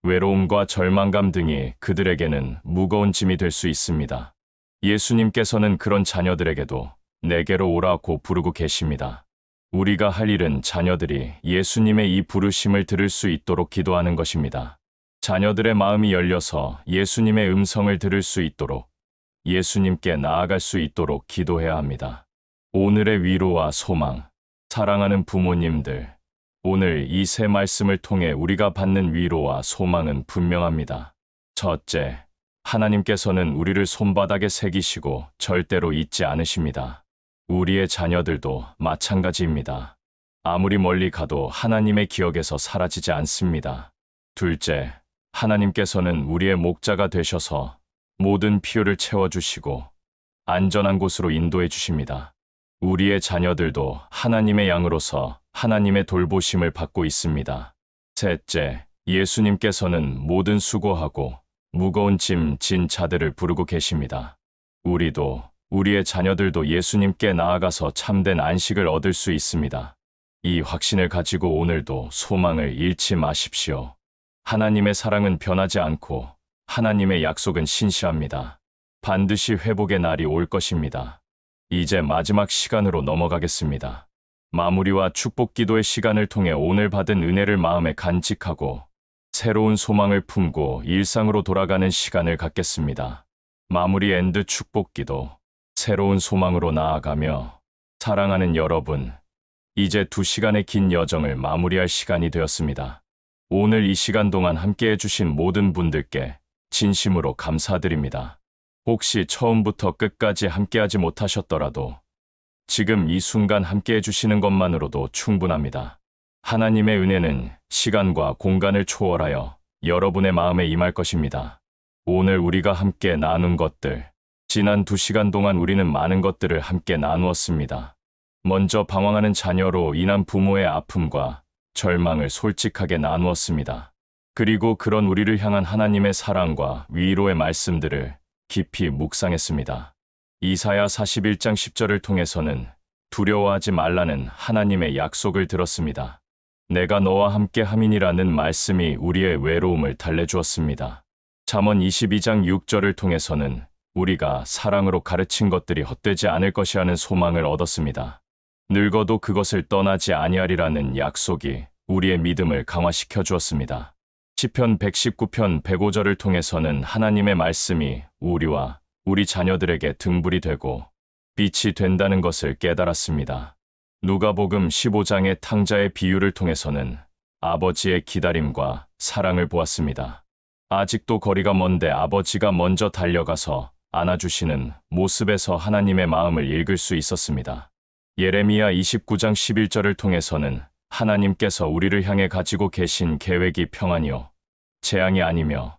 외로움과 절망감 등이 그들에게는 무거운 짐이 될 수 있습니다. 예수님께서는 그런 자녀들에게도 내게로 오라고 부르고 계십니다. 우리가 할 일은 자녀들이 예수님의 이 부르심을 들을 수 있도록 기도하는 것입니다. 자녀들의 마음이 열려서 예수님의 음성을 들을 수 있도록 예수님께 나아갈 수 있도록 기도해야 합니다. 오늘의 위로와 소망, 사랑하는 부모님들, 오늘 이 세 말씀을 통해 우리가 받는 위로와 소망은 분명합니다. 첫째, 하나님께서는 우리를 손바닥에 새기시고 절대로 잊지 않으십니다. 우리의 자녀들도 마찬가지입니다. 아무리 멀리 가도 하나님의 기억에서 사라지지 않습니다. 둘째, 하나님께서는 우리의 목자가 되셔서 모든 필요를 채워주시고 안전한 곳으로 인도해 주십니다. 우리의 자녀들도 하나님의 양으로서 하나님의 돌보심을 받고 있습니다. 셋째, 예수님께서는 모든 수고하고 무거운 짐 진 자들을 부르고 계십니다. 우리도 우리의 자녀들도 예수님께 나아가서 참된 안식을 얻을 수 있습니다. 이 확신을 가지고 오늘도 소망을 잃지 마십시오. 하나님의 사랑은 변하지 않고 하나님의 약속은 신실합니다. 반드시 회복의 날이 올 것입니다. 이제 마지막 시간으로 넘어가겠습니다. 마무리와 축복 기도의 시간을 통해 오늘 받은 은혜를 마음에 간직하고 새로운 소망을 품고 일상으로 돌아가는 시간을 갖겠습니다. 마무리 엔드 축복 기도. 새로운 소망으로 나아가며 사랑하는 여러분, 이제 2시간의 긴 여정을 마무리할 시간이 되었습니다. 오늘 이 시간 동안 함께 해주신 모든 분들께 진심으로 감사드립니다. 혹시 처음부터 끝까지 함께하지 못하셨더라도 지금 이 순간 함께 해주시는 것만으로도 충분합니다. 하나님의 은혜는 시간과 공간을 초월하여 여러분의 마음에 임할 것입니다. 오늘 우리가 함께 나눈 것들, 지난 2시간 동안 우리는 많은 것들을 함께 나누었습니다. 먼저 방황하는 자녀로 인한 부모의 아픔과 절망을 솔직하게 나누었습니다. 그리고 그런 우리를 향한 하나님의 사랑과 위로의 말씀들을 깊이 묵상했습니다. 이사야 41장 10절을 통해서는 두려워하지 말라는 하나님의 약속을 들었습니다. 내가 너와 함께 함이니라는 말씀이 우리의 외로움을 달래주었습니다. 잠언 22장 6절을 통해서는 우리가 사랑으로 가르친 것들이 헛되지 않을 것이라는 소망을 얻었습니다. 늙어도 그것을 떠나지 아니하리라는 약속이 우리의 믿음을 강화시켜 주었습니다. 시편 119편 105절을 통해서는 하나님의 말씀이 우리와 우리 자녀들에게 등불이 되고 빛이 된다는 것을 깨달았습니다. 누가복음 15장의 탕자의 비유를 통해서는 아버지의 기다림과 사랑을 보았습니다. 아직도 거리가 먼데 아버지가 먼저 달려가서 안아주시는 모습에서 하나님의 마음을 읽을 수 있었습니다. 예레미야 29장 11절을 통해서는 하나님께서 우리를 향해 가지고 계신 계획이 평안이요, 재앙이 아니며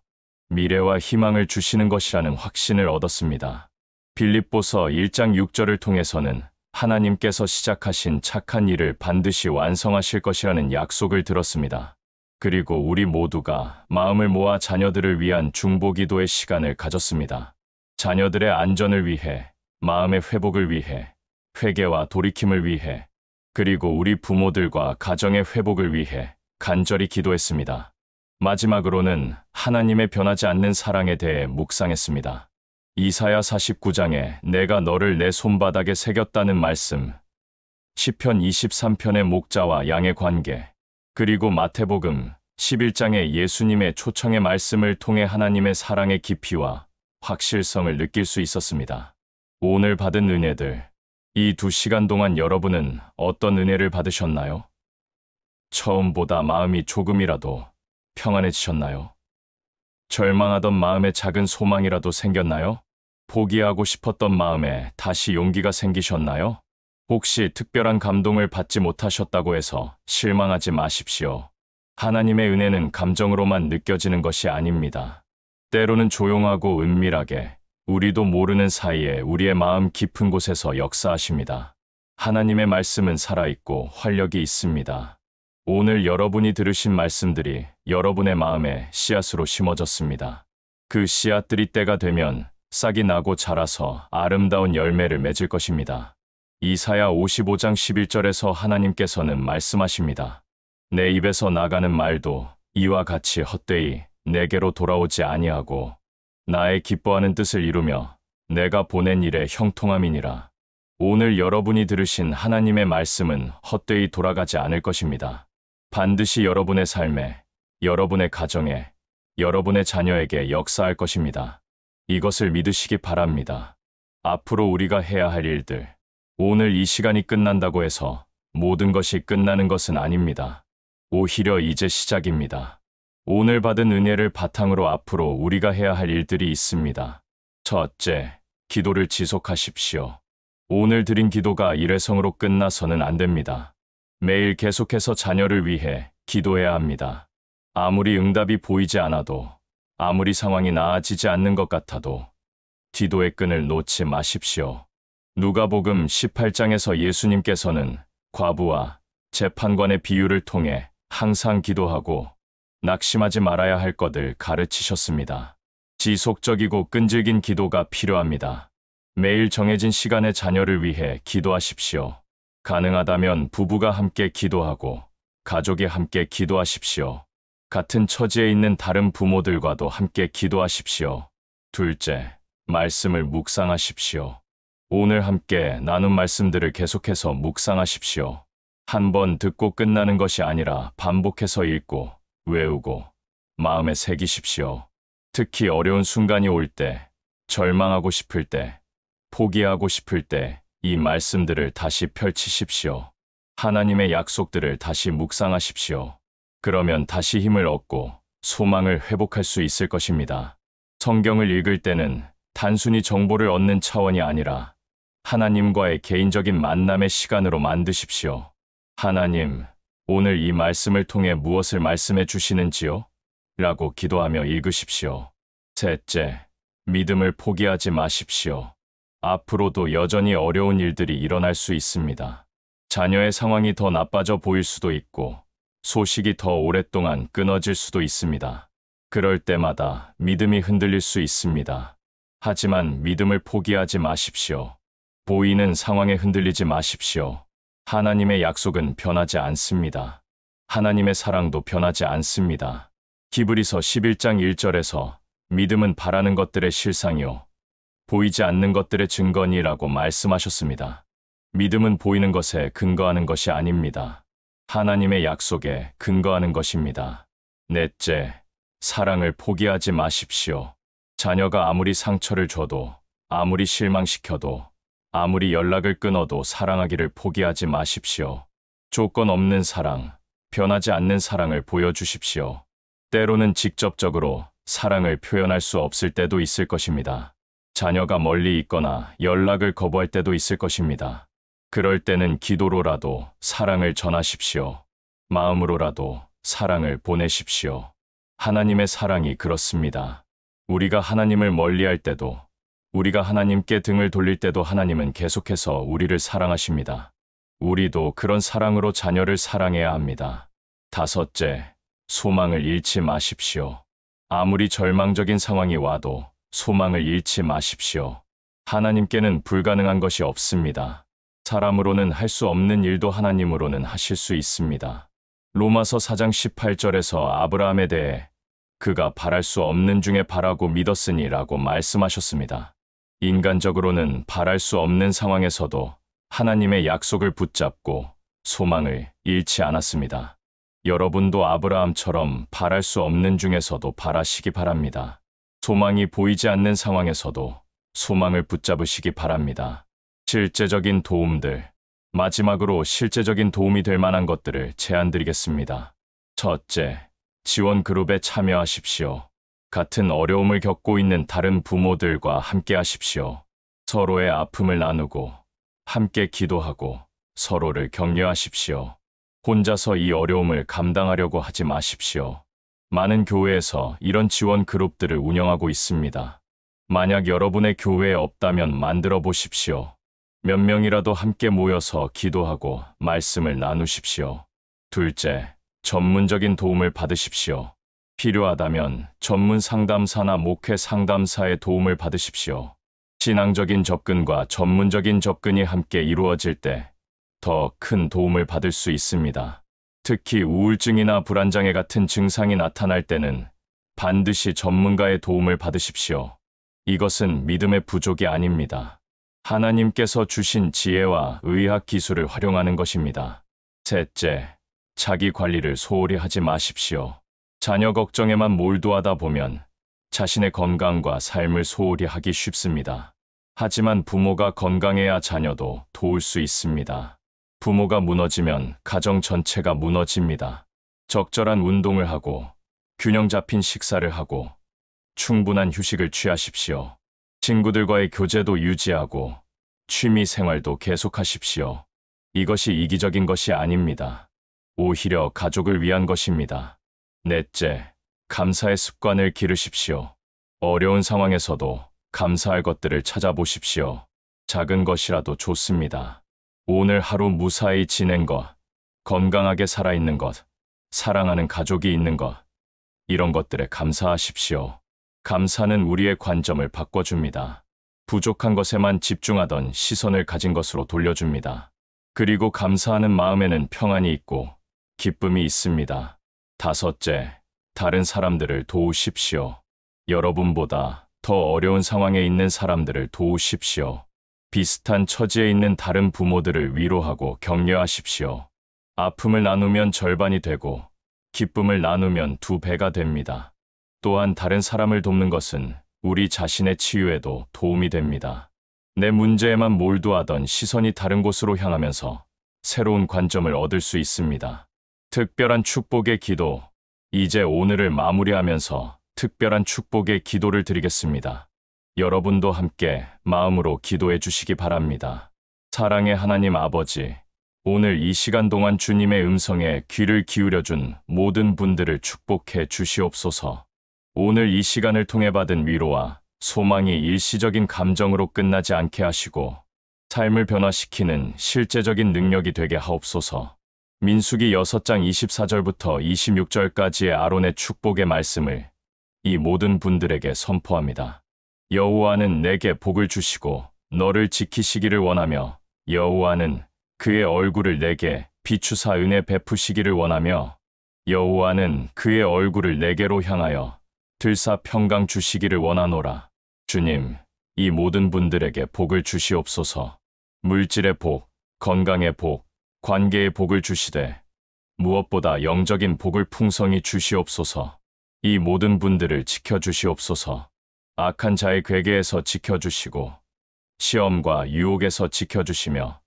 미래와 희망을 주시는 것이라는 확신을 얻었습니다. 빌립보서 1장 6절을 통해서는 하나님께서 시작하신 착한 일을 반드시 완성하실 것이라는 약속을 들었습니다. 그리고 우리 모두가 마음을 모아 자녀들을 위한 중보기도의 시간을 가졌습니다. 자녀들의 안전을 위해, 마음의 회복을 위해, 회개와 돌이킴을 위해, 그리고 우리 부모들과 가정의 회복을 위해 간절히 기도했습니다. 마지막으로는 하나님의 변하지 않는 사랑에 대해 묵상했습니다. 이사야 49장에 내가 너를 내 손바닥에 새겼다는 말씀, 시편 23편의 목자와 양의 관계, 그리고 마태복음 11장의 예수님의 초청의 말씀을 통해 하나님의 사랑의 깊이와 확실성을 느낄 수 있었습니다. 오늘 받은 은혜들, 이 2시간 동안 여러분은 어떤 은혜를 받으셨나요? 처음보다 마음이 조금이라도 평안해지셨나요? 절망하던 마음에 작은 소망이라도 생겼나요? 포기하고 싶었던 마음에 다시 용기가 생기셨나요? 혹시 특별한 감동을 받지 못하셨다고 해서 실망하지 마십시오. 하나님의 은혜는 감정으로만 느껴지는 것이 아닙니다. 때로는 조용하고 은밀하게, 우리도 모르는 사이에 우리의 마음 깊은 곳에서 역사하십니다. 하나님의 말씀은 살아있고 활력이 있습니다. 오늘 여러분이 들으신 말씀들이 여러분의 마음에 씨앗으로 심어졌습니다. 그 씨앗들이 때가 되면 싹이 나고 자라서 아름다운 열매를 맺을 것입니다. 이사야 55장 11절에서 하나님께서는 말씀하십니다. 내 입에서 나가는 말도 이와 같이 헛되이 내게로 돌아오지 아니하고 나의 기뻐하는 뜻을 이루며 내가 보낸 일에 형통함이니라. 오늘 여러분이 들으신 하나님의 말씀은 헛되이 돌아가지 않을 것입니다. 반드시 여러분의 삶에, 여러분의 가정에, 여러분의 자녀에게 역사할 것입니다. 이것을 믿으시기 바랍니다. 앞으로 우리가 해야 할 일들, 오늘 이 시간이 끝난다고 해서 모든 것이 끝나는 것은 아닙니다. 오히려 이제 시작입니다. 오늘 받은 은혜를 바탕으로 앞으로 우리가 해야 할 일들이 있습니다. 첫째, 기도를 지속하십시오. 오늘 드린 기도가 일회성으로 끝나서는 안 됩니다. 매일 계속해서 자녀를 위해 기도해야 합니다. 아무리 응답이 보이지 않아도, 아무리 상황이 나아지지 않는 것 같아도 기도의 끈을 놓지 마십시오. 누가복음 18장에서 예수님께서는 과부와 재판관의 비유를 통해 항상 기도하고 낙심하지 말아야 할 것을 가르치셨습니다. 지속적이고 끈질긴 기도가 필요합니다. 매일 정해진 시간에 자녀를 위해 기도하십시오. 가능하다면 부부가 함께 기도하고 가족이 함께 기도하십시오. 같은 처지에 있는 다른 부모들과도 함께 기도하십시오. 둘째, 말씀을 묵상하십시오. 오늘 함께 나눈 말씀들을 계속해서 묵상하십시오. 한 번 듣고 끝나는 것이 아니라 반복해서 읽고, 외우고, 마음에 새기십시오. 특히 어려운 순간이 올 때, 절망하고 싶을 때, 포기하고 싶을 때, 이 말씀들을 다시 펼치십시오. 하나님의 약속들을 다시 묵상하십시오. 그러면 다시 힘을 얻고 소망을 회복할 수 있을 것입니다. 성경을 읽을 때는 단순히 정보를 얻는 차원이 아니라 하나님과의 개인적인 만남의 시간으로 만드십시오. 하나님, 오늘 이 말씀을 통해 무엇을 말씀해 주시는지요? 라고 기도하며 읽으십시오. 셋째, 믿음을 포기하지 마십시오. 앞으로도 여전히 어려운 일들이 일어날 수 있습니다. 자녀의 상황이 더 나빠져 보일 수도 있고, 소식이 더 오랫동안 끊어질 수도 있습니다. 그럴 때마다 믿음이 흔들릴 수 있습니다. 하지만 믿음을 포기하지 마십시오. 보이는 상황에 흔들리지 마십시오. 하나님의 약속은 변하지 않습니다. 하나님의 사랑도 변하지 않습니다. 히브리서 11장 1절에서 믿음은 바라는 것들의 실상이요, 보이지 않는 것들의 증거니라고 말씀하셨습니다. 믿음은 보이는 것에 근거하는 것이 아닙니다. 하나님의 약속에 근거하는 것입니다. 넷째, 사랑을 포기하지 마십시오. 자녀가 아무리 상처를 줘도, 아무리 실망시켜도, 아무리 연락을 끊어도 사랑하기를 포기하지 마십시오. 조건 없는 사랑, 변하지 않는 사랑을 보여주십시오. 때로는 직접적으로 사랑을 표현할 수 없을 때도 있을 것입니다. 자녀가 멀리 있거나 연락을 거부할 때도 있을 것입니다. 그럴 때는 기도로라도 사랑을 전하십시오. 마음으로라도 사랑을 보내십시오. 하나님의 사랑이 그렇습니다. 우리가 하나님을 멀리할 때도, 우리가 하나님께 등을 돌릴 때도 하나님은 계속해서 우리를 사랑하십니다. 우리도 그런 사랑으로 자녀를 사랑해야 합니다. 다섯째, 소망을 잃지 마십시오. 아무리 절망적인 상황이 와도 소망을 잃지 마십시오. 하나님께는 불가능한 것이 없습니다. 사람으로는 할 수 없는 일도 하나님으로는 하실 수 있습니다. 로마서 4장 18절에서 아브라함에 대해 그가 바랄 수 없는 중에 바라고 믿었으니 라고 말씀하셨습니다. 인간적으로는 바랄 수 없는 상황에서도 하나님의 약속을 붙잡고 소망을 잃지 않았습니다. 여러분도 아브라함처럼 바랄 수 없는 중에서도 바라시기 바랍니다. 소망이 보이지 않는 상황에서도 소망을 붙잡으시기 바랍니다. 실제적인 도움들, 마지막으로 실제적인 도움이 될 만한 것들을 제안드리겠습니다. 첫째, 지원 그룹에 참여하십시오. 같은 어려움을 겪고 있는 다른 부모들과 함께 하십시오. 서로의 아픔을 나누고 함께 기도하고 서로를 격려하십시오. 혼자서 이 어려움을 감당하려고 하지 마십시오. 많은 교회에서 이런 지원 그룹들을 운영하고 있습니다. 만약 여러분의 교회에 없다면 만들어 보십시오. 몇 명이라도 함께 모여서 기도하고 말씀을 나누십시오. 둘째, 전문적인 도움을 받으십시오. 필요하다면 전문 상담사나 목회 상담사의 도움을 받으십시오. 신앙적인 접근과 전문적인 접근이 함께 이루어질 때 더 큰 도움을 받을 수 있습니다. 특히 우울증이나 불안장애 같은 증상이 나타날 때는 반드시 전문가의 도움을 받으십시오. 이것은 믿음의 부족이 아닙니다. 하나님께서 주신 지혜와 의학 기술을 활용하는 것입니다. 셋째, 자기 관리를 소홀히 하지 마십시오. 자녀 걱정에만 몰두하다 보면 자신의 건강과 삶을 소홀히 하기 쉽습니다. 하지만 부모가 건강해야 자녀도 도울 수 있습니다. 부모가 무너지면 가정 전체가 무너집니다. 적절한 운동을 하고 균형 잡힌 식사를 하고 충분한 휴식을 취하십시오. 친구들과의 교제도 유지하고 취미 생활도 계속하십시오. 이것이 이기적인 것이 아닙니다. 오히려 가족을 위한 것입니다. 넷째, 감사의 습관을 기르십시오. 어려운 상황에서도 감사할 것들을 찾아보십시오. 작은 것이라도 좋습니다. 오늘 하루 무사히 지낸 것, 건강하게 살아있는 것, 사랑하는 가족이 있는 것, 이런 것들에 감사하십시오. 감사는 우리의 관점을 바꿔줍니다. 부족한 것에만 집중하던 시선을 가진 것으로 돌려줍니다. 그리고 감사하는 마음에는 평안이 있고 기쁨이 있습니다. 다섯째, 다른 사람들을 도우십시오. 여러분보다 더 어려운 상황에 있는 사람들을 도우십시오. 비슷한 처지에 있는 다른 부모들을 위로하고 격려하십시오. 아픔을 나누면 절반이 되고 기쁨을 나누면 2배가 됩니다. 또한 다른 사람을 돕는 것은 우리 자신의 치유에도 도움이 됩니다. 내 문제에만 몰두하던 시선이 다른 곳으로 향하면서 새로운 관점을 얻을 수 있습니다. 특별한 축복의 기도. 이제 오늘을 마무리하면서 특별한 축복의 기도를 드리겠습니다. 여러분도 함께 마음으로 기도해 주시기 바랍니다. 사랑의 하나님 아버지, 오늘 이 시간 동안 주님의 음성에 귀를 기울여준 모든 분들을 축복해 주시옵소서. 오늘 이 시간을 통해 받은 위로와 소망이 일시적인 감정으로 끝나지 않게 하시고 삶을 변화시키는 실제적인 능력이 되게 하옵소서. 민수기 6장 24절부터 26절까지의 아론의 축복의 말씀을 이 모든 분들에게 선포합니다. 여호와는 내게 복을 주시고 너를 지키시기를 원하며 여호와는 그의 얼굴을 내게 비추사 은혜 베푸시기를 원하며 여호와는 그의 얼굴을 내게로 향하여 들사 평강 주시기를 원하노라. 주님, 이 모든 분들에게 복을 주시옵소서. 물질의 복, 건강의 복, 관계의 복을 주시되 무엇보다 영적인 복을 풍성히 주시옵소서. 이 모든 분들을 지켜주시옵소서. 악한 자의 괴계에서 지켜주시고 시험과 유혹에서 지켜주시며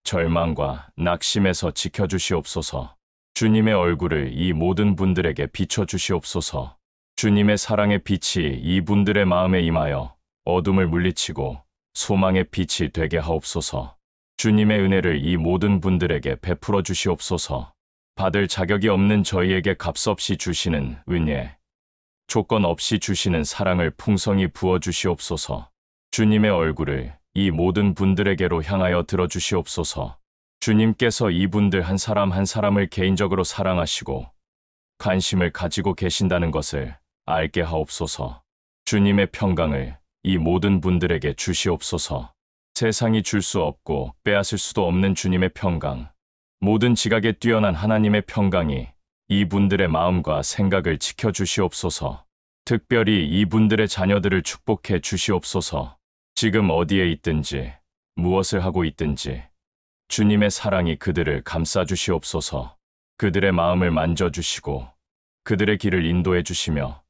절망과 낙심에서 지켜주시옵소서. 주님의 얼굴을 이 모든 분들에게 비춰주시옵소서. 주님의 사랑의 빛이 이분들의 마음에 임하여 어둠을 물리치고 소망의 빛이 되게 하옵소서. 주님의 은혜를 이 모든 분들에게 베풀어 주시옵소서. 받을 자격이 없는 저희에게 값없이 주시는 은혜, 조건 없이 주시는 사랑을 풍성히 부어 주시옵소서. 주님의 얼굴을 이 모든 분들에게로 향하여 들어 주시옵소서. 주님께서 이분들 한 사람 한 사람을 개인적으로 사랑하시고 관심을 가지고 계신다는 것을 알게 하옵소서. 주님의 평강을 이 모든 분들에게 주시옵소서. 세상이 줄 수 없고 빼앗을 수도 없는 주님의 평강, 모든 지각에 뛰어난 하나님의 평강이 이분들의 마음과 생각을 지켜주시옵소서. 특별히 이분들의 자녀들을 축복해 주시옵소서. 지금 어디에 있든지 무엇을 하고 있든지 주님의 사랑이 그들을 감싸주시옵소서. 그들의 마음을 만져주시고 그들의 길을 인도해 주시며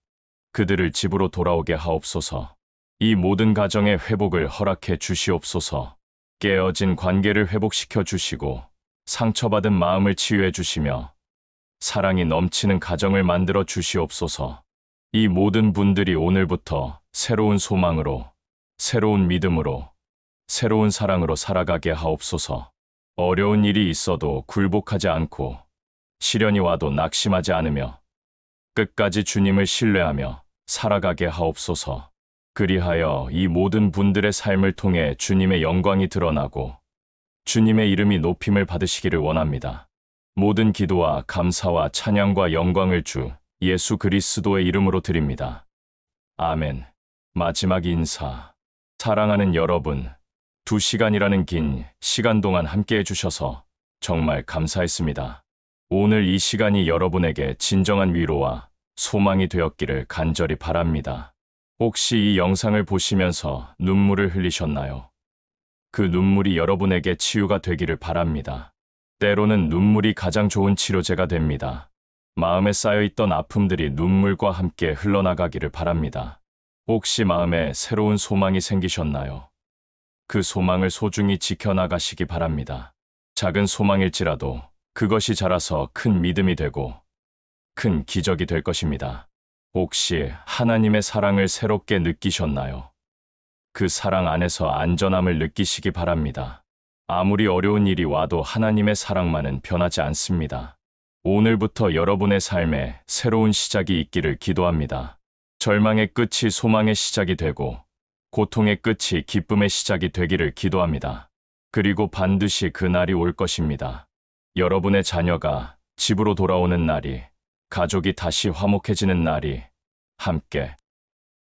그들을 집으로 돌아오게 하옵소서. 이 모든 가정의 회복을 허락해 주시옵소서. 깨어진 관계를 회복시켜 주시고 상처받은 마음을 치유해 주시며 사랑이 넘치는 가정을 만들어 주시옵소서. 이 모든 분들이 오늘부터 새로운 소망으로, 새로운 믿음으로, 새로운 사랑으로 살아가게 하옵소서. 어려운 일이 있어도 굴복하지 않고 시련이 와도 낙심하지 않으며 끝까지 주님을 신뢰하며 살아가게 하옵소서. 그리하여 이 모든 분들의 삶을 통해 주님의 영광이 드러나고 주님의 이름이 높임을 받으시기를 원합니다. 모든 기도와 감사와 찬양과 영광을 주 예수 그리스도의 이름으로 드립니다. 아멘. 마지막 인사. 사랑하는 여러분, 2시간이라는 긴 시간 동안 함께 해주셔서 정말 감사했습니다. 오늘 이 시간이 여러분에게 진정한 위로와 소망이 되었기를 간절히 바랍니다. 혹시 이 영상을 보시면서 눈물을 흘리셨나요? 그 눈물이 여러분에게 치유가 되기를 바랍니다. 때로는 눈물이 가장 좋은 치료제가 됩니다. 마음에 쌓여있던 아픔들이 눈물과 함께 흘러나가기를 바랍니다. 혹시 마음에 새로운 소망이 생기셨나요? 그 소망을 소중히 지켜나가시기 바랍니다. 작은 소망일지라도 그것이 자라서 큰 믿음이 되고 큰 기적이 될 것입니다. 혹시 하나님의 사랑을 새롭게 느끼셨나요? 그 사랑 안에서 안전함을 느끼시기 바랍니다. 아무리 어려운 일이 와도 하나님의 사랑만은 변하지 않습니다. 오늘부터 여러분의 삶에 새로운 시작이 있기를 기도합니다. 절망의 끝이 소망의 시작이 되고 고통의 끝이 기쁨의 시작이 되기를 기도합니다. 그리고 반드시 그 날이 올 것입니다. 여러분의 자녀가 집으로 돌아오는 날이, 가족이 다시 화목해지는 날이, 함께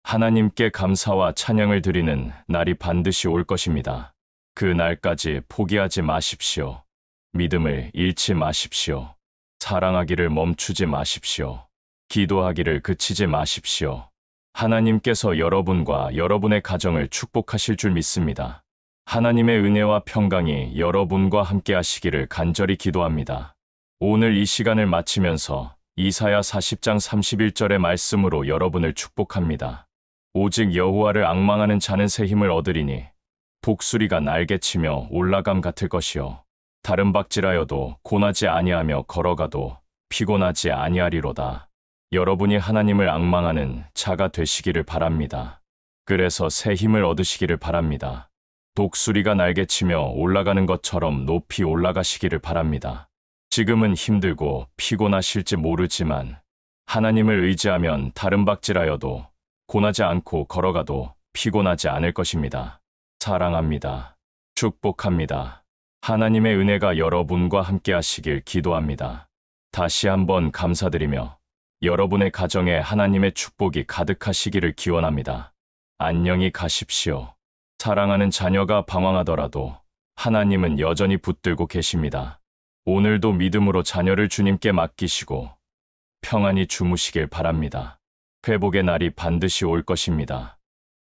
하나님께 감사와 찬양을 드리는 날이 반드시 올 것입니다. 그 날까지 포기하지 마십시오. 믿음을 잃지 마십시오. 사랑하기를 멈추지 마십시오. 기도하기를 그치지 마십시오. 하나님께서 여러분과 여러분의 가정을 축복하실 줄 믿습니다. 하나님의 은혜와 평강이 여러분과 함께 하시기를 간절히 기도합니다. 오늘 이 시간을 마치면서 이사야 40장 31절의 말씀으로 여러분을 축복합니다. 오직 여호와를 앙망하는 자는 새 힘을 얻으리니 독수리가 날개치며 올라감 같을 것이요 다른 박질하여도 고나지 아니하며 걸어가도 피곤하지 아니하리로다. 여러분이 하나님을 앙망하는 자가 되시기를 바랍니다. 그래서 새 힘을 얻으시기를 바랍니다. 독수리가 날개치며 올라가는 것처럼 높이 올라가시기를 바랍니다. 지금은 힘들고 피곤하실지 모르지만 하나님을 의지하면 다른 박질하여도 고나지 않고 걸어가도 피곤하지 않을 것입니다. 사랑합니다. 축복합니다. 하나님의 은혜가 여러분과 함께 하시길 기도합니다. 다시 한번 감사드리며 여러분의 가정에 하나님의 축복이 가득하시기를 기원합니다. 안녕히 가십시오. 사랑하는 자녀가 방황하더라도 하나님은 여전히 붙들고 계십니다. 오늘도 믿음으로 자녀를 주님께 맡기시고 평안히 주무시길 바랍니다. 회복의 날이 반드시 올 것입니다.